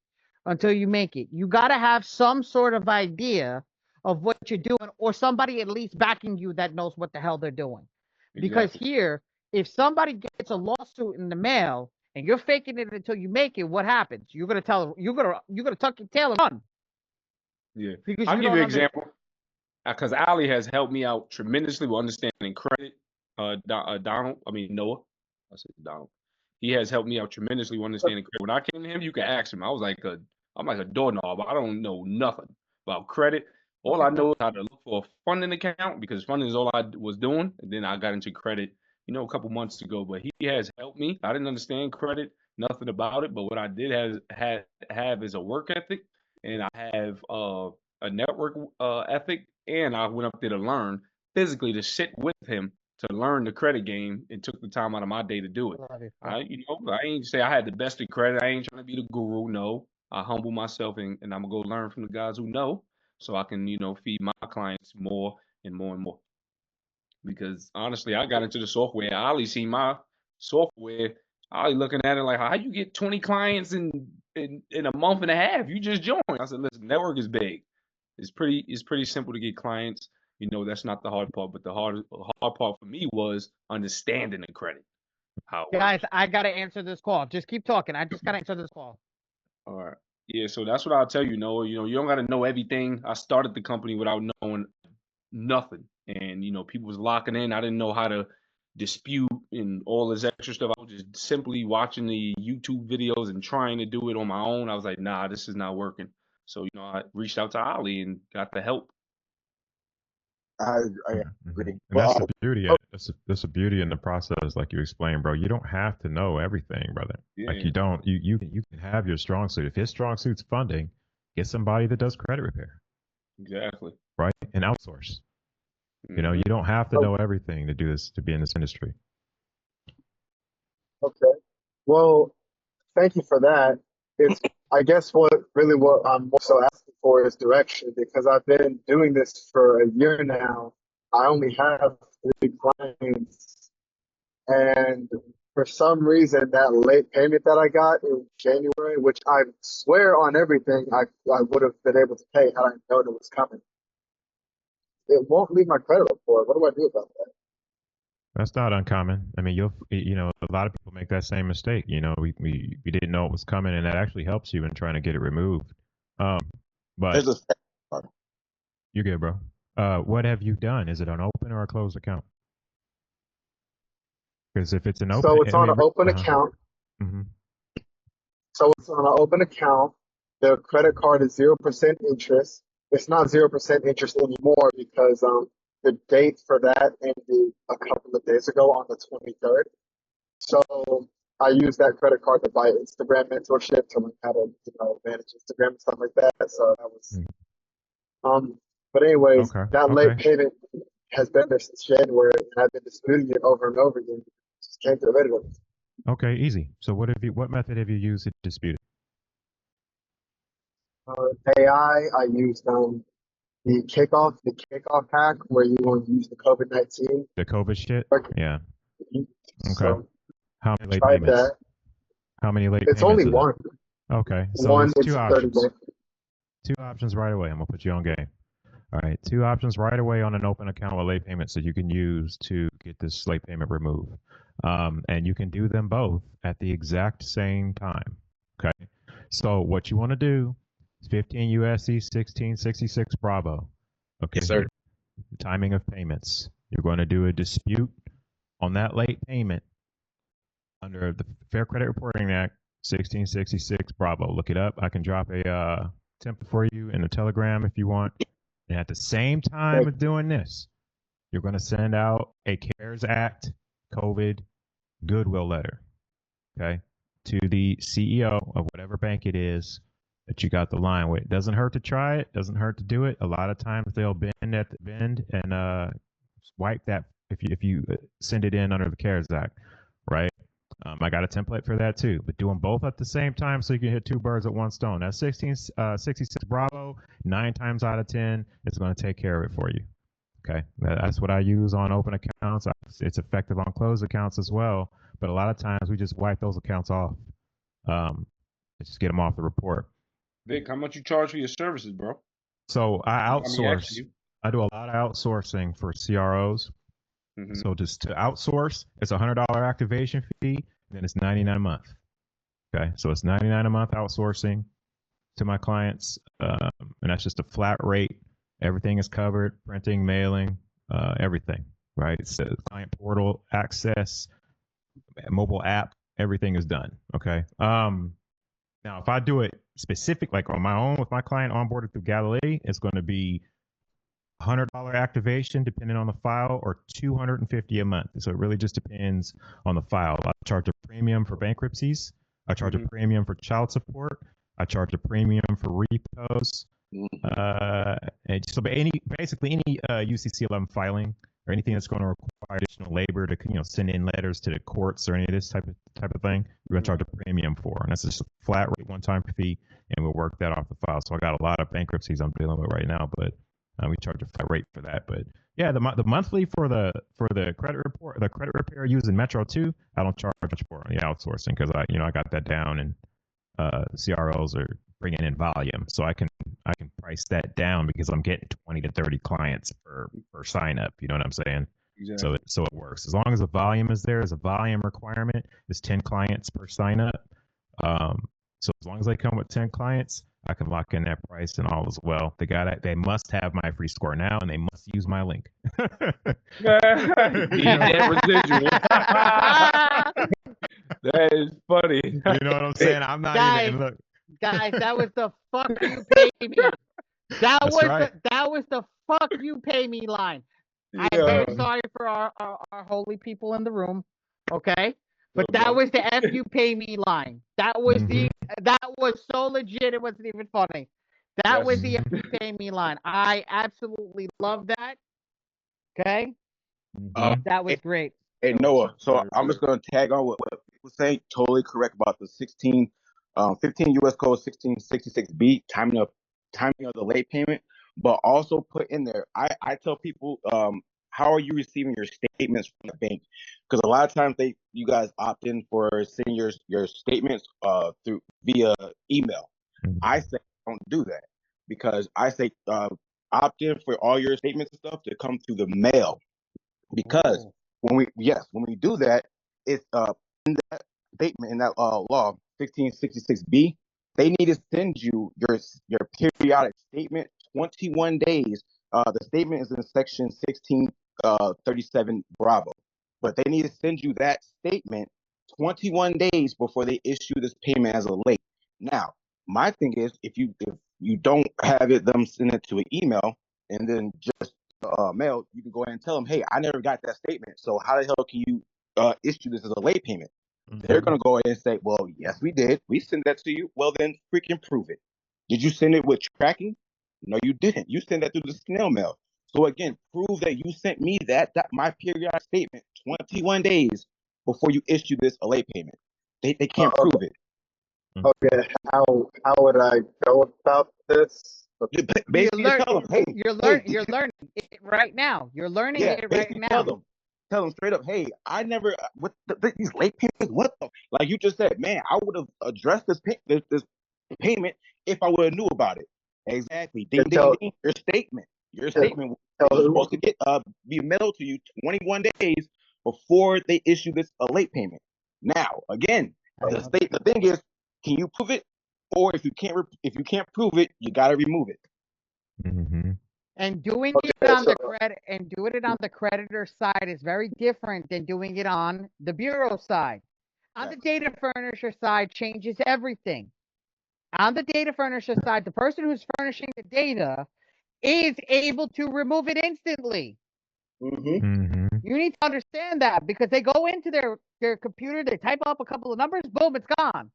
until you make it. You got to have some sort of idea of what you're doing, or somebody at least backing you that knows what the hell they're doing. Because Exactly. here, if somebody gets a lawsuit in the mail and you're faking it until you make it, what happens? You're gonna tuck your tail and run Yeah. because I'll you give don't you an understand. example. Because Ali has helped me out tremendously with understanding credit. Noah. I said Donald. He has helped me out tremendously with understanding credit. When I came to him, you can ask him. I'm like a doorknob. I don't know nothing about credit. All I know is how to look for a funding account because funding is all I was doing. And then I got into credit, a couple months ago. But he has helped me. I didn't understand credit, nothing about it. But what I did have is a work ethic, and I have a network ethic, and I went up there to learn physically to sit with him to learn the credit game and took the time out of my day to do it. I ain't say I had the best of credit. I ain't trying to be the guru. No, I humble myself and I'm gonna go learn from the guys who know, so I can feed my clients more and more and more. Because honestly, I got into the software. I only see my software. I was looking at it like, how you get 20 clients in a month and a half? You just joined. I said, listen, network is big. It's pretty simple to get clients. That's not the hard part, but the hard part for me was understanding the credit, how it Guys, works. I gotta answer this call. Just keep talking. I just gotta answer this call. All right. Yeah, so that's what I'll tell you, Noah. You don't gotta know everything. I started the company without knowing nothing. And people was locking in. I didn't know how to dispute and all this extra stuff. I was just simply watching the YouTube videos and trying to do it on my own. I was like, nah, this is not working. So, I reached out to Ali and got the help. I Mhm. agree. And But that's the beauty. That's the beauty in the process, like you explained, bro. You don't have to know everything, brother. Like Yeah, you don't. You can have your strong suit. If his strong suit's funding, get somebody that does credit repair, exactly. right? And outsource. Hmm. You don't have to Oh, know everything to do this, to be in this industry. okay. Well, thank you for that. It's I guess what I'm also asking for is direction because I've been doing this for a year now. I only have 3 clients, and for some reason, that late payment that I got in January, which I swear on everything, I would have been able to pay had I known it was coming. It won't leave my credit report. What do I do about that? That's not uncommon. I mean, a lot of people make that same mistake. We didn't know it was coming, and that actually helps you in trying to get it removed. Um, but There's a second part. you're good, bro. What have you done? Is it an open or a closed account? Because if it's an open, So it's I on mean, an open account. hmm So it's on an open account. The credit card is 0% interest. It's not 0% interest anymore because the date for that ended a couple of days ago on the 23rd. So I used that credit card to buy Instagram mentorship to learn how to manage Instagram and stuff like that. So that was um. But anyways, Okay, that late okay, payment has been there since January, and I've been disputing it over and over again. Just can't get rid of it. okay, easy. So what method have you used to dispute it? AI, I used the kickoff hack where you want to use the COVID-19. The COVID shit? Yeah. Okay. So How I many late tried payments? that. How many late It's only payments is it? one. Okay, so One, it's it's two a 30 options. day. Two options right away. I'm gonna put you on game. All right, two options right away on an open account with late payments that you can use to get this late payment removed. And you can do them both at the exact same time. Okay. So what you want to do is 15 USC 1666 Bravo. Okay. Yes, sir. Timing of payments. You're going to do a dispute on that late payment under the Fair Credit Reporting Act 1666 Bravo. Look it up. I can drop a template for you in the Telegram if you want. And at the same time Like, of doing this, you're going to send out a CARES Act COVID goodwill letter, okay, to the CEO of whatever bank it is that you got the line with. Doesn't hurt to try it. Doesn't hurt to do it. A lot of times they'll bend and wipe that if you send it in under the CARES Act, right? I got a template for that too, but do them both at the same time so you can hit two birds with one stone. That's 1666 Bravo. 9 times out of 10, it's going to take care of it for you. Okay, that's what I use on open accounts. It's effective on closed accounts as well. But a lot of times we just wipe those accounts off. Just get them off the report. Vic, how much you charge for your services, bro? So I Me asking outsource. you. I do a lot of outsourcing for CROs. Mm-hmm. So just to outsource, it's $100 activation fee, and then it's 99 a month. Okay, so it's 99 a month outsourcing to my clients, and that's just a flat rate. Everything is covered: printing, mailing, everything. Right? It's a client portal access, mobile app. Everything is done. Okay. Now, if I do it specific, like on my own with my client onboarded through Galilee, it's going to be $100 activation depending on the file, or $250 a month. So it really just depends on the file. I charge a premium for bankruptcies. I charge a premium for child support. I charge a premium for repos. And so basically any UCC 11 filing or anything that's going to require additional labor to send in letters to the courts or any of this type of thing, we're going to charge a premium for, and that's just a flat rate one-time fee, and we'll work that off the file. So I got a lot of bankruptcies I'm dealing with right now, but we charge a flat rate for that. But yeah, the monthly for the credit report, the credit repair using Metro 2, I don't charge much for the outsourcing because I got that down, and CROs are bringing in volume, so I can price that down because I'm getting 20 to 30 clients per sign up. You know what I'm saying? Exactly. So it works as long as the volume is there. As a volume requirement is 10 clients per sign up. So as long as they come with 10 clients, I can lock in that price and all as well. They must have my free score now, and they must use my link. Need that residual. That is funny. You know what I'm saying? I'm not Guys, even look. Guys, that was the fuck you pay me. That was the fuck you pay me line. I'm very sorry for our holy people in the room, okay? But that was the F you pay me line. That was that was so legit it wasn't even funny. That was the F you pay me line. I absolutely love that. Okay? That was great. Hey Noah, so I'm just gonna tag on what people say. Totally correct about the 15 US code 1666B timing of the late payment, but also put in there. I tell people, how are you receiving your statements from the bank? Because a lot of times you guys opt in for sending your statements through via email. I say don't do that, because I say opt in for all your statements and stuff to come through the mail, because when we do that, it's in that statement in that law 1666B, they need to send you your periodic statement 21 days. The statement is in section 1637 Bravo, but they need to send you that statement 21 days before they issue this payment as a late. Now, my thing is, if you don't have it, them send it to an email and then just mail, you can go ahead and tell them, hey, I never got that statement. So how the hell can you issue this as a late payment? They're going to go ahead and say, well, yes, we did. We sent that to you. Well, then freaking prove it. Did you send it with tracking? No, you didn't. You sent that through the snail mail. So again, prove that you sent me that my periodic statement 21 days before you issue this a late payment. They can't prove it. Okay, how would I go about this? Basically, tell them, hey, you're learning it right now. You're learning yeah, it right basically now. tell them straight up, hey, I never what these late payments. What the, like you just said, man, I would have addressed this payment if I would have knew about it. Exactly. Ding, ding, ding. Your statement was supposed to get be mailed to you 21 days before they issue this a late payment. Now, again, the thing is, can you prove it? Or if you can't prove it, you got to remove it. Mm-hmm. And doing it on the credit and doing it on the creditor side is very different than doing it on the bureau side. On the data furnisher side changes everything. On the data furnisher side, the person who's furnishing the data is able to remove it instantly. Mm-hmm. You need to understand that because they go into their computer, they type up a couple of numbers, boom, it's gone.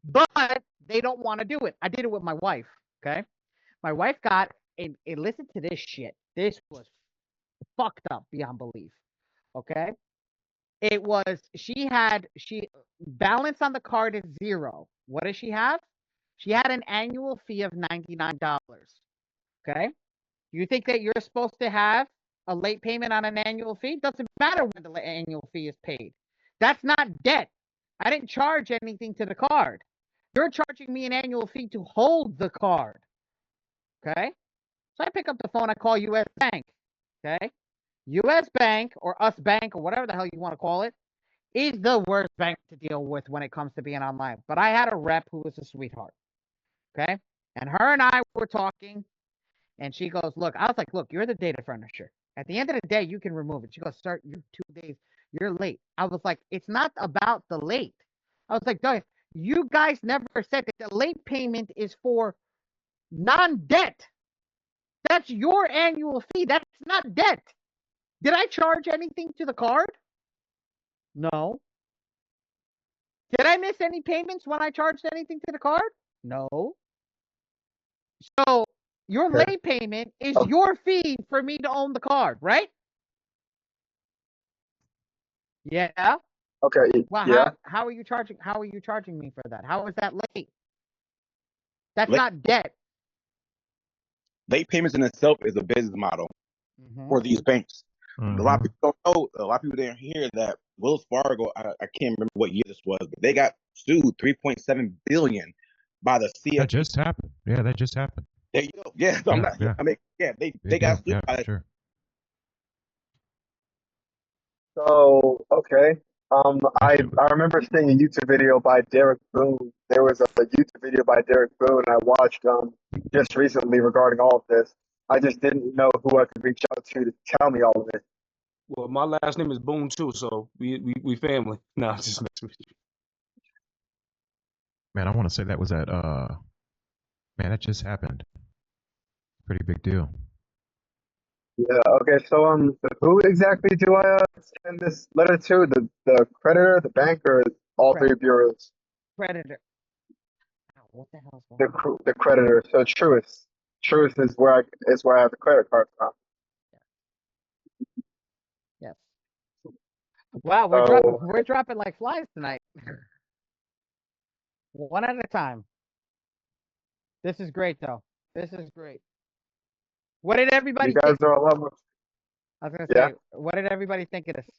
But they don't want to do it. I did it with my wife. Okay. My wife got, and listen to this shit. This was fucked up beyond belief. Okay. It was, she balance on the card is 0. What does she have? She had an annual fee of $99. Okay. You think that you're supposed to have a late payment on an annual fee? Doesn't matter when the annual fee is paid. That's not debt. I didn't charge anything to the card. You're charging me an annual fee to hold the card. Okay. So I pick up the phone, I call US Bank. Okay. US Bank or Us Bank or whatever the hell you want to call it is the worst bank to deal with when it comes to being online. But I had a rep who was a sweetheart. Okay. And her and I were talking, and she goes, look, I was like, look, you're the data furnisher. At the end of the day, you can remove it. She goes, sir, you're 2 days, you're late. I was like, it's not about the late. I was like, you guys never said that the late payment is for non-debt. That's your annual fee. That's not debt. Did I charge anything to the card? No. Did I miss any payments when I charged anything to the card? No. So your late payment is your fee for me to own the card, right? Yeah. Okay. Well, Yeah. how are you charging? How are you charging me for that? How is that late? That's Late, not debt. late payments in itself is a business model for these banks. A lot of people don't know. A lot of people didn't hear that Wells Fargo. I can't remember what year this was, but they got sued 3.7 billion by the CFTC. That just happened. Yeah, that just happened. There you go. Yeah, so I'm not. Yeah. I mean, yeah, they got sued Yeah, by for sure. So okay. I Actually, remember seeing a YouTube video by Derek Boone. There was a YouTube video by Derek Boone I watched just recently regarding all of this. I just didn't know who I could reach out to tell me all of it. Well, my last name is Boone too, so we family. No, just messing with you. man, I want to say that was at man, that just happened. Pretty big deal. Yeah. Okay. So who exactly do I send this letter to? The creditor, the bank, or all three bureaus? Creditor. What the hell is going The on? the creditor. So Truist. Truist is where I have the credit card from. Yes. Wow, So we're dropping like flies tonight. One at a time. This is great though. This is great. What did you everybody guys think? are a lot more. I was gonna Yeah. say, what did everybody think of this?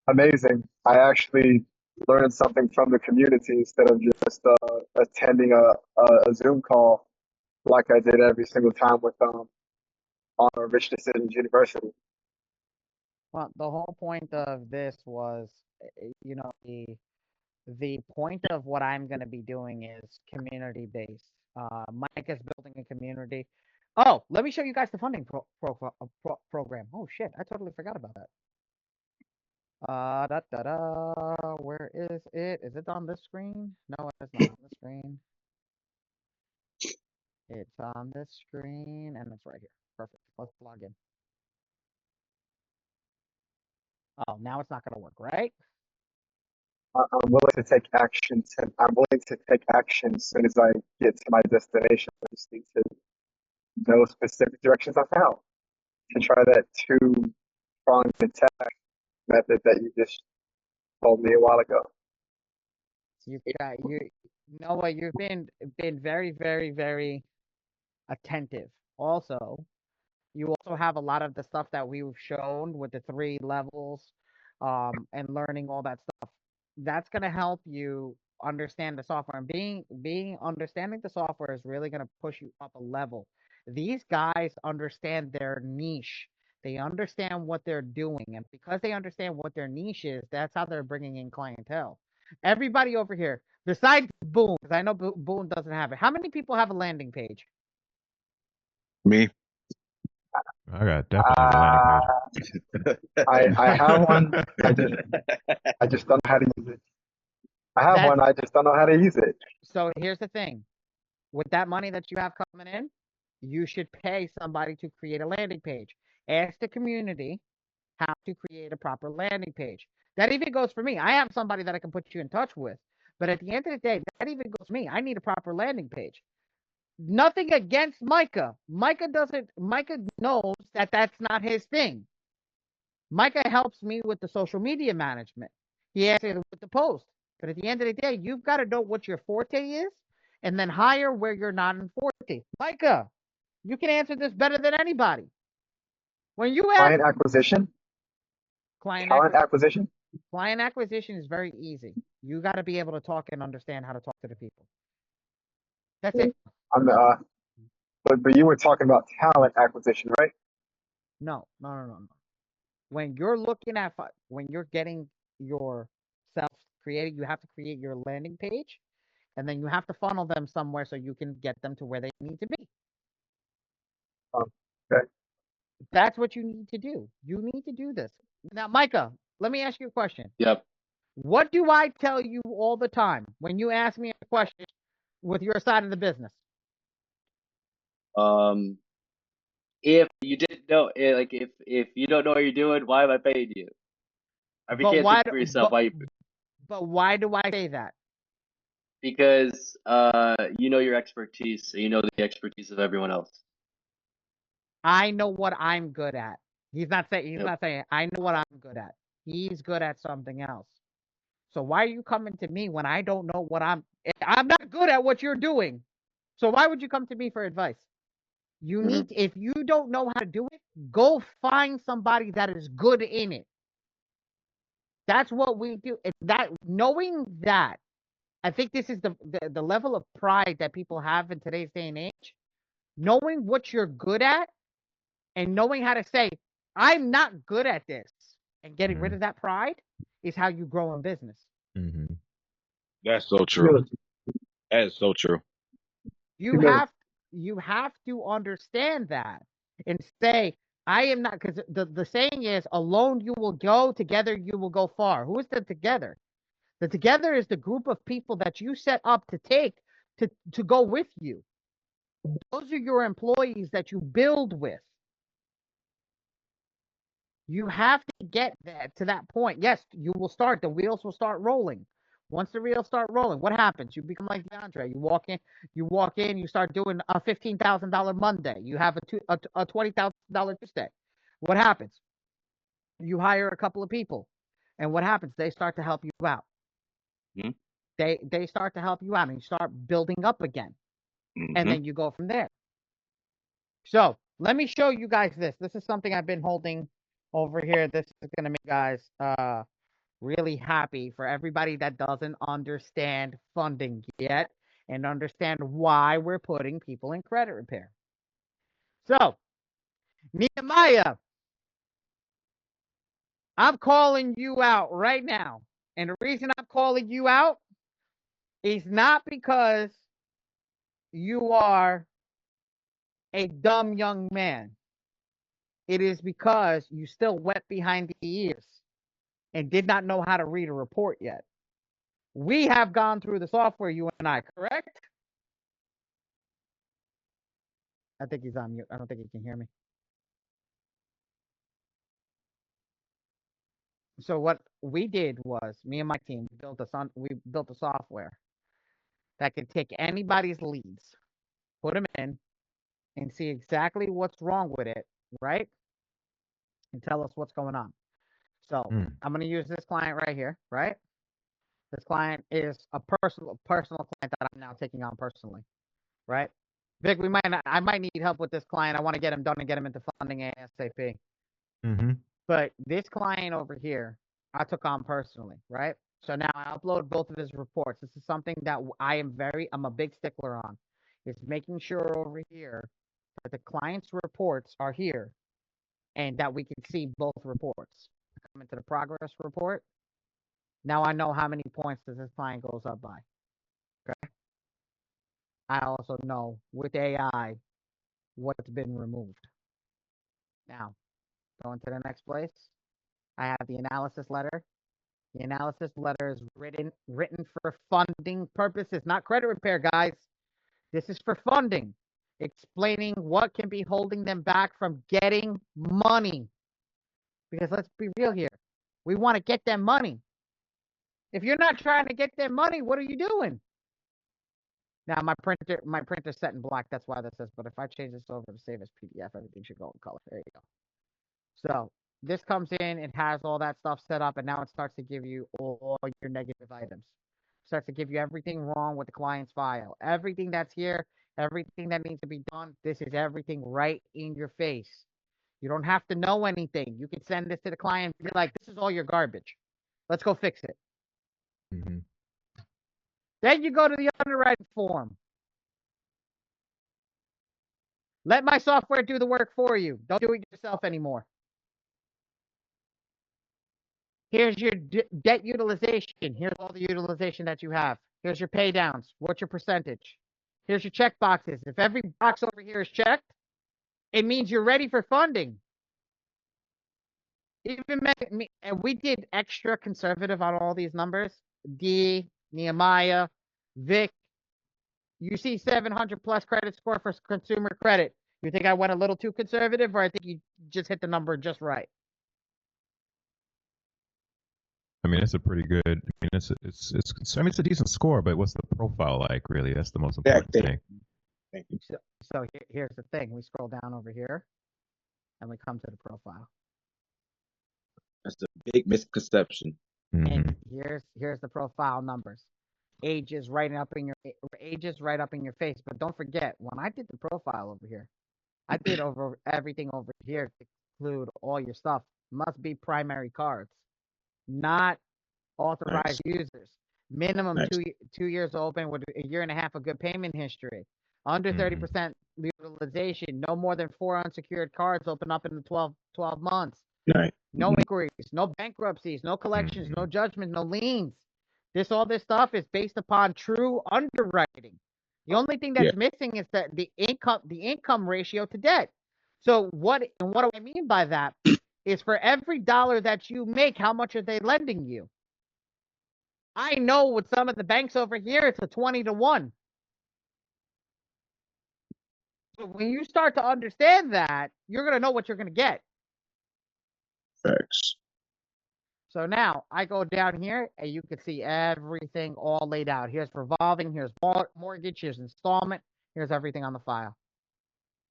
Amazing. I actually learned something from the community instead of just attending a Zoom call like I did every single time with on Rich Decisions University. Well, the whole point of this was, you know, the point of what I'm going to be doing is community based. Mike is building a community. Oh, let me show you guys the funding program. Oh shit, I totally forgot about that. Da da da. Where is it? Is it on this screen? No, it's not on the screen. It's on this screen, and it's right here. Perfect. Let's log in. Oh, now it's not going to work, right? I'm willing to take action. I'm willing to take action as soon as I get to my destination. I just need to know specific directions I found to try that two-pronged attack method that you just told me a while ago. You got you know what? You've been very, very, very attentive. Also, you also have a lot of the stuff that we've shown with the 3 levels, and learning all that stuff. That's gonna help you understand the software. And being understanding the software is really gonna push you up a level. These guys understand their niche. They understand what they're doing, and because they understand what their niche is, that's how they're bringing in clientele. Everybody over here, besides Boone, because I know Boone doesn't have it. How many people have a landing page? Me. I got definitely have a landing page. I have one. I just don't know how to use it. I have That's one. I just don't know how to use it. So here's the thing. With that money that you have coming in, you should pay somebody to create a landing page. Ask the community how to create a proper landing page. That even goes for me. I have somebody that I can put you in touch with. But at the end of the day, that even goes for me. I need a proper landing page. Nothing against Micah. Micah knows that that's not his thing. Micah helps me with the social media management. He helps me with the post. But at the end of the day, you've got to know what your forte is and then hire where you're not in forte. Micah, you can answer this better than anybody. When you ask Client acquisition, client talent acquisition. client acquisition is very easy. You got to be able to talk and understand how to talk to the people. That's it. I'm but you were talking about talent acquisition, right? No, no, no, no, no. When you're looking at when you're getting yourself created, you have to create your landing page, and then you have to funnel them somewhere so you can get them to where they need to be. Okay. That's what you need to do. You need to do this. Now, Micah, let me ask you a question. Yep. What do I tell you all the time when you ask me a question with your side of the business? If you didn't know, like if you don't know what you're doing, why am I paying you? If you But can't why? think for yourself, why you? But why do I say that? Because you know your expertise, so you know the expertise of everyone else. I know what I'm good at. He's not saying. He's Yep. not saying. I know what I'm good at. He's good at something else. So why are you coming to me when I don't know what I'm not good at what you're doing. So why would you come to me for advice? You Mhm. need, if you don't know how to do it, go find somebody that is good in it. That's what we do. It's that knowing that, I think this is the level of pride that people have in today's day and age. Knowing what you're good at and knowing how to say, I'm not good at this, and getting rid of that pride is how you grow in business. Mm-hmm. That's so true. Humility. That is so true. You Humility. have you have to understand that and say, I am not, because the saying is, alone you will go, together you will go far. Who is the together? The together is the group of people that you set up to take to go with you. Those are your employees that you build with. You have to get that to that point. Yes, you will start. The wheels will start rolling. Once the wheels start rolling, what happens? You become like DeAndre. You walk in, you start doing a $15,000 Monday. You have a $20,000 Tuesday. What happens? You hire a couple of people, and what happens? They start to help you out. Mm-hmm. They start to help you out, and you start building up again, and then you go from there. So let me show you guys this. This is something I've been holding over here. This is gonna make you guys really happy for everybody that doesn't understand funding yet and understand why we're putting people in credit repair. So, Nehemiah, I'm calling you out right now. And the reason I'm calling you out is not because you are a dumb young man. It is because you still wet behind the ears and did not know how to read a report yet. We have gone through the software, you and I, correct? I think he's on mute. I don't think he can hear me. So what we did was, me and my team we built a software that could take anybody's leads, put them in, and see exactly what's wrong with it, right? And tell us what's going on. So I'm going to use this client right here, right? This client is a personal client that I'm now taking on personally, right? Vic, I might need help with this client. I want to get him done and get him into funding ASAP. But this client over here, I took on personally, right? So now I upload both of his reports. This is something that I'm a big stickler on. Is making sure over here that the client's reports are here and that we can see both reports. Come into the progress report. Now I know how many points does this client goes up by. Okay. I also know with AI what's been removed. Now, going to the next place. I have the analysis letter. The analysis letter is written for funding purposes, not credit repair, guys. This is for funding, explaining what can be holding them back from getting money. Because let's be real here. We want to get them money. If you're not trying to get them money, what are you doing? Now my printer's set in black. That's why that says. But if I change this over to save as PDF, everything should go in color. There you go. So this comes in, it has all that stuff set up, and now it starts to give you all your negative items. Starts to give you everything wrong with the client's file. Everything that's here, everything that needs to be done, this is everything right in your face. You don't have to know anything. You can send this to the client and be like, this is all your garbage. Let's go fix it. Then you go to the underwriting form. Let my software do the work for you. Don't do it yourself anymore. Here's your debt utilization. Here's all the utilization that you have. Here's your pay downs. What's your percentage? Here's your check boxes. If every box over here is checked, it means you're ready for funding. And we did extra conservative on all these numbers. D, Nehemiah, Vic. You see 700 plus credit score for consumer credit. You think I went a little too conservative, or I think you just hit the number just right? I mean, it's a pretty good. I mean, it's a decent score, but what's the profile like? Really, that's the most important thing. Thank you. So here's the thing: we scroll down over here, and we come to the profile. That's a big misconception. And here's the profile numbers. Age is right up in your face. But don't forget, when I did the profile over here, I did over everything over here to include all your stuff. Must be primary cards, not authorized users. Minimum 2 years open with a year and a half of good payment history. Under 30% utilization. No more than 4 unsecured cards open up in the 12 months. No inquiries, no bankruptcies, no collections, no judgments, no liens. All this stuff is based upon true underwriting. The only thing that's missing is that the income ratio to debt. So what do I mean by that? Is for every dollar that you make, how much are they lending you? I know with some of the banks over here, it's a 20-to-1. So when you start to understand that, you're going to know what you're going to get. Thanks. So now I go down here and you can see everything all laid out. Here's revolving, here's mortgage, here's installment, here's everything on the file.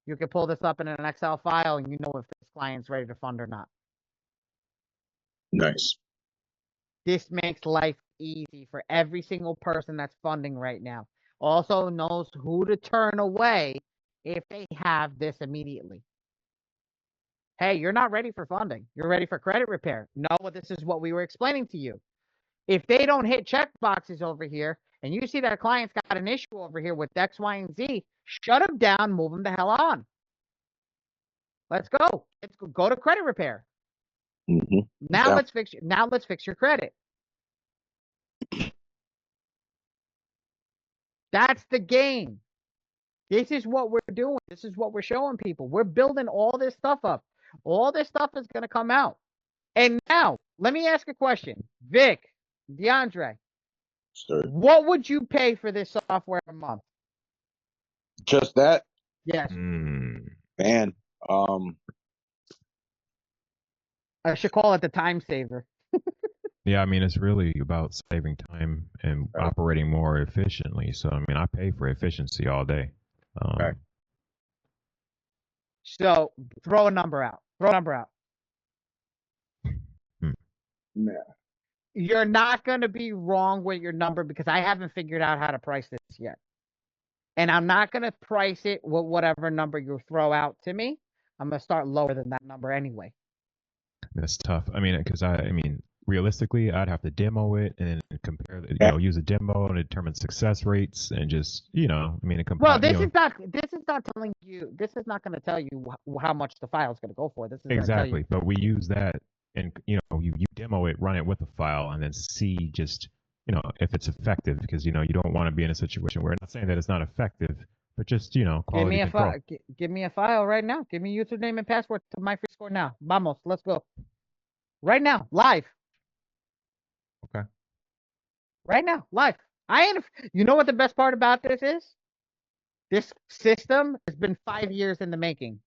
You can pull this up in an Excel file and you know if this client's ready to fund or not. Nice. This makes life easy for every single person that's funding right now. Also knows who to turn away if they have this immediately. Hey, you're not ready for funding. You're ready for credit repair. No, this is what we were explaining to you. If they don't hit check boxes over here, and you see that a client's got an issue over here with X, Y, and Z, shut them down, move them the hell on. Let's go. Let's go to credit repair. Now let's fix your credit. That's the game. This is what we're doing. This is what we're showing people. We're building all this stuff up. All this stuff is going to come out. And now, let me ask a question. Vic, DeAndre, Sure. what would you pay for this software a month? Just that? Yes. Man, I should call it the time saver. Yeah, I mean, it's really about saving time and Right. operating more efficiently. So, I mean, I pay for efficiency all day. Right. So throw a number out. Throw a number out. Yeah. You're not going to be wrong with your number because I haven't figured out how to price this yet. And I'm not going to price it with whatever number you throw out to me. I'm going to start lower than that number anyway. That's tough. I mean, because I mean, realistically, I'd have to demo it and compare, use a demo and determine success rates and just, I mean, well, this is not telling you. This is not going to tell you how much the file is going to go for. This is exactly. Tell you, but we use that, and you demo it, run it with the file, and then see just if it's effective. Because you don't want to be in a situation where, not saying that it's not effective, but just quality control. Give me a file right now. Give me username and password to my free score now. Vamos, let's go. Right now, live. Okay. Right now, live. You know what the best part about this is? This system has been 5 years in the making.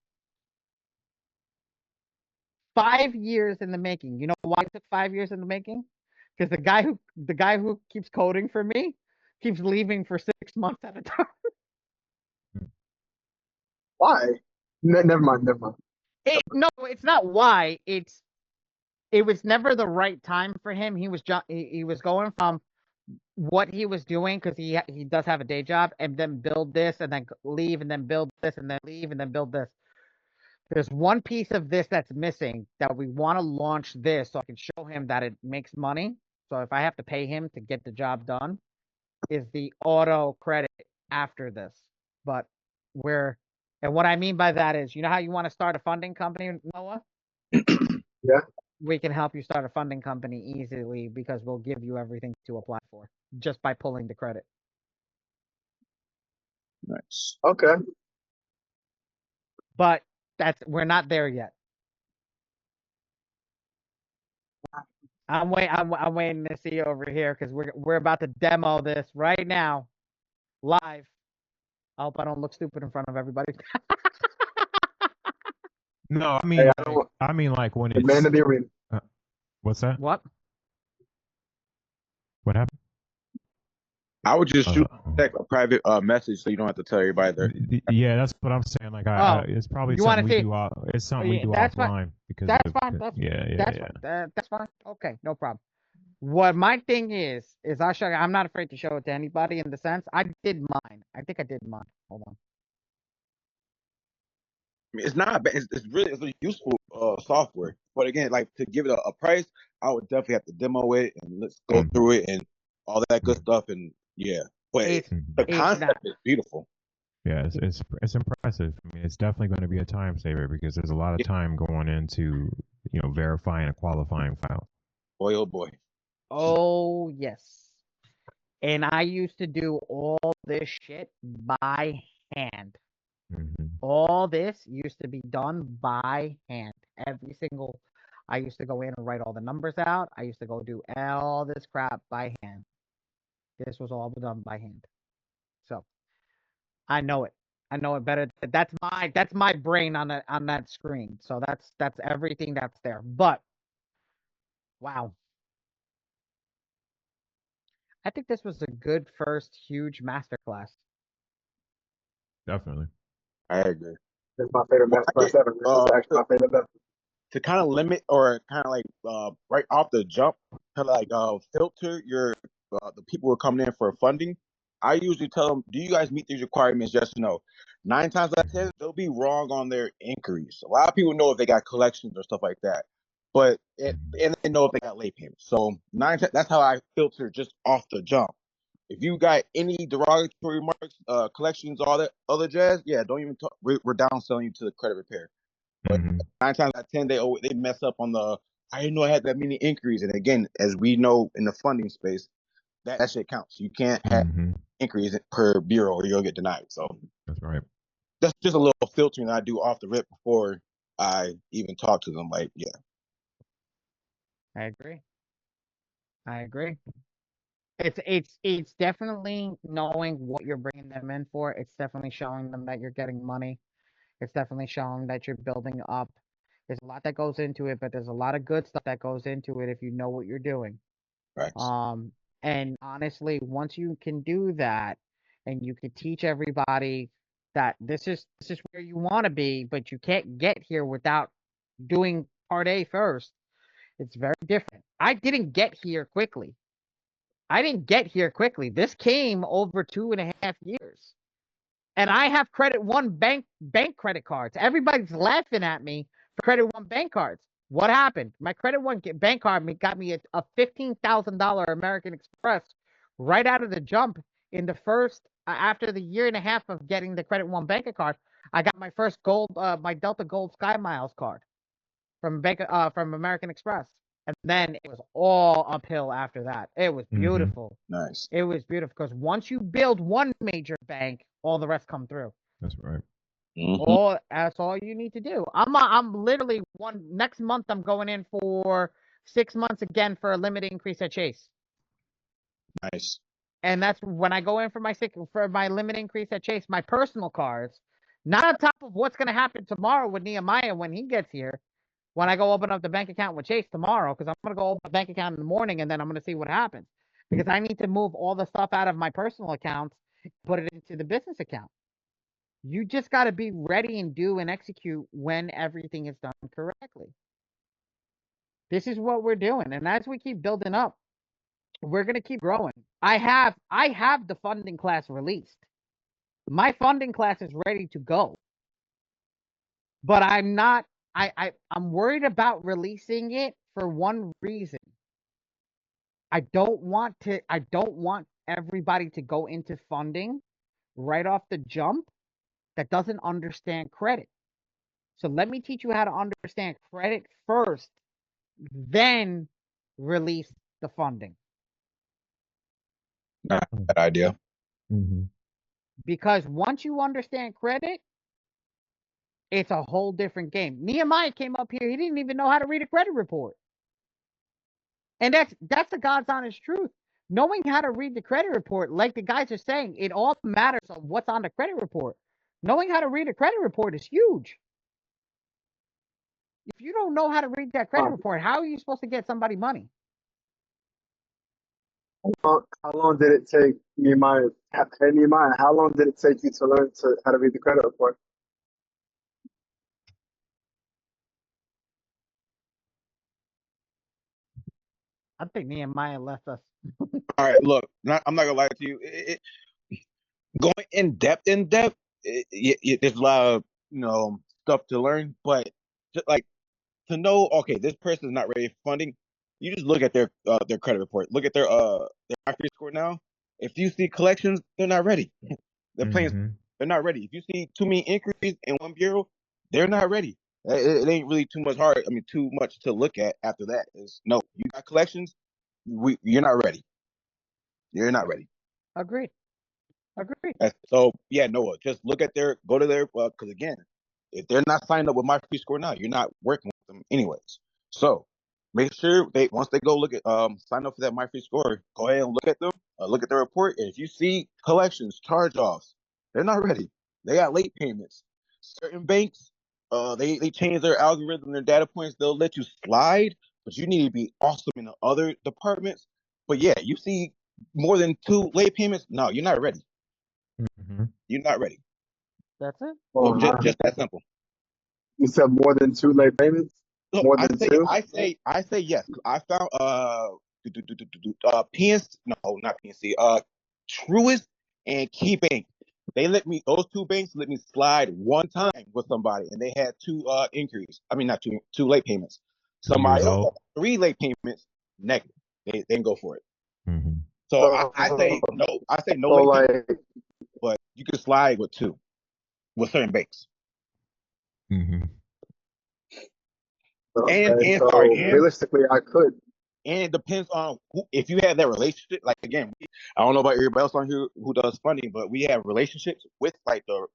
5 years in the making. You know why it took 5 years in the making? Because the guy who keeps coding for me keeps leaving for 6 months at a time. Why? Never mind. No, it's not why. It was never the right time for him. He was going from what he was doing, because he does have a day job, and then build this and then leave and then build this and then leave and then build this. There's one piece of this that's missing that we want to launch this so I can show him that it makes money. So if I have to pay him to get the job done, is the auto credit after this. But and what I mean by that is, you know how you want to start a funding company, Noah? Yeah. We can help you start a funding company easily because we'll give you everything to apply for just by pulling the credit. Nice. Okay. But we're not there yet. I'm waiting to see over here because we're about to demo this right now, live. I hope I don't look stupid in front of everybody. No, I mean, Hey, like when the it's man of the arena. What's that? What? What happened? I would just shoot a private message so you don't have to tell everybody there. Yeah, that's what I'm saying. Like, it's probably something we do. It's something we do offline because that's fine. That's fine. Okay, no problem. What my thing is I'll show you. I'm not afraid to show it to anybody in the sense I did mine. I think I did mine. Hold on. I mean, it's not bad. It's really useful software. But again, like to give it a price, I would definitely have to demo it and let's go through it and all that good stuff. And yeah, but the concept is beautiful. Yeah, it's impressive. I mean, it's definitely going to be a time saver because there's a lot of time going into verifying and qualifying files. Boy, oh boy. Oh yes. And I used to do all this shit by hand. All this used to be done by hand. I used to go in and write all the numbers out. I used to go do all this crap by hand. This was all done by hand. So I know it. I know it better. That's my brain on that screen. So that's everything that's there. But wow. I think this was a good first huge masterclass. Definitely. I agree. It's my favorite masterclass ever. This is actually my favorite ever. To kind of limit or kind of like right off the jump, kind of like filter the people who are coming in for funding. I usually tell them, do you guys meet these requirements? Yes or no. 9 times out of 10, they'll be wrong on their inquiries. A lot of people know if they got collections or stuff like that, and they know if they got late payments. So that's how I filter just off the jump. If you got any derogatory remarks, collections, all that other jazz, yeah, don't even talk. We're downselling you to the credit repair. But 9 times out of 10, they mess up on the I didn't know I had that many inquiries. And again, as we know in the funding space, that shit counts. You can't have inquiries per bureau or you'll get denied. So that's right. That's just a little filtering I do off the rip before I even talk to them. Like, yeah. I agree. I agree. It's definitely knowing what you're bringing them in for. It's definitely showing them that you're getting money. It's definitely showing that you're building up. There's a lot that goes into it, but there's a lot of good stuff that goes into it if you know what you're doing. Right. And honestly, once you can do that and you can teach everybody that this is where you want to be, but you can't get here without doing part A first. It's very different. I didn't get here quickly. This came over 2.5 years. And I have credit one bank credit cards. Everybody's laughing at me for credit one bank cards. What happened? My credit one bank card got me a $15,000 American Express right out of the jump in the first after the year and a half of getting the credit one bank card. I got my first gold, my Delta Gold Sky Miles card from American Express, and then it was all uphill after that. It was beautiful. Nice. It was beautiful because once you build one major bank, all the rest come through. That's right. That's all you need to do. I'm literally next month. I'm going in for 6 months again for a limited increase at Chase. Nice. And that's when I go in for my limit increase at Chase. My personal cards, not on top of what's going to happen tomorrow with Nehemiah when he gets here. When I go open up the bank account with Chase tomorrow, because I'm going to go open the bank account in the morning and then I'm going to see what happens. Because I need to move all the stuff out of my personal accounts, put it into the business account. You just got to be ready and do and execute when everything is done correctly. This is what we're doing. And as we keep building up, we're going to keep growing. I have the funding class released. My funding class is ready to go. But I'm not I'm worried about releasing it for one reason. I don't want everybody to go into funding right off the jump that doesn't understand credit. So let me teach you how to understand credit first, then release the funding. Not a bad idea. Because once you understand credit, it's a whole different game. Nehemiah came up here, he didn't even know how to read a credit report. And that's the God's honest truth. Knowing how to read the credit report, like the guys are saying, it all matters on what's on the credit report. Knowing how to read a credit report is huge. If you don't know how to read that credit report, how are you supposed to get somebody money? How long did it take Nehemiah? Hey, Nehemiah, how long did it take you to learn how to read the credit report? I think Nehemiah left us. All right, look, I'm not gonna lie to you. Going in depth, there's a lot of stuff to learn, but just like to know, okay, this person is not ready for funding. You just look at their credit report. Look at their credit score now. If you see collections, they're not ready. They're playing. They're not ready. If you see too many inquiries in one bureau, they're not ready. It ain't really too much to look at after that. Is no, you got collections. You're not ready. You're not ready. Agreed. So yeah, Noah, just go to their because again, if they're not signed up with my free score now, you're not working with them anyways. So make sure once they go look at sign up for that my free score, go ahead and look at them, look at the report, and if you see collections, charge offs, they're not ready. They got late payments. Certain banks, they change their algorithm, their data points. They'll let you slide, but you need to be awesome in the other departments. But yeah, you see more than 2 late payments, no, you're not ready. You're not ready. That's it. Oh, just that simple. You said more than 2 late payments? Look, More than 2? I say yes. I found PNC, no, not PNC, Truist and KeyBank. Those 2 banks let me slide one time with somebody, and they had 2 inquiries. I mean, not 2 late payments. Somebody else had 3 late payments, negative. They didn't go for it. So I say no. I say no late payments, but you can slide with 2 with certain banks. Okay, and sorry, so realistically, I could. and it depends on who, if you have that relationship. Like again, I don't know about everybody else on here who does funding, but we have relationships with like the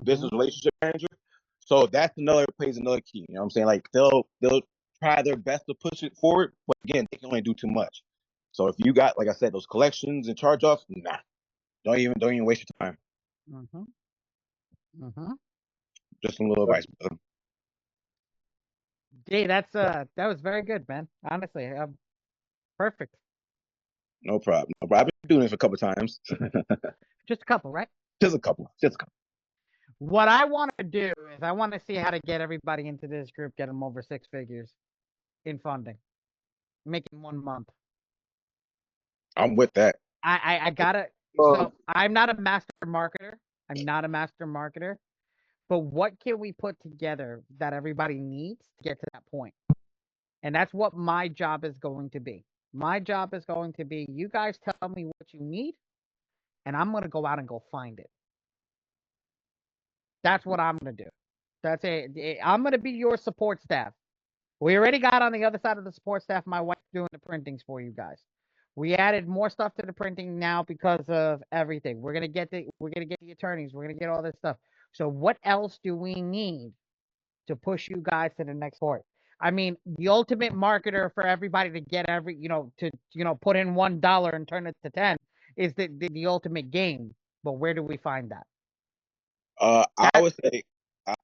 business relationship manager. So that's another plays another key. You know what I'm saying? Like they'll try their best to push it forward, but again, they can only do too much. So if you got, like I said, those collections and charge offs, nah, don't even waste your time. Mm-hmm. Mm-hmm. Just a little advice. Gee, that was very good, man. Honestly, perfect. No problem. No problem. I've been doing this a couple times. Just a couple, right? Just a couple. Just a couple. What I want to do is I want to see how to get everybody into this group, get them over 6 figures in funding, making 1 month. I'm with that. I gotta. So Well, I'm not a master marketer. I'm not a master marketer. But what can we put together that everybody needs to get to that point? And that's what my job is going to be. My job is going to be you guys tell me what you need, and I'm going to go out and go find it. That's what I'm going to do. That's it. I'm going to be your support staff. We already got on the other side of the support staff my wife doing the printings for you guys. We added more stuff to the printing now because of everything. We're gonna get the attorneys. We're gonna get all this stuff. So what else do we need to push you guys to the next part? I mean, the ultimate marketer for everybody to get put in $1 and turn it to 10 is the ultimate game. But where do we find that? I would say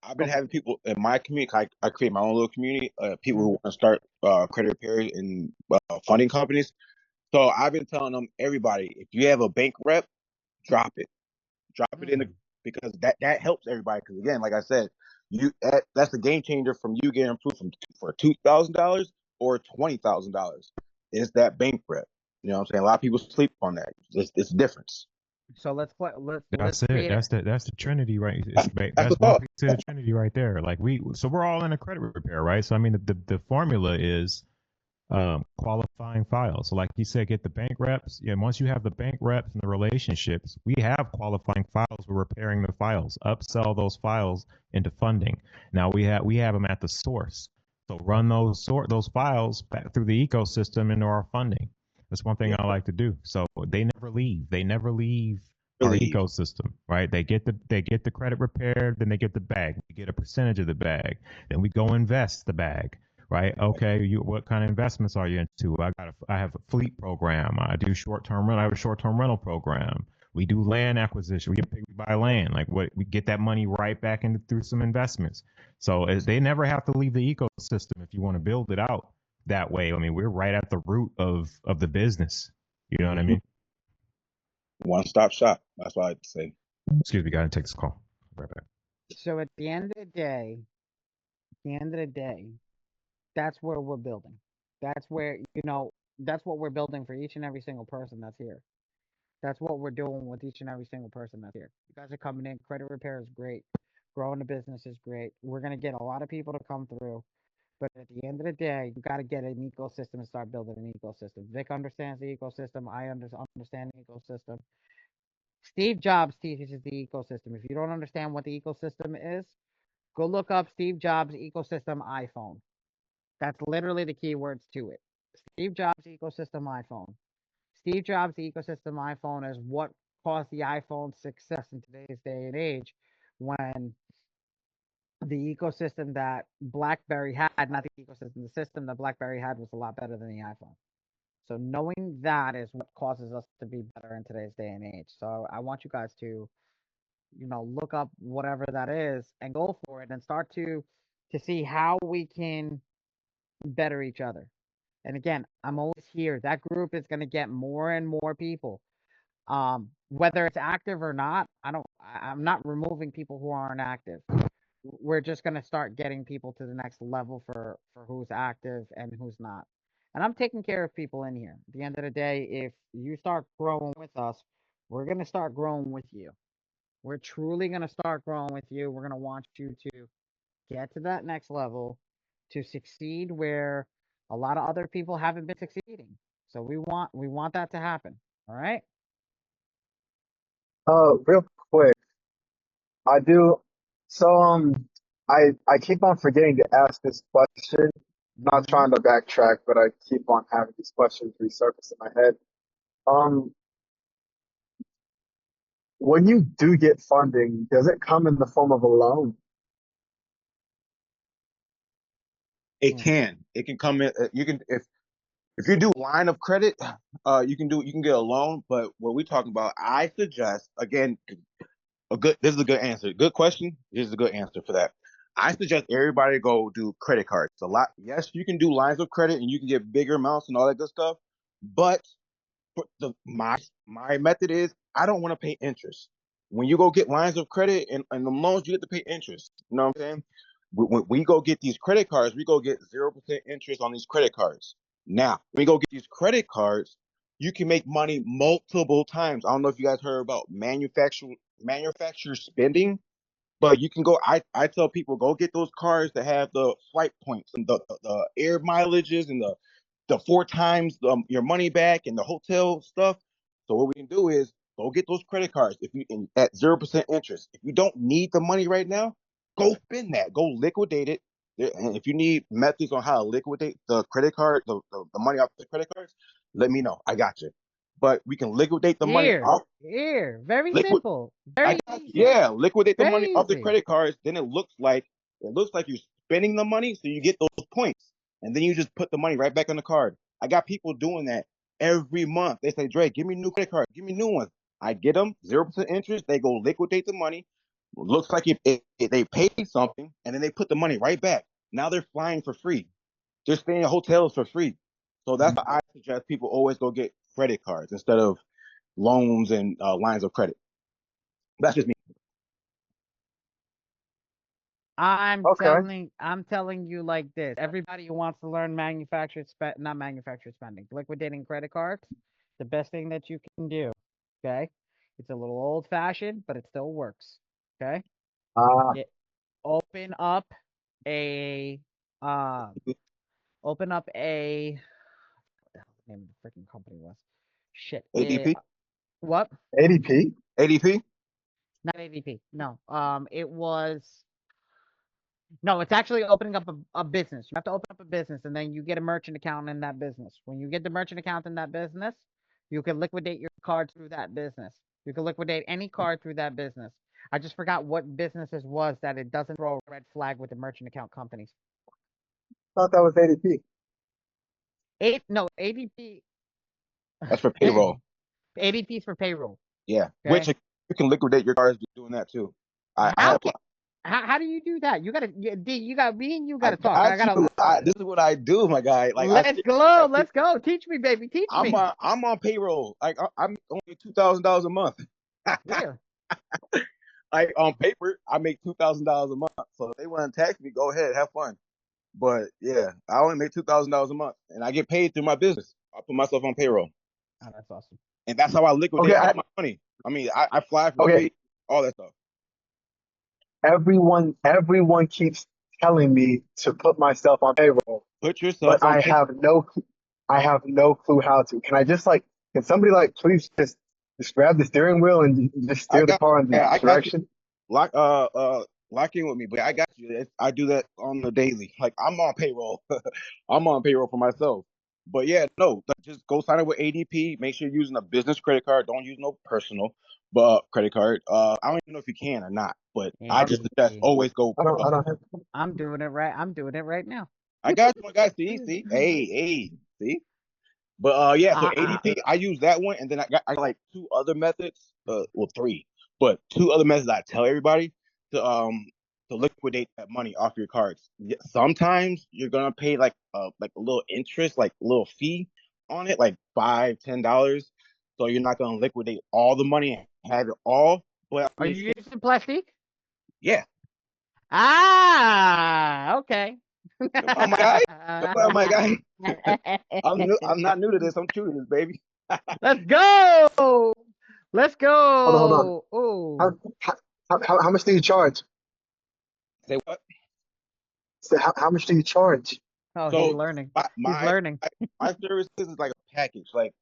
I've been Go. having people in my community. I create my own little community. People who Mm-hmm. want to start credit repair and funding companies. So I've been telling them, everybody, if you have a bank rep, drop it. Drop it in the, because that helps everybody. Because again, like I said, that's a game changer from you getting approved for $2,000 or $20,000. It's that bank rep. You know what I'm saying? A lot of people sleep on that. It's a difference. So let's That's it. create it. That's the Trinity, right? That's That's the one thought. piece to the Trinity right there. Like so we're all in a credit repair, right? So I mean, the formula is qualifying files. So like you said, get the bank reps. Yeah, once you have the bank reps and the relationships, we have qualifying files. We're repairing the files, upsell those files into funding. Now we have them at the source. So run those files back through the ecosystem into our funding. That's one thing Yeah, I like to do. So they never leave. They never leave our believe. ecosystem, right? They get the credit repaired, then they get the bag. We get a percentage of the bag. Then we go invest the bag, right? Okay, what kind of investments are you into? I have a fleet program. I do short-term rental. I have a short-term rental program. We do land acquisition. We buy land. Like what we get that money right back into through some investments. So they never have to leave the ecosystem if you want to build it out that way. I mean, we're right at the root of the business. You know what I mean? One stop shop. That's what I'd say. Excuse me, gotta take this call. Right back. So at the end of the day, that's where we're building. That's where, that's what we're building for each and every single person that's here. That's what we're doing with each and every single person that's here. You guys are coming in. Credit repair is great. Growing the business is great. We're going to get a lot of people to come through. But at the end of the day, you got to get an ecosystem and start building an ecosystem. Vic understands the ecosystem. I understand the ecosystem. Steve Jobs teaches the ecosystem. If you don't understand what the ecosystem is, go look up Steve Jobs ecosystem iPhone. That's literally the keywords to it. Steve Jobs ecosystem iPhone. Steve Jobs ecosystem iPhone is what caused the iPhone success in today's day and age when the ecosystem that BlackBerry had, not the ecosystem, the system that BlackBerry had was a lot better than the iPhone. So knowing that is what causes us to be better in today's day and age. So I want you guys to, look up whatever that is and go for it and start to see how we can better each other. And again, I'm always here. That group is going to get more and more people. Whether it's active or not, I'm not removing people who aren't active. We're just going to start getting people to the next level for who's active and who's not. And I'm taking care of people in here. At the end of the day, if you start growing with us, we're going to start growing with you. We're truly going to start growing with you. We're going to want you to get to that next level, to succeed where a lot of other people haven't been succeeding. So we want that to happen. All right? Real quick, I do. So I keep on forgetting to ask this question. not trying to backtrack, but I keep on having these questions resurface in my head. Um, when you do get funding, does it come in the form of a loan? It Mm. can. It can come in. You can if you do line of credit, you can get a loan. But what we talking about, I suggest again a good. This is a good answer. Good question. Here's a good answer for that. I suggest everybody go do credit cards. A lot. Yes, you can do lines of credit and you can get bigger amounts and all that good stuff. But my method is I don't want to pay interest. When you go get lines of credit and the loans, you get to pay interest. You know what I'm saying? When we go get these credit cards, we go get 0% interest on these credit cards. Now, when we go get these credit cards, you can make money multiple times. I don't know if you guys heard about manufacturer spending, but you can go. I tell people go get those cars that have the flight points and the air mileages and the 4 times your money back and the hotel stuff. So what we can do is go get those credit cards if you at 0% interest. If you don't need the money right now, go spend that. Go liquidate it. And if you need methods on how to liquidate the credit card, the money off the credit cards, let me know. I got you. But we can liquidate the money Here, off here, very liquid simple, I very got you. easy, Yeah, liquidate the money very off the easy. credit cards. Then it looks like you're spending the money, so you get those points, and then you just put the money right back on the card. I got people doing that every month. They say, "Dre, give me new credit cards, give me new ones." I get them 0% interest. They go liquidate the money. Looks like if they paid something, and then they put the money right back. Now they're flying for free. They're staying in hotels for free. So that's why I suggest people always go get credit cards instead of loans and lines of credit. That's just me. Okay. I'm telling you like this. Everybody who wants to learn not manufactured spending, liquidating credit cards, the best thing that you can do. Okay. It's a little old fashioned, but it still works. Okay. Uh, It, open up a, um, open up a, what the hell the name of the freaking company was? Shit. ADP, What? ADP. ADP. Not ADP. No. It was. No, it's actually opening up a business. You have to open up a business and then you get a merchant account in that business. When you get the merchant account in that business, you can liquidate your card through that business. You can liquidate any card through that business. I just forgot what businesses was that it doesn't throw a red flag with the merchant account companies. Thought that was ADP. ADP. That's for payroll. ADP is for payroll. Yeah, which Okay. you can liquidate your cars doing that too. I How have. can how do you do that? You got me and you I gotta talk. I got gotta you. This is what I do, my guy. Like I let's sit go. at Let's people. go. Teach me, baby. Teach me. I'm on payroll. Like I'm only $2,000 a month. Yeah. Like on paper, I make $2,000 a month. So if they want to tax me, go ahead, have fun. But yeah, I only make $2,000 a month, and I get paid through my business. I put myself on payroll, Oh, that's awesome. and that's how I Okay. liquidate all my money. I mean, I fly for Okay. free, all that stuff. Everyone keeps telling me to put myself on payroll, Put yourself but on payroll. I have no clue how to. Can I just like, can somebody like please just grab the steering wheel and just I steer the got, car in the yeah, I got you. direction? Lock, lock in with me, but I got you. I do that on the daily. Like I'm on payroll. I'm on payroll for myself. But yeah, no, just go sign up with ADP. Make sure you're using a business credit card. Don't use no personal, but credit card. I don't even know if you can or not, but I just suggest ADP. always go. I don't have. I'm doing it right. I'm doing it right now. I got you, my guy. See, hey, see. But yeah, so Uh, ADP, I use that one, and then I got like two other methods, well three, but two other methods I tell everybody to liquidate that money off your cards. Sometimes you're gonna pay like a little interest, like a little fee on it, like $5, $10. So you're not gonna liquidate all the money and have it all. But I are mean, you using plastic? yeah, Ah, okay. come on, my guy, come on, my guy. I'm not new to this. I'm true to this, baby. Let's go. Let's Hold on. go. Oh, How, how much do you charge? Say what? So how much do you charge? oh, he's So learning. my He's my learning. my services is like a package. Like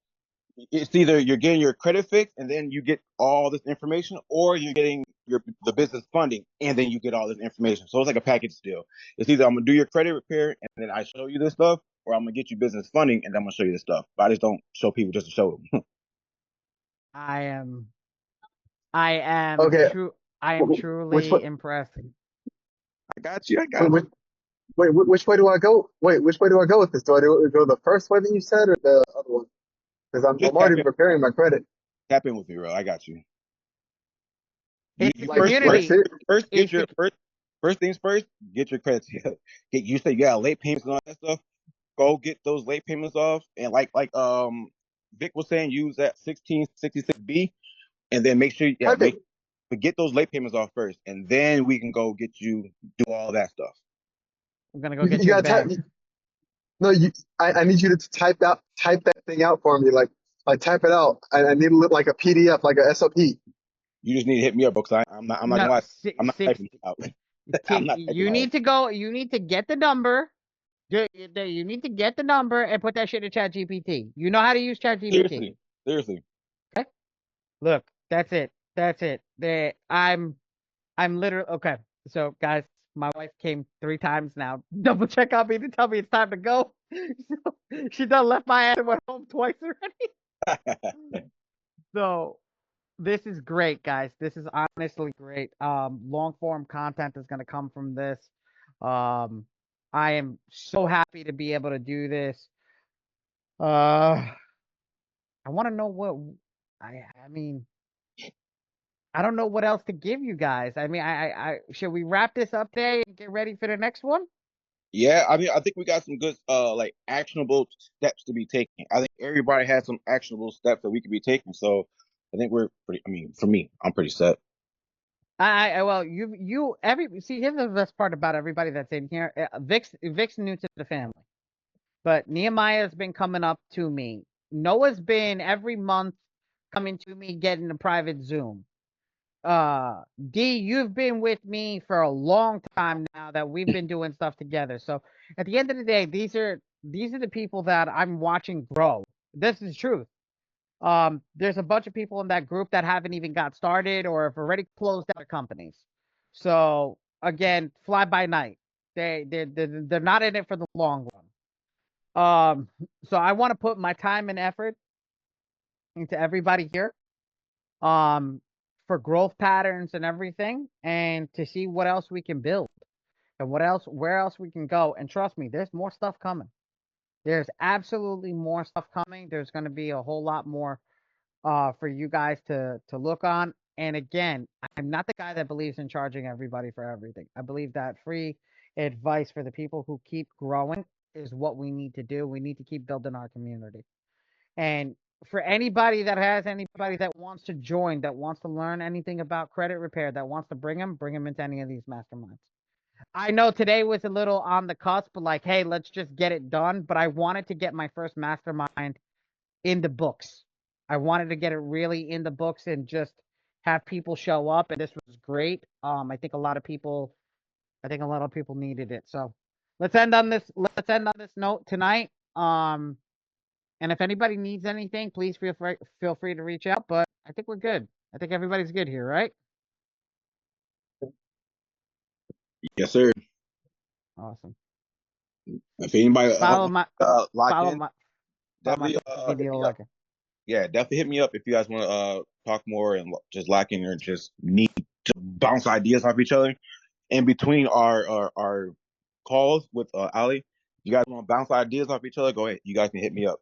it's either you're getting your credit fixed and then you get all this information, or you're getting the business funding, and then you get all this information. So it's like a package deal. It's either I'm gonna do your credit repair and then I show you this stuff, or I'm gonna get you business funding and then I'm gonna show you this stuff. But I just don't show people just to show them. I am Okay. true. I am Which truly way? impressed. I got you. I Wait, got you. which way do I go? Wait, which way do I go with this? Do I go the first way that you said or the other one? Because I'm Just tap already in. preparing my credit. Tap in with me, bro. I got you. It's You the Like, community. first get It's the your first things first. Get your credit together. You say you got late payments and all that stuff. Go get those late payments off, and Vic was saying, use that 1666B, and then make sure type it. but get those late payments off first, and then we can go get you do all that stuff. I'm gonna go You, get you you a gotta type. bank. No, I need you to type that thing out for me. Like type it out. I need to look like a PDF, like a SOP. You just need to hit me up because I'm not No, gonna lie, I'm not six. typing it out. I'm not typing You all need to go. You need to get the number. You need to get the number and put that shit in Chat GPT. You know how to use Chat GPT. Seriously. Okay. Look, that's it. That's it. I'm literally okay. So guys, my wife came 3 times now. Double check on me to tell me it's time to go. So, she done left my ass and went home twice already. So this is great, guys. This is honestly great. Long form content is gonna come from this. Um, I am so happy to be able to do this. I want to know what I mean. I don't know what else to give you guys. I mean, I should we wrap this up today and get ready for the next one? Yeah, I mean, I think we got some good, like actionable steps to be taken. I think everybody has some actionable steps that we could be taking. So I think we're pretty. I mean, for me, I'm pretty set. Well, see, here's the best part about everybody that's in here. Vic's new to the family, but Nehemiah's been coming up to me. Noah's been every month coming to me, getting a private Zoom. D, you've been with me for a long time now that we've been doing stuff together. So at the end of the day, these are the people that I'm watching grow. This is truth. There's a bunch of people in that group that haven't even got started or have already closed out their companies. So again, fly by night. They're not in it for the long run. So I want to put my time and effort into everybody here. For growth patterns and everything, and to see what else we can build and where else we can go. And trust me, there's more stuff coming. There's absolutely more stuff coming. There's going to be a whole lot more for you guys to look on. And again, I'm not the guy that believes in charging everybody for everything. I believe that free advice for the people who keep growing is what we need to do. We need to keep building our community. And for anybody that wants to join, that wants to learn anything about credit repair, that wants to bring them into any of these masterminds. I know today was a little on the cusp, like, hey, let's just get it done. But I wanted to get my first mastermind in the books. I wanted to get it really in the books and just have people show up. And this was great. I think a lot of people needed it. So let's end on this note tonight. And if anybody needs anything, please feel free to reach out. But I think we're good. I think everybody's good here, right? Yes, sir. Awesome. If anybody Follow my lock follow in, my definitely Facebook hit video me up. like it. Yeah, definitely hit me up if you guys want to talk more and just lock in or just need to bounce ideas off each other. In between our calls with Ali, you guys want to bounce ideas off each other? Go ahead. You guys can hit me up.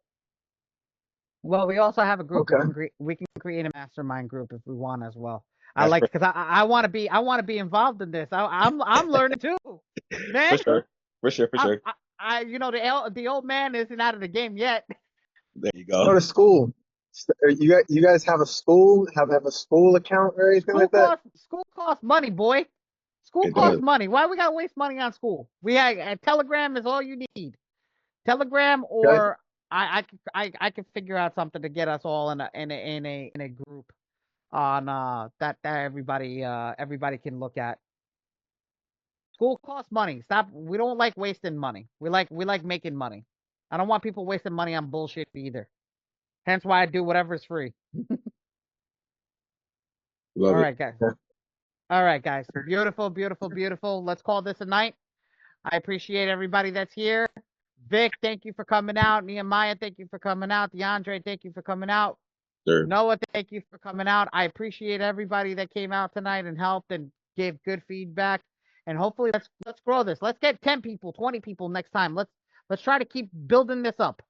Well, we also have a group. Okay. We can create a mastermind group if we want as well. I That's like because I want to be involved in this. I'm learning too, man. for sure. The old man isn't out of the game yet. There you Go go. to school. You guys have a school? Have a school account or anything like that? School costs money, boy. School It costs does. money. Why we gotta waste money on school? We had Telegram is all you need. Telegram Okay. or I can figure out something to get us all in a group on that everybody can look at. School costs money. Stop. We don't like wasting money. We like making money. I don't want people wasting money on bullshit either. Hence why I do whatever is free. Love All it. right, guys. Yeah. All right, guys. Beautiful, beautiful, beautiful. Let's call this a night. I appreciate everybody that's here. Vic, thank you for coming out. Nehemiah, thank you for coming out. DeAndre, thank you for coming out. Sure. Noah, thank you for coming out. I appreciate everybody that came out tonight and helped and gave good feedback. And hopefully let's grow this. Let's get 10 people, 20 people next time. Let's try to keep building this up.